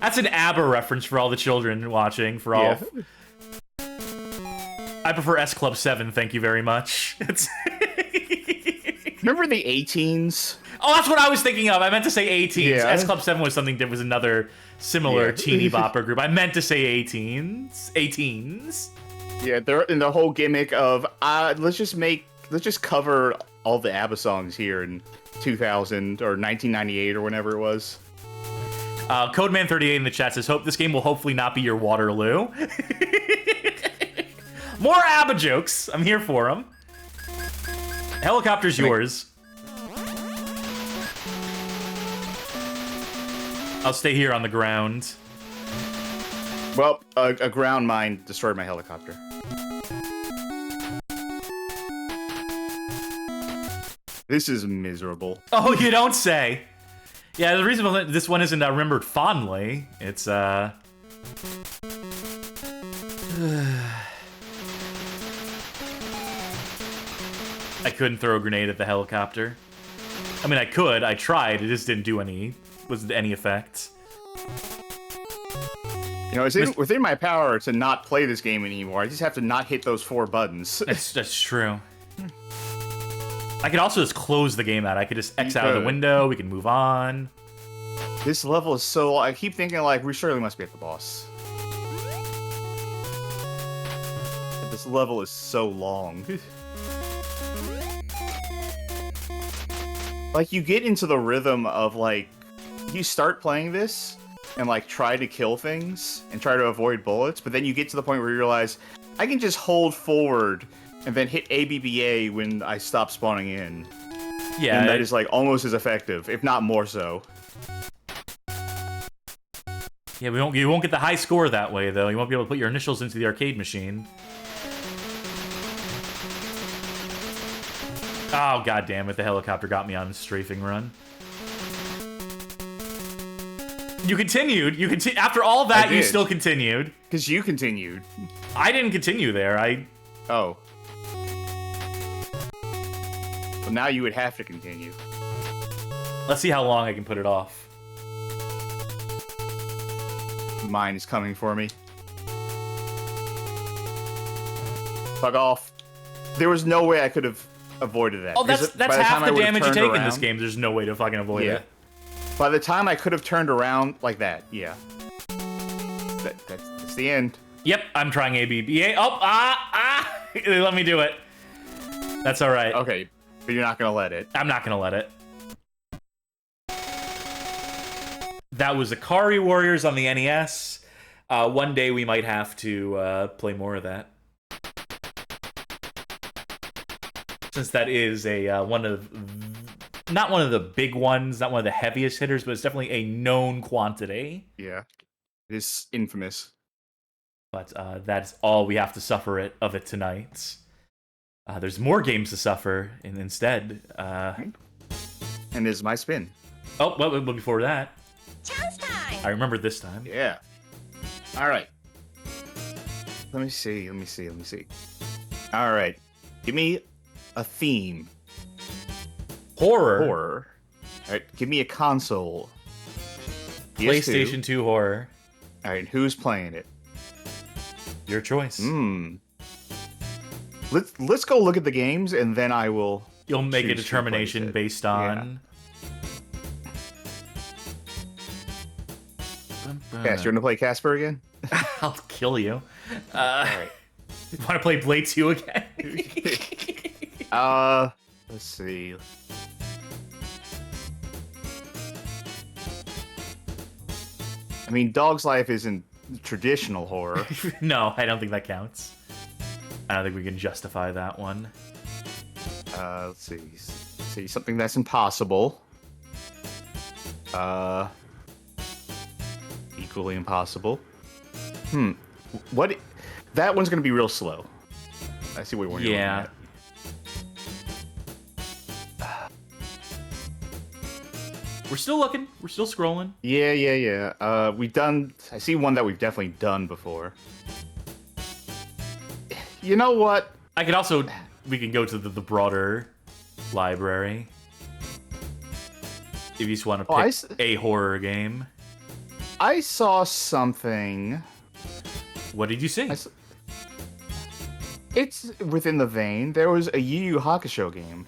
That's an ABBA reference for all the children watching. For all. Yeah. I prefer S Club 7, thank you very much. It's Remember the 18s? Oh, that's what I was thinking of. I meant to say 18s. Yeah. S Club 7 was something that was another similar Yeah. teeny bopper group. I meant to say 18s. 18s. Yeah, they're in the whole gimmick of let's just cover all the ABBA songs here in 2000 or 1998 or whenever it was. Codeman38 in the chat says, "Hope this game will hopefully not be your Waterloo." More ABBA jokes. I'm here for them. Helicopter's yours. I'll stay here on the ground. Well, a ground mine destroyed my helicopter. This is miserable. Oh, you don't say. Yeah, the reason this one isn't remembered fondly, it's I couldn't throw a grenade at the helicopter. I mean, I could. I tried. It just didn't do any effect. You know, it's within my power to not play this game anymore. I just have to not hit those 4 buttons. That's true. I could also just close the game out. I could just X out of the window. We can move on. This level is so... I keep thinking, like, we surely must be at the boss. This level is so long. Like, you get into the rhythm of, like... You start playing this, and, like, try to kill things, and try to avoid bullets, but then you get to the point where you realize, I can just hold forward, and then hit ABBA when I stop spawning in. Yeah. And that is, like, almost as effective, if not more so. Yeah, you won't get the high score that way, though. You won't be able to put your initials into the arcade machine. Oh, god damn it. The helicopter got me on a strafing run. You continued. After all that, you still continued. Because you continued. I didn't continue there. Oh. Well, now you would have to continue. Let's see how long I can put it off. Mine is coming for me. Fuck off. There was no way I could have avoided that. Oh, that's half the damage you take in this game. There's no way to fucking avoid it. By the time I could have turned around like that, yeah. That's the end. Yep, I'm trying ABBA. Oh, let me do it. That's all right. Okay, but you're not gonna let it. I'm not gonna let it. That was Ikari Warriors on the NES. One day we might have to play more of that. Since that is a not one of the big ones, not one of the heaviest hitters, but it's definitely a known quantity. Yeah, it is infamous. But that's all we have to suffer of it tonight. There's more games to suffer instead. And is my spin. Oh, well, before that, Chance time! I remember this time. Yeah. All right. Let me see. All right. Give me a theme. Horror. All right. Give me a console. PlayStation 2 horror. All right. Who's playing it? Your choice. Let's go look at the games, and then I will. You'll make a determination based on. Cass, you want to play Casper again? I'll kill you. All right. Want to play Blade 2 again? Let's see. I mean, Dog's Life isn't traditional horror. No, I don't think that counts. I don't think we can justify that one. Let's see. Something that's impossible. Equally impossible. What? That one's gonna be real slow. I see what we're doing. Yeah. We're still looking. We're still scrolling. Yeah. I see one that we've definitely done before. You know what? I could also. We can go to the broader library. If you just want to pick a horror game. I saw something. What did you see? It's within the vein. There was a Yu Yu Hakusho game.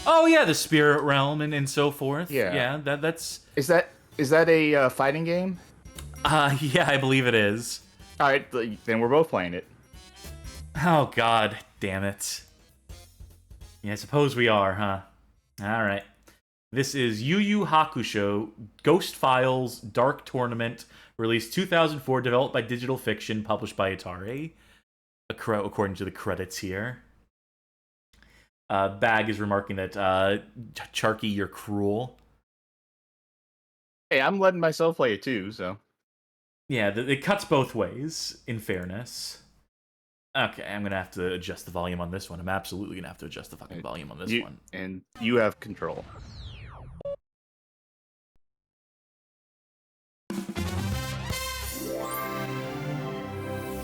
Oh yeah, the spirit realm and so forth. Yeah. Yeah, that's Is that a fighting game? yeah, I believe it is. All right, then we're both playing it. Oh god, damn it. Yeah, I suppose we are, huh? All right. This is Yu Yu Hakusho Ghost Files Dark Tournament, released 2004, developed by Digital Fiction, published by Atari, according to the credits here. Bag is remarking that, Charky, you're cruel. Hey, I'm letting myself play it too, so. Yeah, it cuts both ways, in fairness. Okay, I'm gonna have to adjust the volume on this one. I'm absolutely gonna have to adjust the fucking volume on this one. And you have control.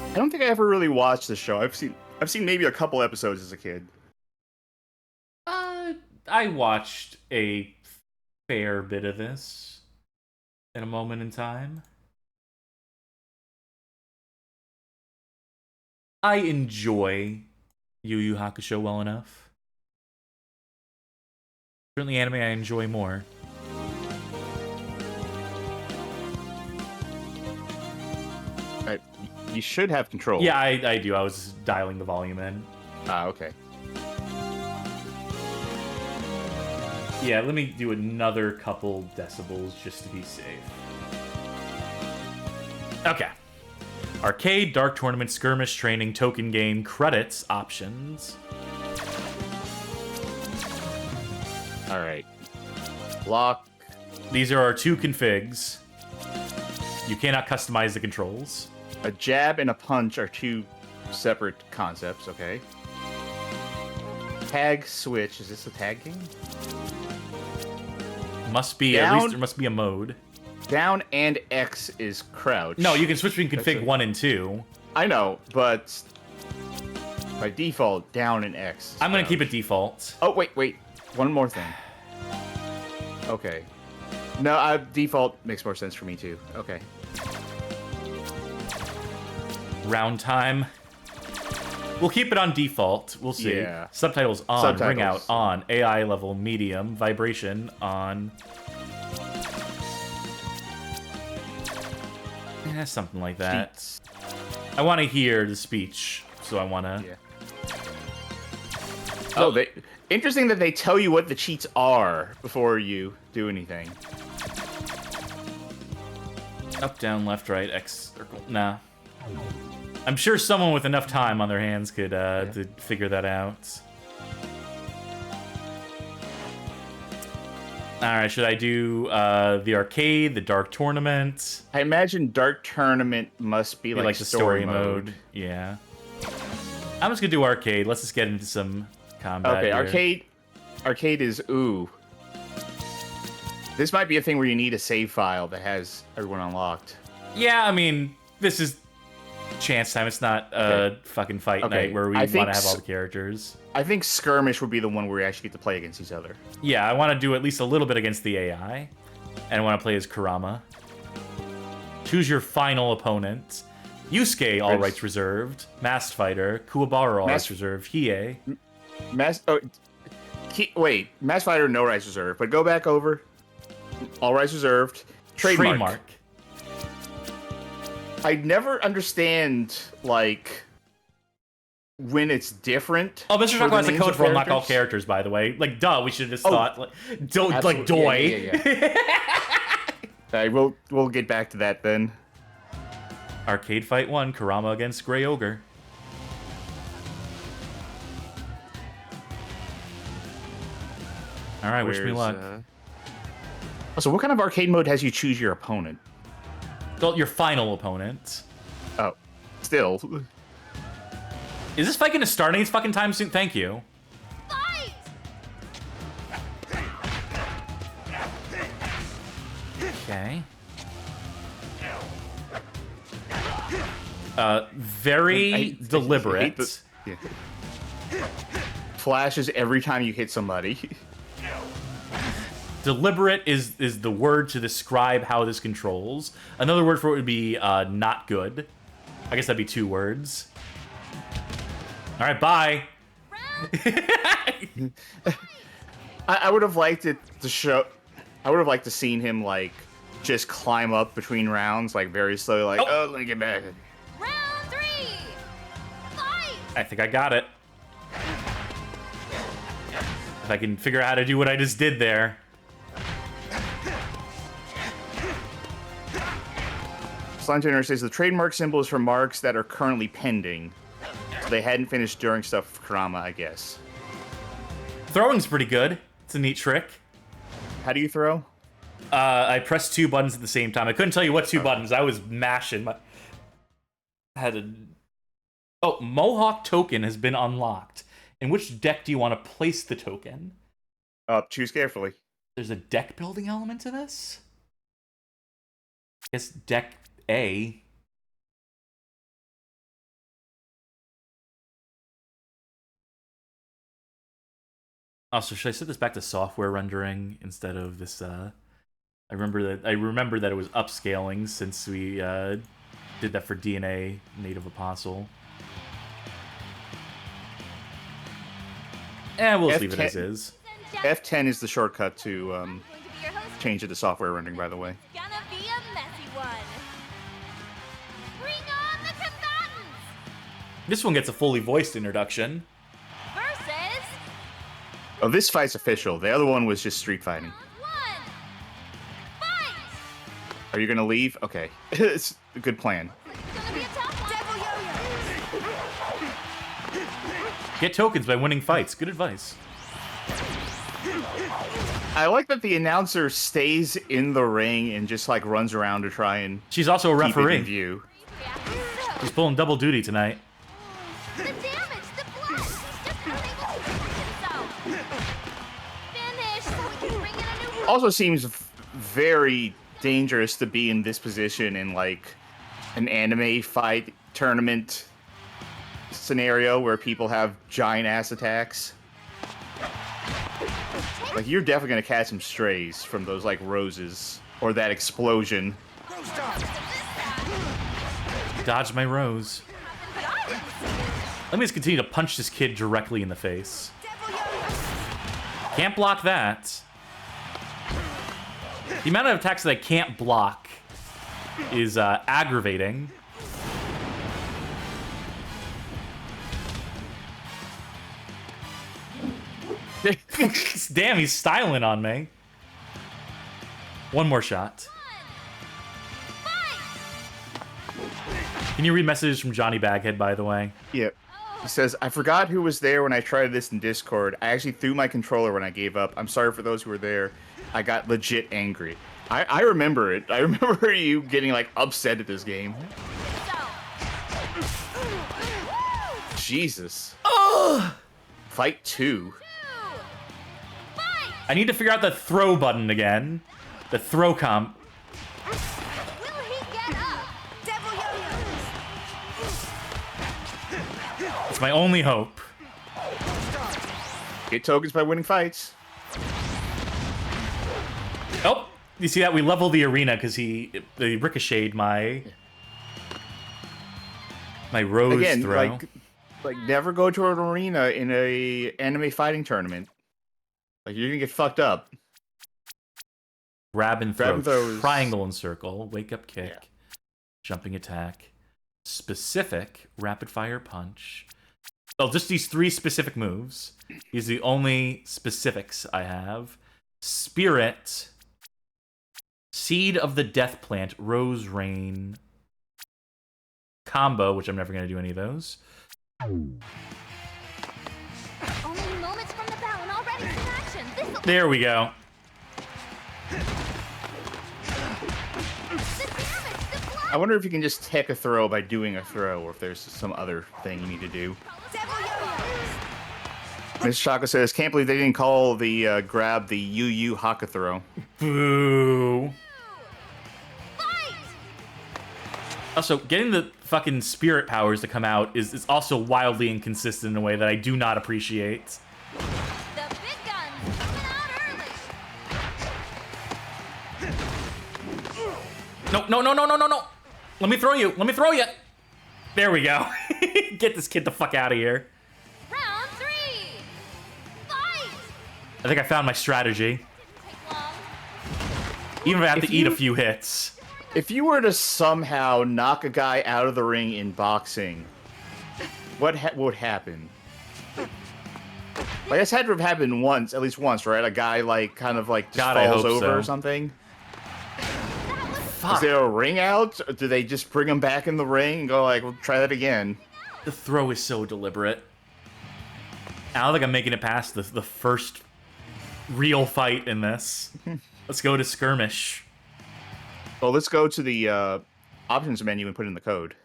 I don't think I ever really watched the show. I've seen maybe a couple episodes as a kid. I watched a fair bit of this in a moment in time. I enjoy Yu Yu Hakusho well enough. Certainly anime I enjoy more. You should have control. Yeah, I do. I was dialing the volume in. Ah, okay. Yeah, let me do another couple decibels just to be safe. Okay. Arcade, Dark Tournament, Skirmish, Training, Token Game, Credits, Options. Alright. Lock. These are our two configs. You cannot customize the controls. A jab and a punch are two separate concepts, okay. Tag switch. Is this a tag game? Must be, at least there must be a mode. Down and X is crouch. No, you can switch between config 1 and 2. I know, but by default, down and X. I'm going to keep it default. Oh, wait. One more thing. Okay. No, default makes more sense for me, too. Okay. Round time. We'll keep it on default. We'll see. Yeah. Subtitles on. Subtitles. Ring out on. AI level medium. Vibration on. Yeah, something like that. Cheats. I want to hear the speech, so I want to. Yeah. Oh, interesting that they tell you what the cheats are before you do anything. Up, down, left, right, X, circle. Nah. I'm sure someone with enough time on their hands could to figure that out. Alright, should I do the arcade, the Dark Tournament? I imagine Dark Tournament must be like the story mode. Yeah. I'm just gonna do arcade. Let's just get into some combat. Okay, here. Arcade is ooh. This might be a thing where you need a save file that has everyone unlocked. Yeah, I mean, this is chance time. It's not a fucking fight night where we want to have all the characters. I think Skirmish would be the one where we actually get to play against each other. Yeah, I want to do at least a little bit against the AI. And I want to play as Kurama. Choose your final opponent. Yusuke, all rights reserved. Masked Fighter. Kuwabara, all rights reserved. Hiei. Masked Fighter, no rights reserved. But go back over. All rights reserved. Trademark. I never understand, like, when it's different. Oh, Mr. Talk has the code for unlock all characters, by the way. Like, duh, we should have just thought, like, Doi. Yeah. We'll get back to that then. Arcade Fight 1, Kurama against Grey Ogre. Alright, wish me luck. So what kind of arcade mode has you choose your opponent? Well, your final opponent. Oh, still. Is this fight gonna start any fucking time soon? Thank you. Okay. Very deliberate. Flashes every time you hit somebody. Deliberate is the word to describe how this controls. Another word for it would be not good. I guess that'd be 2 words. All right, bye. I would have liked it to show. I would have liked to seen him like just climb up between rounds, like very slowly, like oh, let me get back. Round 3. Fight. I think I got it. If I can figure out how to do what I just did there. Slime Generator says the trademark symbol is for marks that are currently pending. So they hadn't finished during stuff for Kurama, I guess. Throwing's pretty good. It's a neat trick. How do you throw? I pressed 2 buttons at the same time. I couldn't tell you what 2 buttons. I was mashing. I had a... Oh, Mohawk token has been unlocked. In which deck do you want to place the token? Choose carefully. There's a deck building element to this? I guess deck A. Also, should I set this back to software rendering instead of this? I remember that it was upscaling since we did that for DNA Native Apostle. We'll just leave it as is. F10 is the shortcut to change it to software rendering, by the way. Gonna be a messy one. Bring on the combatants. This one gets a fully voiced introduction. Versus Oh, this fight's official. The other one was just street fighting. round 1. Fight. Are you gonna leave? Okay, it's a good plan. It's gonna be a tough one. Devil yo-yo. Get tokens by winning fights. Good advice. I like that the announcer stays in the ring and just like runs around to try and She's also a keep it in referee. view. She's pulling double duty tonight. The damage, the blood. He's just unable to protect himself. Finish so we can bring in a new Also seems very dangerous to be in this position in like an anime fight tournament scenario where people have giant ass attacks. Like you're definitely gonna catch some strays from those like roses or that explosion. Dodge my rose. but I didn't see it. Let me just continue to punch this kid directly in the face. Can't block that. The amount of attacks that I can't block is aggravating. Damn, he's styling on me. One more shot. Can you read messages from Johnny Baghead, by the way? Yep. He says, I forgot who was there when I tried this in Discord. I actually threw my controller when I gave up. I'm sorry for those who were there. I got legit angry. I remember it. I remember you getting like upset at this game. Jesus. Fight 2. I need to figure out the throw button again. The throw comp. Will he get up? Devil yo-yo. It's my only hope. Get tokens by winning fights. Oh, you see that? We leveled the arena because he ricocheted my rose Again, throw. like never go to an arena in a anime fighting tournament. Like you're gonna get fucked up. Grab and Grab throw. and throws. Triangle and circle. Wake up kick. Yeah. Jumping attack. Specific. Rapid fire punch. Oh, just these 3 specific moves. These are the only specifics I have. Spirit. Seed of the Death Plant. Rose Rain. Combo, which I'm never going to do any of those. Only moments from the bell and already in action. This'll There we go. the damage, the blood. I wonder if you can just tech a throw by doing a throw, or if there's some other thing you need to do. Devil yo-yo. Miss Shaka says, "Can't believe they didn't call the grab the Yu Haka throw." Boo. Fight. Also, getting the fucking spirit powers to come out is also wildly inconsistent in a way that I do not appreciate. The big guns coming out early. No. Let me throw you. There we go. Get this kid the fuck out of here. Round 3. Fight. I think I found my strategy. Take long. Even if I have If to eat a you- few hits. If you were to somehow knock a guy out of the ring in boxing, what would happen? Like, this had to have happened once, at least once, right? A guy, like, kind of, like, just God, I falls hope over so. or something? Fuck. Is there a ring out? Or do they just bring him back in the ring and go, like, we'll try that again? The throw is so deliberate. I don't think I'm making it past the first real fight in this. Let's go to skirmish. Well, let's go to the options menu and put in the code.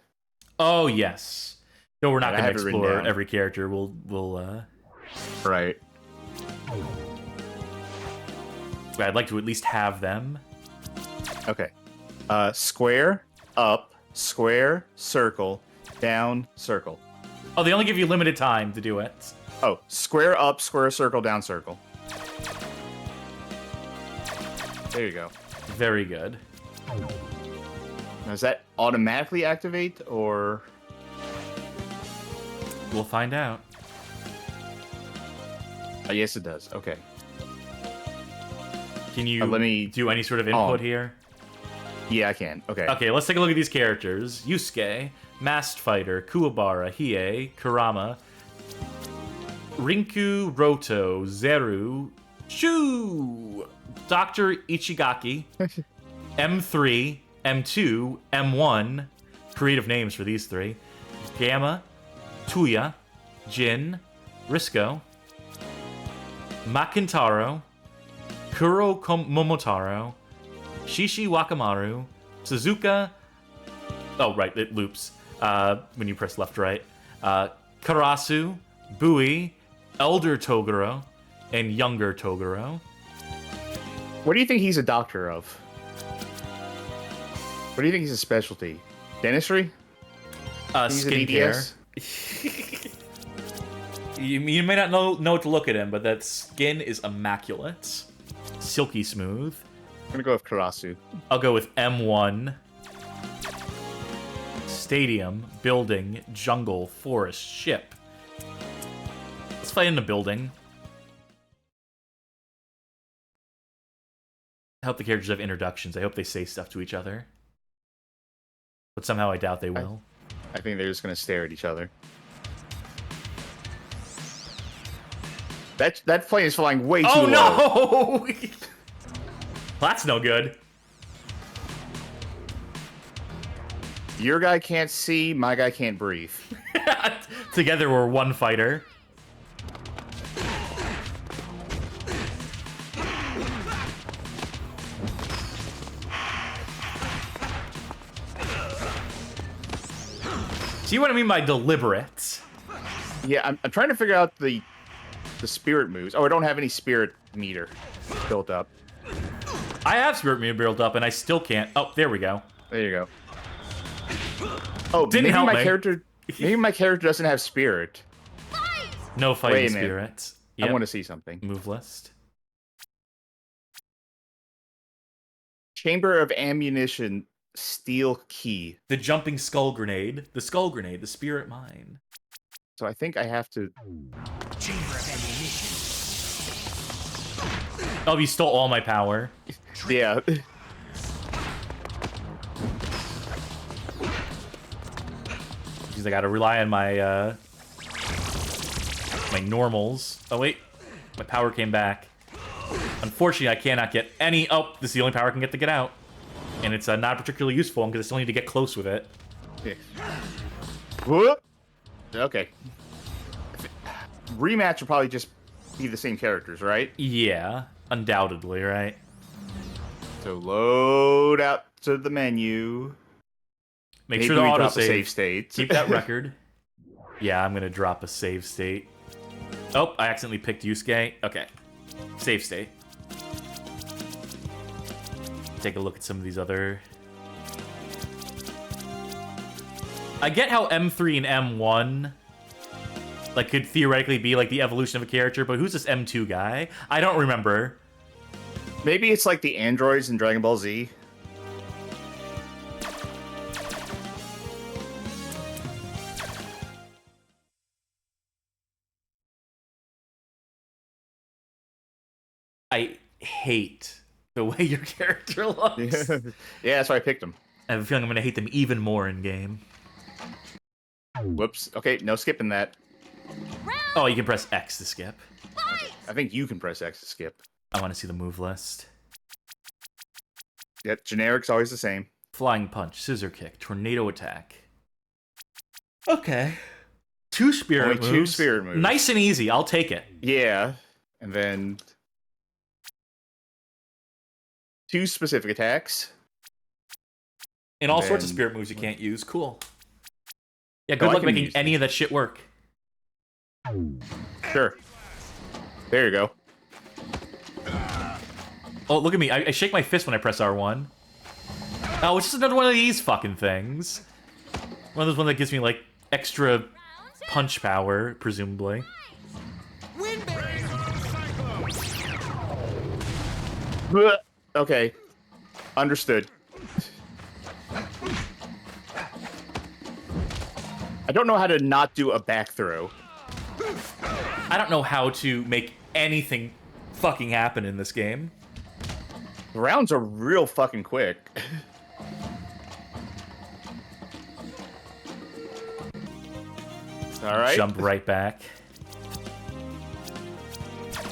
Oh, yes. No, we're not I going to have it written explore down. every character. We'll Right. I'd like to at least have them. Okay. Square, up, square, circle, down, circle. Oh, they only give you limited time to do it. Oh, square, up, square, circle, down, circle. There you go. Very good. Now, does that automatically activate, or... We'll find out. yes, it does. Okay. Can you let me- do any sort of input here? Yeah, I can. Okay. Okay, let's take a look at these characters. Yusuke, Masked Fighter, Kuwabara, Hiei, Kurama, Rinku, Roto, Zeru, Shu, Dr. Ichigaki, M3, M2, M1, creative names for these three, Gamma, Tuya, Jin, Risco, Makintaro, Kuro Momotaro, Shishi Wakamaru, Suzuka. Oh, right, it loops when you press left, right. Karasu, Bui, Elder Toguro, and Younger Toguro. What do you think he's a doctor of? What do you think he's a specialty? Dentistry? He's an Skincare. EDS? You may not know what to look at him, but that skin is immaculate. Silky smooth. I'm gonna go with Karasu. I'll go with M1. Stadium, building, jungle, forest, ship. Let's fight in the building. I hope the characters have introductions. I hope they say stuff to each other. But somehow I doubt they will. I think they're just gonna stare at each other. That plane is flying way too Oh low. no! That's no good. Your guy can't see, my guy can't breathe. Together we're one fighter. See what I mean by deliberate? Yeah, I'm trying to figure out the spirit moves. Oh, I don't have any spirit meter built up. I have Spirit Meter built up and I still can't. Oh, there we go. There you go. Oh, Didn't maybe help my me. character. Maybe my character doesn't have spirit. No Wait fighting a minute. spirit. I Yep. want to see something. Move list. Chamber of ammunition, steel key. The jumping skull grenade. The skull grenade. The spirit mine. So I think I have to. Oh, you stole all my power. Yeah. Because I gotta rely on my my normals. Oh wait, my power came back. Unfortunately, I cannot get any. Oh, this is the only power I can get to get out, and it's not particularly useful because I still need to get close with it. Yeah. Whoop. Okay. Rematch will probably just be the same characters, right? Yeah, undoubtedly, right? So load out to the menu. Make Maybe sure to we auto drop a save. save state. Keep that record. Yeah, I'm gonna drop a save state. Oh, I accidentally picked Yusuke. Okay, save state. Take a look at some of these other. I get how M3 and M1 like could theoretically be like the evolution of a character, but who's this M2 guy? I don't remember. Maybe it's like the androids in Dragon Ball Z. I hate the way your character looks. Yeah, that's why I picked him. I have a feeling I'm going to hate them even more in game. Whoops. Okay, no skipping that. Oh, you can press X to skip. I think you can press X to skip. I want to see the move list. Yep, generic's always the same. Flying punch, scissor kick, tornado attack. Okay. 2 spirit Only moves. 2 spirit moves. Nice and easy. I'll take it. Yeah, and then 2 specific attacks. And all sorts of then- spirit moves you can't use. Cool. Yeah, Oh, good I luck can making use any of that shit work. Sure. There you go. Oh, look at me. I shake my fist when I press R1. Oh, it's just another one of these fucking things. One of those ones that gives me, like, extra punch power, presumably. Okay. Understood. I don't know how to not do a back throw. I don't know how to make anything fucking happen in this game. The rounds are real fucking quick. Alright. Jump right back.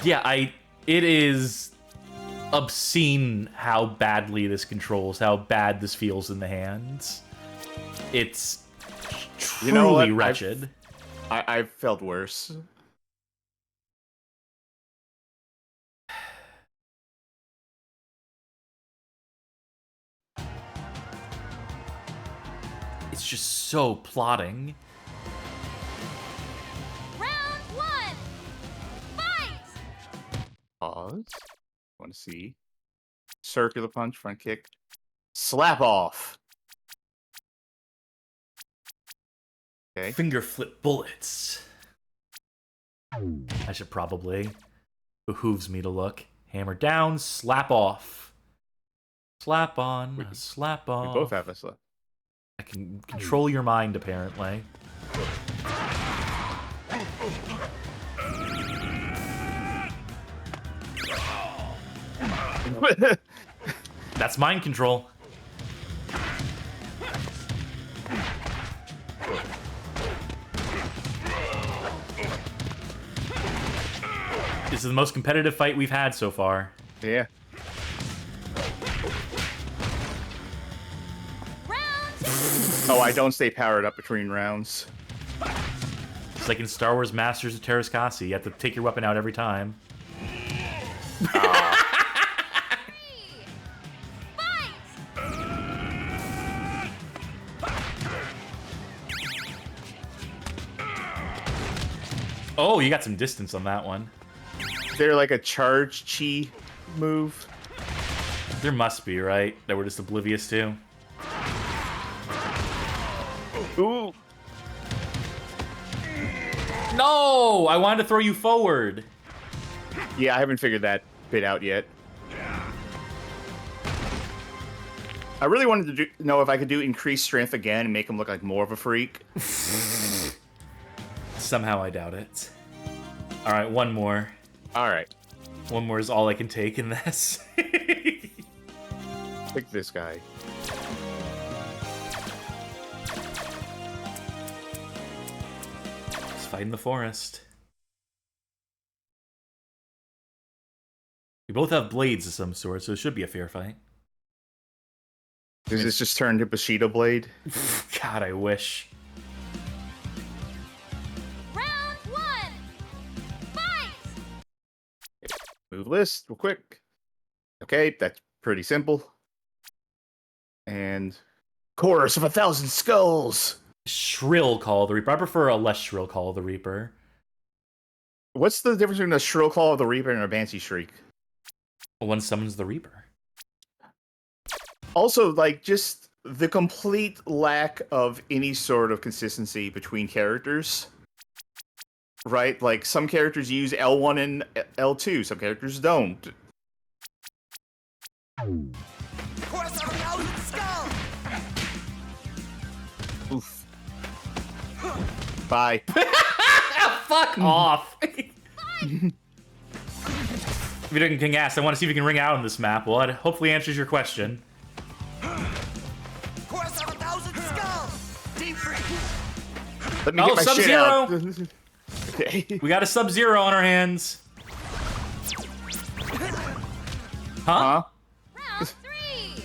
Yeah, it is obscene how badly this controls, how bad this feels in the hands. It's truly You know what? wretched. I've felt worse. It's just so plotting. Round 1. Fight! Pause. Want to see. Circular punch, front kick. Slap off. Okay. Finger flip bullets. I should probably. Behooves me to look. Hammer down, slap off. Slap on, slap We off. both have a slap. I can control your mind, apparently. That's mind control. This is the most competitive fight we've had so far. Yeah. Oh, I don't stay powered up between rounds. It's like in Star Wars Masters of Terrascasi. You have to take your weapon out every time. Oh, you got some distance on that one. They're like a charge chi move. There must be, right? That we're just oblivious to. Ooh. No! I wanted to throw you forward. Yeah, I haven't figured that bit out yet. I really wanted to know if I could do increased strength again and make him look like more of a freak. Somehow I doubt it. Alright, one more. Alright. One more is all I can take in this. Pick this guy. Let's fight in the forest. We both have blades of some sort, so it should be a fair fight. Does this just turn to Bushido Blade? God, I wish. Round 1. Fight! Move list, real quick. Okay, that's pretty simple. And chorus of 1,000 skulls. Shrill Call of the Reaper. I prefer a less shrill Call of the Reaper. What's the difference between a shrill call of the Reaper and a Banshee shriek? One summons the Reaper. Also, like, just the complete lack of any sort of consistency between characters. Right? Like, some characters use L1 and L2, some characters don't. Oof. Bye. Fuck off! if you can ask, I want to see if you can ring out on this map. Well, it hopefully answers your question. Course of 1,000 skulls! Deep freeze! Let me Oh, get my shit Sub-Zero! out. Okay. We got a Sub-Zero on our hands. Huh? Round 3.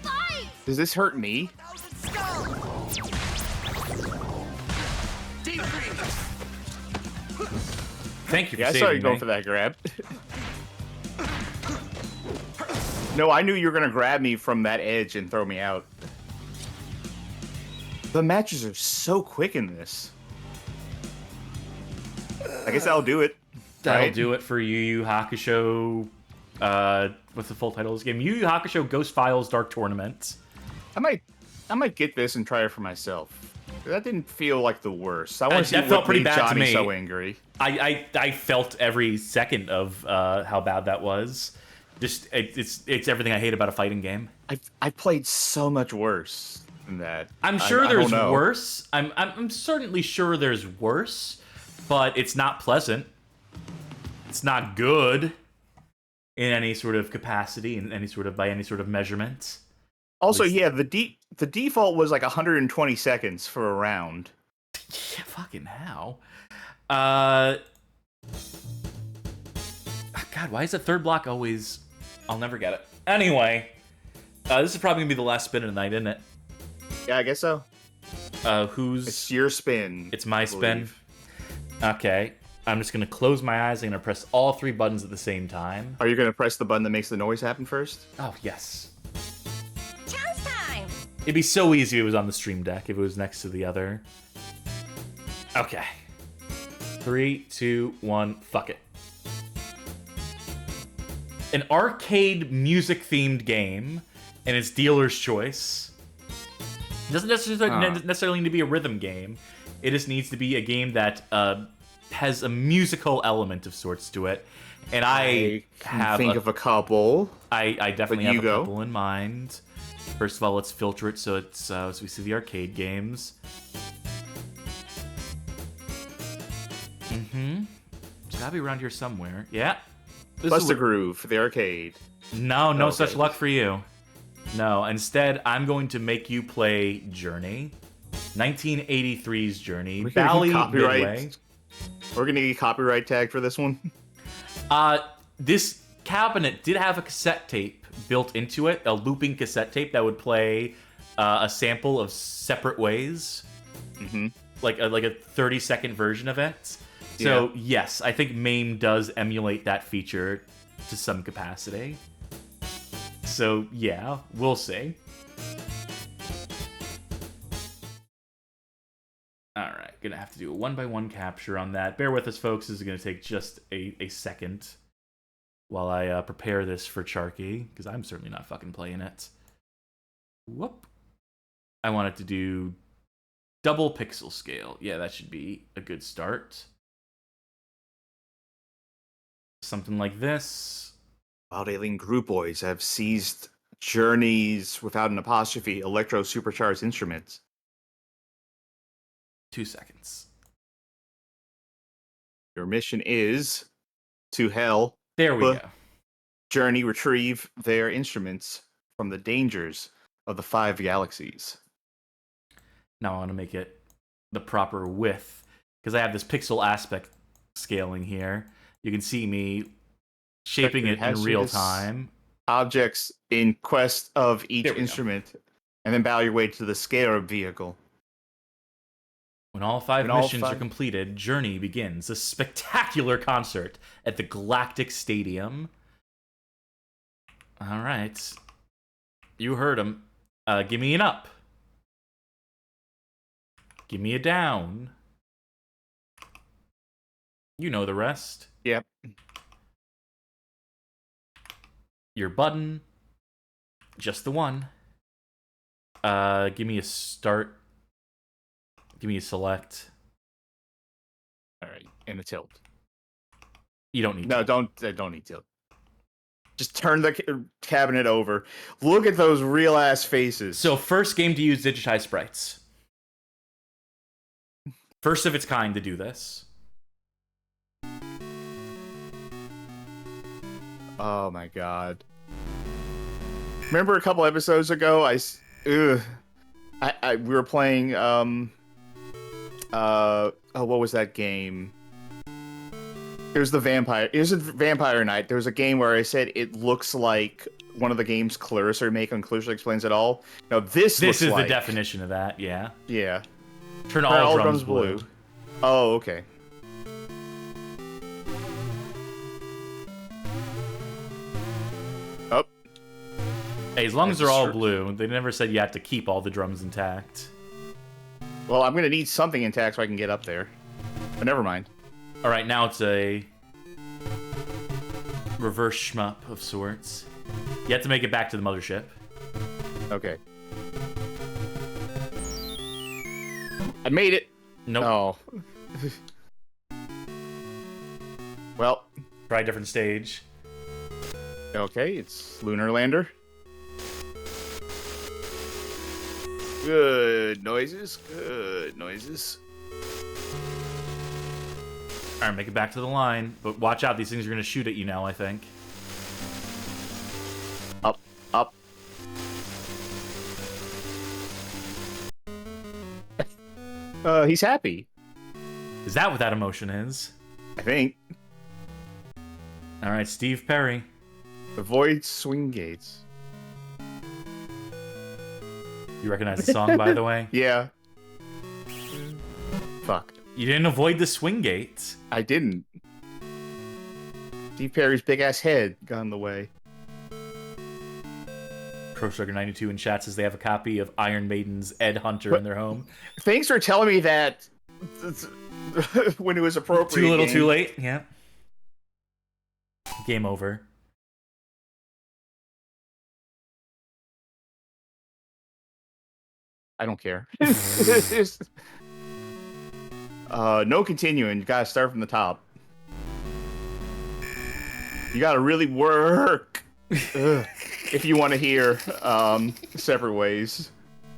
Fight! Does this hurt me? 1,000 skulls! Deep freeze! Thank you for Yeah, I saving saw you me. going for that grab. No, I knew you were gonna grab me from that edge and throw me out. The matches are so quick in this. I guess that'll do it. That'll right? do it for Yu Yu Hakusho. What's the full title of this game? Yu Yu Hakusho Ghost Files Dark Tournament. I might get this and try it for myself. That didn't feel like the worst. I want to see That felt what pretty made bad to Johnny me. so angry. I felt every second of how bad that was. Just it's everything I hate about a fighting game. I played so much worse than that. I'm sure I don't there's know. worse. I'm certainly sure there's worse, but it's not pleasant. It's not good in any sort of capacity, in any sort of by any sort of measurement. Also, least- yeah, the default was like 120 seconds for a round. Yeah, fucking how? God, why is the third block always? I'll never get it. Anyway, this is probably gonna be the last spin of the night, isn't it? Yeah, I guess so. Who's? It's your spin. It's my I spin. believe. Okay, I'm just gonna close my eyes. I'm gonna press all 3 buttons at the same time. Are you gonna press the button that makes the noise happen first? Oh yes. Challenge time! It'd be so easy if it was on the stream deck, if it was next to the other. Okay. 3, 2, 1, fuck it. An arcade music-themed game, and it's dealer's choice. It doesn't necessarily need to be a rhythm game. It just needs to be a game that has a musical element of sorts to it. And I can have think of a couple. I definitely But have you a go. couple in mind. First of all, let's filter it so it's so we see the arcade games. It's gotta be around here somewhere. Yeah. This Bust a is Groove for the arcade. no Okay. such luck for you. No, instead I'm going to make you play Journey, 1983's Journey, We're gonna get Bally copyright. Midway. We're gonna get copyright tag for this one. This cabinet did have a cassette tape built into it, a looping cassette tape that would play a sample of Separate Ways, like a 30-second version of it. So yes, I think MAME does emulate that feature to some capacity. So yeah, we'll see. All right, gonna have to do a 1-by-1 capture on that. Bear with us, folks. This is gonna take just a second while I prepare this for Charky, because I'm certainly not fucking playing it. Whoop. I want it to do double pixel scale. Yeah, that should be a good start. Something like this. Wild Alien Group Boys have seized Journey's, without an apostrophe, electro supercharged instruments. 2 seconds. Your mission is to hell. There we But- go. Journey retrieve their instruments from the dangers of the 5 galaxies. Now I want to make it the proper width, because I have this pixel aspect scaling here. You can see me shaping it in Has real this time. Objects in quest of each There we go. instrument, and then bow your way to the Scarab vehicle. When all 5 When all missions are 5 completed, Journey begins a spectacular concert at the Galactic Stadium. All right. You heard him. Give me an up. Give me a down. You know the rest. Yep. Your button. Just the one. Give me a start. Give me a select. All right, and a tilt. You don't need No, to. don't need tilt. Just turn the cabinet over. Look at those real ass faces. So, first game to use digitized sprites. First of its kind to do this. Oh my god. Remember a couple episodes ago, we were playing, what was that game? It was a Vampire Night. There was a game where I said it looks like one of the games Clarissa make on Clarissa Explains It All. Now this is like, the definition of that, yeah. Yeah. Turn all drums blue. Oh, okay. Oh. Hey, as long as they're all blue, they never said you have to keep all the drums intact. Well, I'm gonna need something intact so I can get up there. But never mind. All right, now it's a reverse shmup of sorts. You have to make it back to the mothership. Okay. I made it. Nope. Oh. Well. Try a different stage. Okay, it's Lunar Lander. Good noises. Good noises. All right, make it back to the line. But watch out, these things are going to shoot at you now, I think. Up, up. He's happy. Is that what that emotion is? I think. All right, Steve Perry. Avoid swing gates. You recognize the song, by the way? Yeah. Fuck. You didn't avoid the swing gates. I didn't. Steve Perry's big-ass head got in the way. CrowStrugger92 in chat says they have a copy of Iron Maiden's Ed Hunter in their home. Thanks for telling me that when it was appropriate. Too little, too late. Yeah. Game over. I don't care. No continuing. You gotta start from the top. You gotta really work if you want to hear Separate Ways.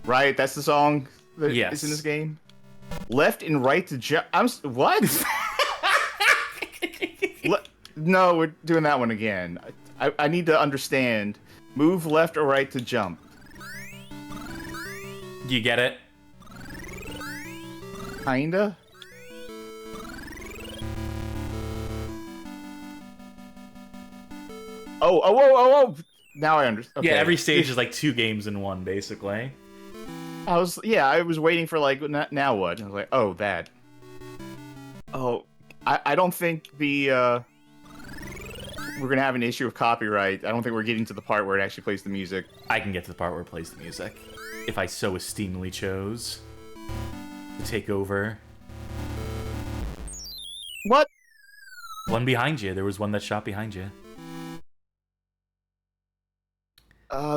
Right? That's the song that is in this game? Left and right to jump. What? No, we're doing that one again. I need to understand. Move left or right to jump. You get it? Kinda. Oh! Now I understand. Okay. Yeah, every stage is like 2 games in one, basically. I was waiting for like now what? I was like, oh, that. Oh, I don't think we're gonna have an issue with copyright. I don't think we're getting to the part where it actually plays the music. I can get to the part where it plays the music, if I so esteemingly chose to take over. What? One behind you. There was one that shot behind you.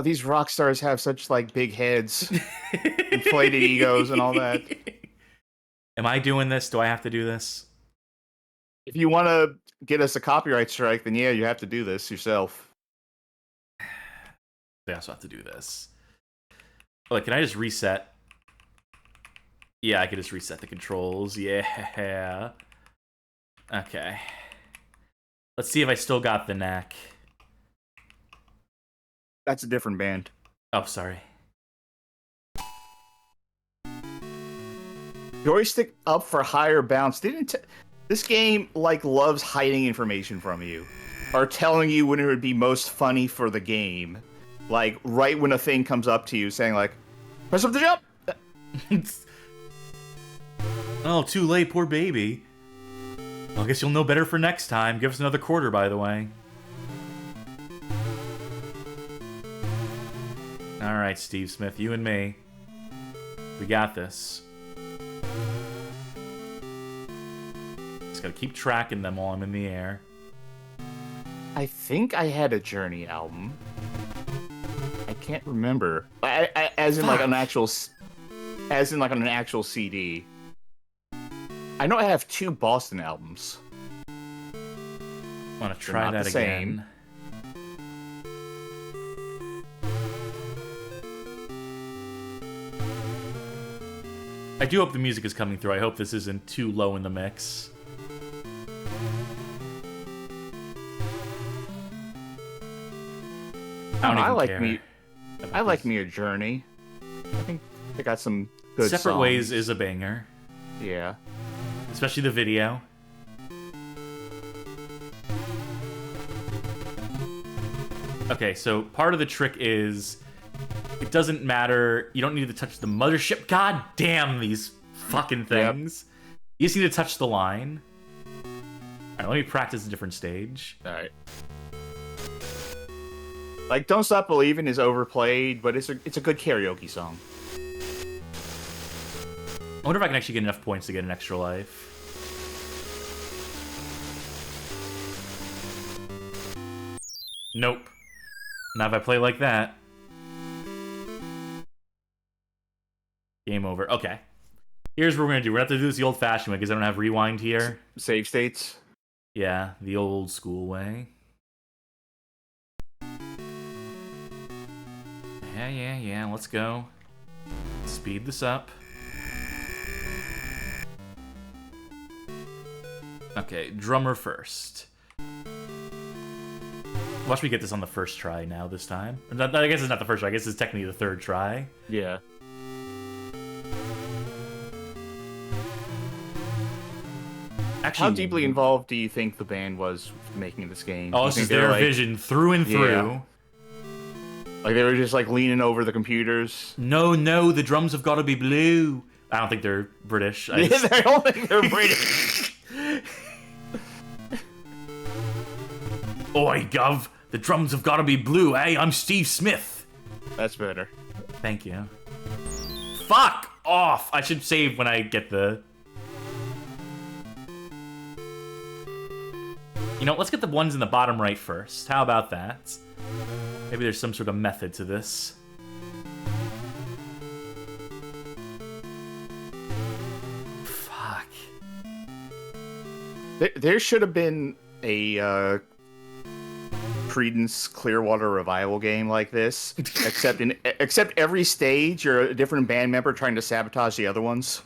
These rock stars have such like big heads, inflated egos, and all that. Am I doing this? Do I have to do this? If you want to get us a copyright strike, then yeah, you have to do this yourself. They also have to do this. Look, can I just reset? Yeah, I can just reset the controls. Yeah. Okay. Let's see if I still got the knack. That's a different band. Oh, sorry. Joystick up for higher bounce. This game like loves hiding information from you, or telling you when it would be most funny for the game. Like right when a thing comes up to you, saying like, "Press up the jump." Oh, too late, poor baby. Well, I guess you'll know better for next time. Give us another quarter, by the way. Alright, Steve Smith, you and me. We got this. Just gotta keep tracking them while I'm in the air. I think I had a Journey album. I can't remember. As in like an actual CD. I know I have 2 Boston albums. Want to try that again? I do hope the music is coming through. I hope this isn't too low in the mix. don't I even like care. me. I like me a Journey. I think they got some good Separate songs. Ways is a banger, Yeah. especially the video. Okay, so part of the trick is it doesn't matter. You don't need to touch the mothership. God damn these fucking things. You just need to touch the line. Alright, let me practice a different stage. All right. Like, Don't Stop Believin' is overplayed, but it's a good karaoke song. I wonder if I can actually get enough points to get an extra life. Nope. Not if I play like that. Game over. Okay. Here's what we're gonna do. We're gonna have to do this the old-fashioned way because I don't have rewind here. Save states. Yeah, the old school way. Yeah. Let's go. Speed this up. Okay, drummer first. Watch me get this on the first try now this time. I guess it's not the first try. I guess it's technically the third try. Yeah. Actually, How deeply involved do you think the band was making this game? Oh, Do you this think is they were, their like, vision through and through. Yeah. Like they were just like leaning over the computers. No, the drums have got to be blue. I don't think they're British. I just- I don't think they're British. Oi, Gov, the drums have got to be blue, eh? I'm Steve Smith. That's better. Thank you. Fuck off! I should save when I get the... You know, let's get the ones in the bottom right first. How about that? Maybe there's some sort of method to this. Fuck. There should have been a Creedence Clearwater Revival game like this, except every stage you're a different band member trying to sabotage the other ones.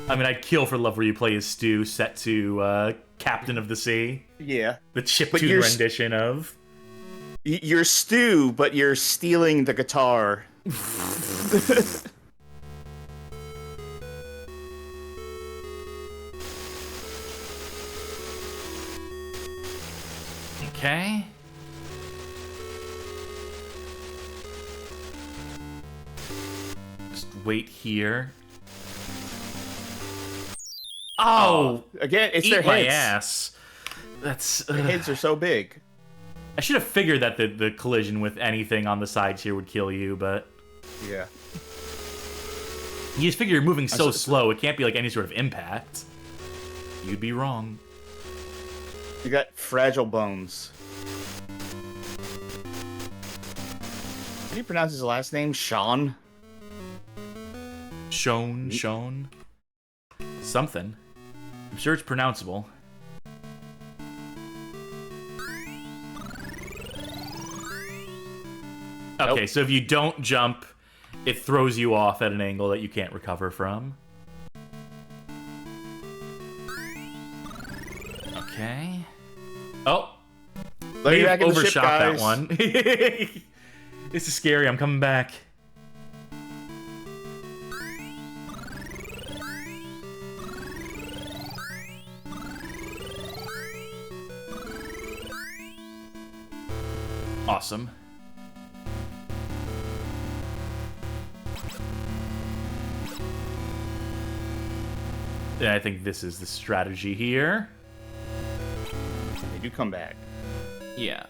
I mean, I'd kill for love where you play as Stu set to Captain of the Sea. Yeah. The But chiptune you're rendition of... You're Stu, but you're stealing the guitar. Okay. Just wait here. Oh! Again, it's Eat their my heads. ass. That's... Their heads are so big. I should have figured that the collision with anything on the sides here would kill you, but... Yeah. You just figure you're moving so so- slow, it can't be like any sort of impact. You'd be wrong. You got fragile bones. How do you pronounce his last name? Sean? Shown. Something. I'm sure it's pronounceable. Okay, Nope. so if you don't jump, it throws you off at an angle that you can't recover from. Okay. Oh! Let me Dave back in the ship, overshot that guys. one. This is scary. I'm coming back. Awesome. Yeah, I think this is the strategy here. They do come back. Yeah.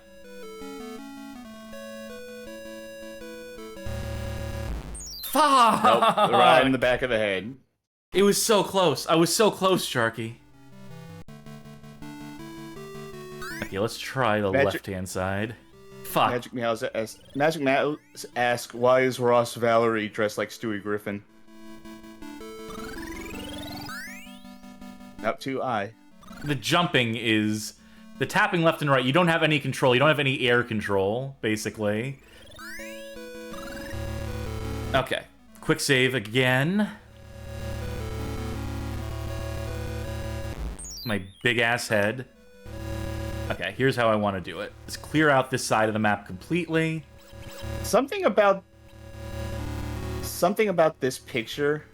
Fuck! Nope, right in the back of the head. It was so close. I was so close, Charky. Okay, let's try the Magic- left-hand side. Fuck. Magic Mouse asks, why is Ross Valerie dressed like Stewie Griffin? Up to I. The jumping is... The tapping left and right, you don't have any control. You don't have any air control, basically. Okay. Quick save again. My big-ass head. Okay, here's how I want to do it. Just clear out this side of the map completely. Something about this picture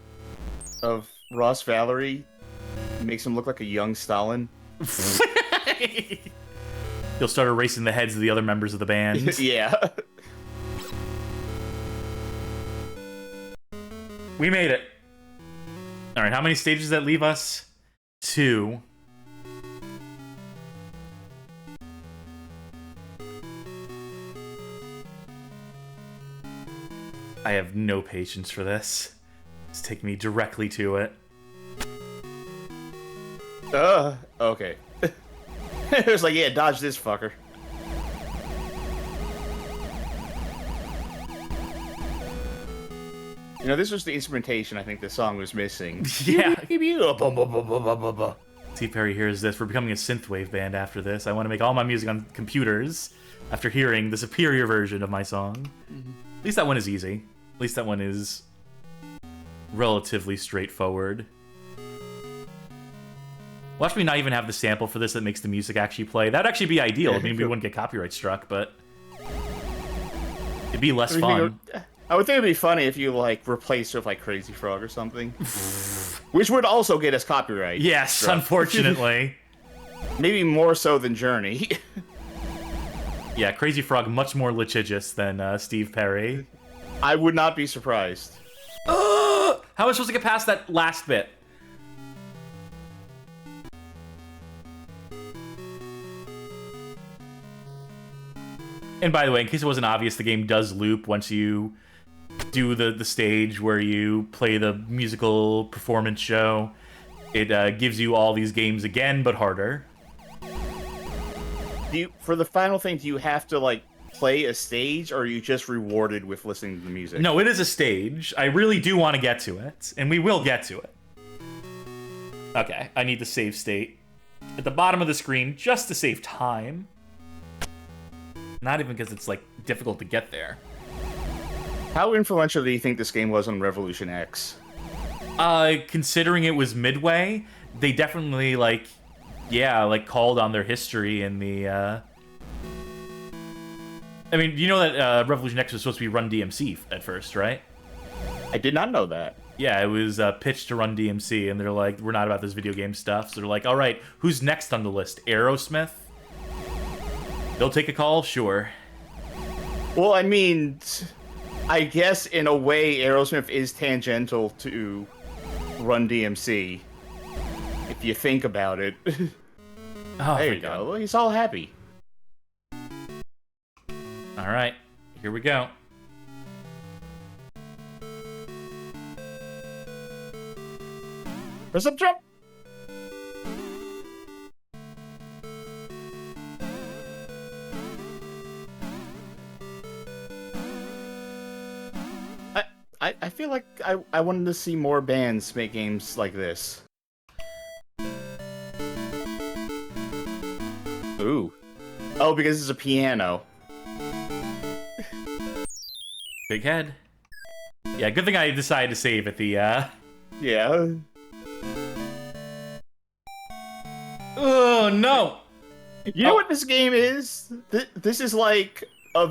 of Ross Valerie makes him look like a young Stalin. He'll start erasing the heads of the other members of the band. Yeah. We made it. All right, how many stages does that leave us? 2. I have no patience for this. Just take me directly to it. Okay. It was like, yeah, dodge this fucker. You know, this was the instrumentation I think the song was missing. Yeah. Ba-ba-ba-ba-ba-ba-ba. Steve Perry hears this. We're becoming a synthwave band after this. I want to make all my music on computers after hearing the superior version of my song. At least that one is easy. At least that one is relatively straightforward. Watch me not even have the sample for this that makes the music actually play. That'd actually be ideal. I mean, we wouldn't get copyright struck, but it'd be less fun. I would think it'd be funny if you, like, replaced it with, like, Crazy Frog or something. Which would also get us copyright. Yes, struck. Unfortunately. Maybe more so than Journey. Yeah, Crazy Frog much more litigious than Steve Perry. I would not be surprised. How am I supposed to get past that last bit? And by the way, in case it wasn't obvious, the game does loop once you do the stage where you play the musical performance show. It gives you all these games again, but harder. For the final thing, do you have to, like, play a stage, or are you just rewarded with listening to the music? No, it is a stage. I really do want to get to it, and we will get to it. Okay, I need the save state at the bottom of the screen just to save time. Not even because it's, like, difficult to get there. How influential do you think this game was on Revolution X? Considering it was Midway, they definitely, like, called on their history in the, I mean, you know that Revolution X was supposed to be Run DMC at first, right? I did not know that. Yeah, it was pitched to Run DMC, and they're like, we're not about this video game stuff. So they're like, all right, who's next on the list? Aerosmith? They'll take a call? Sure. Well, I mean, I guess in a way Aerosmith is tangential to Run DMC. If you think about it. Oh, there you go. Well, he's all happy. All right, here we go. Press up, jump. I feel like I wanted to see more bands make games like this. Ooh. Oh, because it's a piano. Big head. Yeah, good thing I decided to save at the, Yeah. Oh, no! You know what this game is? This is like a...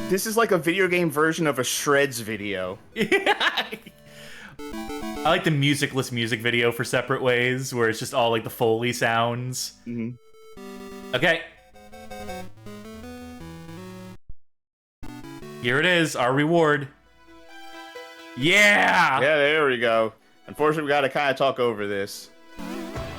This is like a video game version of a Shreds video. I like the musicless music video for Separate Ways, where it's just all like the Foley sounds. Mm-hmm. Okay. Here it is, our reward. Yeah! Yeah, there we go. Unfortunately, we gotta kind of talk over this.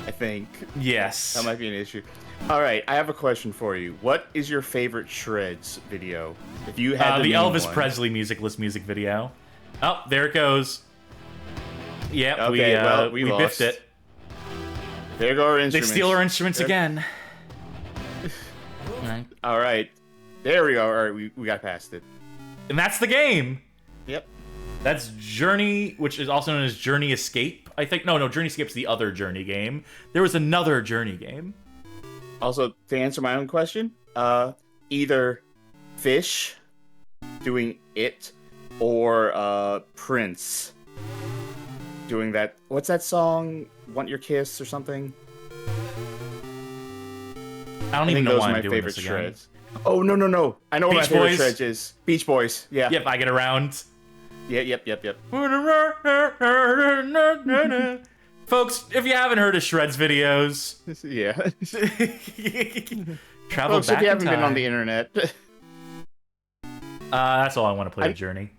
I think. Yes. That might be an issue. Alright, I have a question for you. What is your favorite Shreds video? If you had the Elvis one. Presley musicless music video. Oh, there it goes. Yeah, okay, we lost. biffed it. There go our They instruments. steal our instruments again. Alright. There we go. Alright, we got past it. And that's the game. Yep. That's Journey, which is also known as Journey Escape. I think no, Journey Escape's the other Journey game. There was another Journey game. Also, to answer my own question, either Fish doing it or Prince doing that. What's that song? Want Your Kiss or something? I don't I even think know those why are my I'm doing favorite this again. shreds. Oh, no. I know what my Beach favorite Boys? shred is. Beach Boys. Yeah. Yep, I get around. Yep. Folks, if you haven't heard of Shred's videos, Yeah. travel Folks, back if you haven't in been on time. the internet, That's all I want to play the Journey.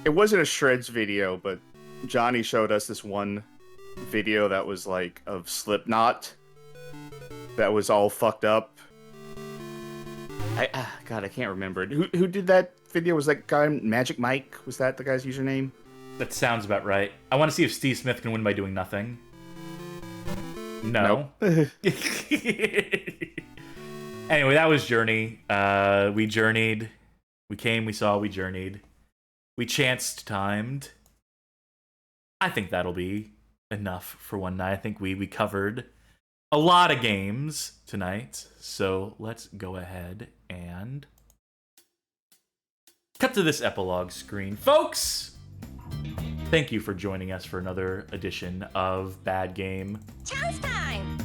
it wasn't a Shreds video, but Johnny showed us this one video that was like of Slipknot that was all fucked up. God, I can't remember it. Who did that video? Was that guy Magic Mike? Was that the guy's username? That sounds about right. I want to see if Steve Smith can win by doing nothing. No. Nope. Anyway, that was Journey. We journeyed. We came, we saw, we journeyed. We chanced timed. I think that'll be enough for one night. I think we covered a lot of games tonight. So let's go ahead and cut to this epilogue screen. Folks, thank you for joining us for another edition of Bad Game. Chance time!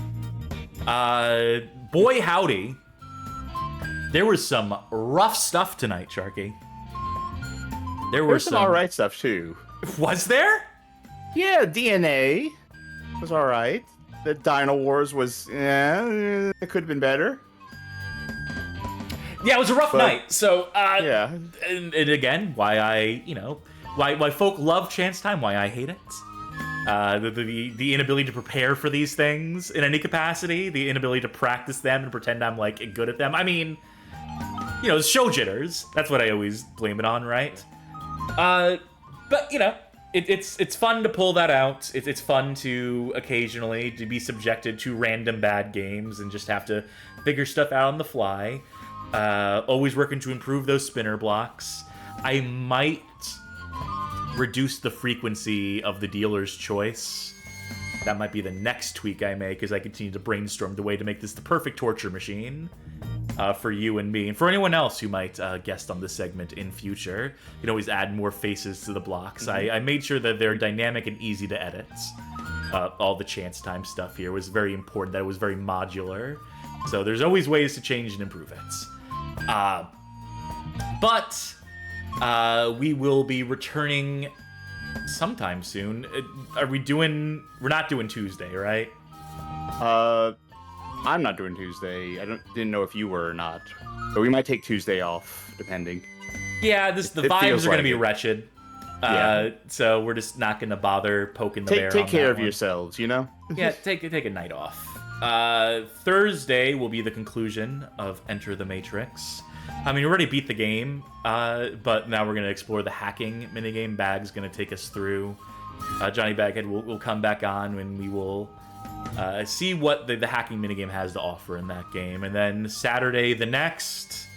Boy howdy. There was some rough stuff tonight, Charky. There were There's some alright stuff too. Was there? Yeah, DNA was alright. The Dynowarz was, it could have been better. Yeah, it was a rough But- night. So, Yeah. and again, why folk love Chance Time, why I hate it. The inability to prepare for these things in any capacity, the inability to practice them and pretend I'm like good at them. I mean, show jitters. That's what I always blame it on, right? But it's fun to pull that out. It's fun to occasionally to be subjected to random bad games and just have to figure stuff out on the fly. Always working to improve those spinner blocks. I might reduce the frequency of the dealer's choice. That might be the next tweak I make as I continue to brainstorm the way to make this the perfect torture machine for you and me. And for anyone else who might guest on this segment in future, you can always add more faces to the blocks. I made sure that they're dynamic and easy to edit. All the Chance Time stuff here was very important, that it was very modular. So there's always ways to change and improve it. But we will be returning sometime soon. We're not doing Tuesday, right? I'm not doing Tuesday. Didn't know if you were or not. But we might take Tuesday off, depending. Yeah, the It vibes feels are going like to be it. wretched. Yeah. So we're just not going to bother poking the bear. Take on care that of one. yourselves, you know? Yeah, take a night off. Thursday will be the conclusion of Enter the Matrix. I mean, we already beat the game, but now we're going to explore the hacking minigame. Bag's going to take us through. Johnny Baghead will come back on and we will see what the hacking minigame has to offer in that game. And then Saturday, the next,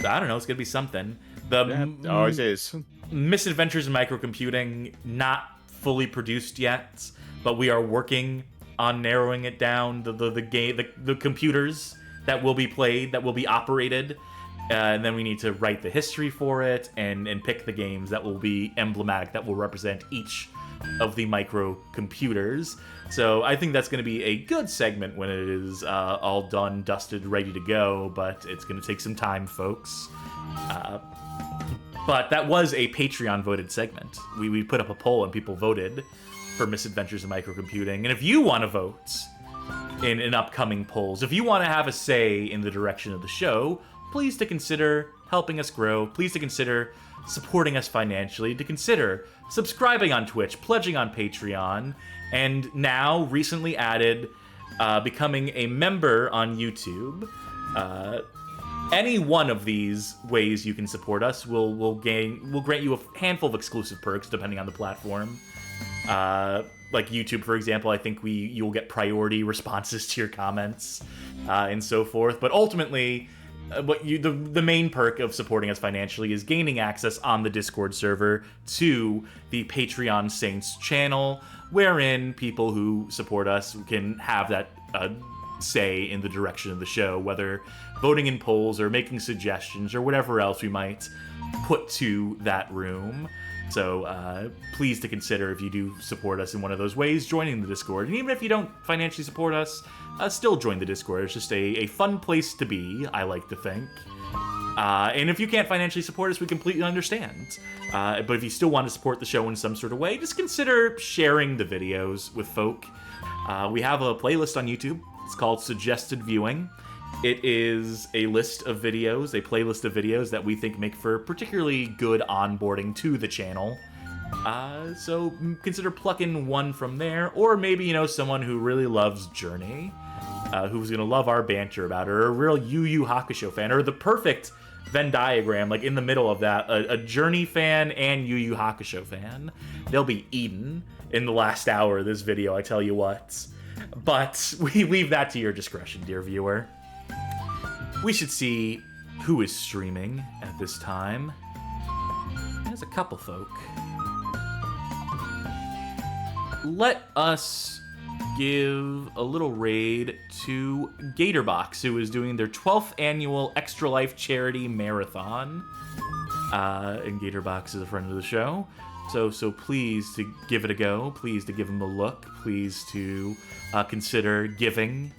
I don't know, it's going to be something. It always is. Misadventures in Microcomputing, not fully produced yet, but we are working on narrowing it down. The computers that will be played, that will be operated, and then we need to write the history for it and pick the games that will be emblematic, that will represent each of the microcomputers. So I think that's going to be a good segment when it is all done, dusted, ready to go, but it's going to take some time, folks. But that was a Patreon voted segment. We put up a poll and people voted for Misadventures in Microcomputing. And if you want to vote in upcoming polls, if you want to have a say in the direction of the show, please to consider helping us grow, please to consider supporting us financially, to consider subscribing on Twitch, pledging on Patreon, and now recently added becoming a member on YouTube. Any one of these ways you can support us will grant you a handful of exclusive perks depending on the platform. Like YouTube, for example, I think you'll get priority responses to your comments and so forth. But ultimately, the main perk of supporting us financially is gaining access on the Discord server to the Patreon Saints channel, wherein people who support us can have that say in the direction of the show, whether voting in polls or making suggestions or whatever else we might put to that room. So please to consider, if you do support us in one of those ways, joining the Discord. And even if you don't financially support us, still join the Discord. It's just a fun place to be, I like to think. And if you can't financially support us, we completely understand. But if you still want to support the show in some sort of way, just consider sharing the videos with folk. We have a playlist on YouTube. It's called Suggested Viewing. It is a list of videos, a playlist of videos that we think make for particularly good onboarding to the channel. So consider plucking one from there, or maybe, you know, someone who really loves Journey, who's gonna love our banter about it, or a real Yu Yu Hakusho fan, or the perfect Venn diagram, like in the middle of that, a Journey fan and Yu Yu Hakusho fan. They'll be eaten in the last hour of this video, I tell you what. But we leave that to your discretion, dear viewer. We should see who is streaming at this time. There's a couple folk. Let us give a little raid to Gatorbox, who is doing their 12th annual Extra Life Charity Marathon. And Gatorbox is a friend of the show. So please to give it a go. Please to give them a look. Please to consider giving,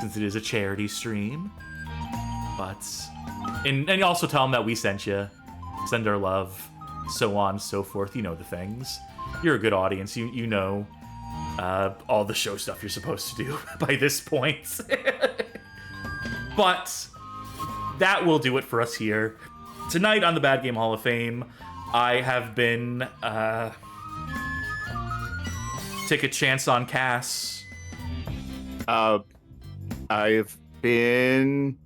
since it is a charity stream. But, and also tell them that we sent you. Send our love. So on and so forth. You know the things. You're a good audience. You know all the show stuff you're supposed to do by this point. But that will do it for us here. Tonight on the Bad Game Hall of Fame, I have been take a chance on Cass. I've been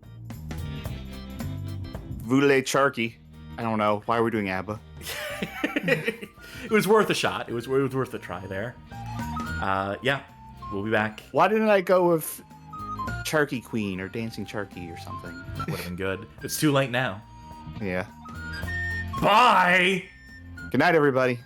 Vule Charky. I don't know. Why are we doing ABBA? It was worth a shot. It was worth a try there. Yeah, we'll be back. Why didn't I go with Charky Queen or Dancing Charky or something? That would have been good. It's too late now. Yeah. Bye! Good night, everybody.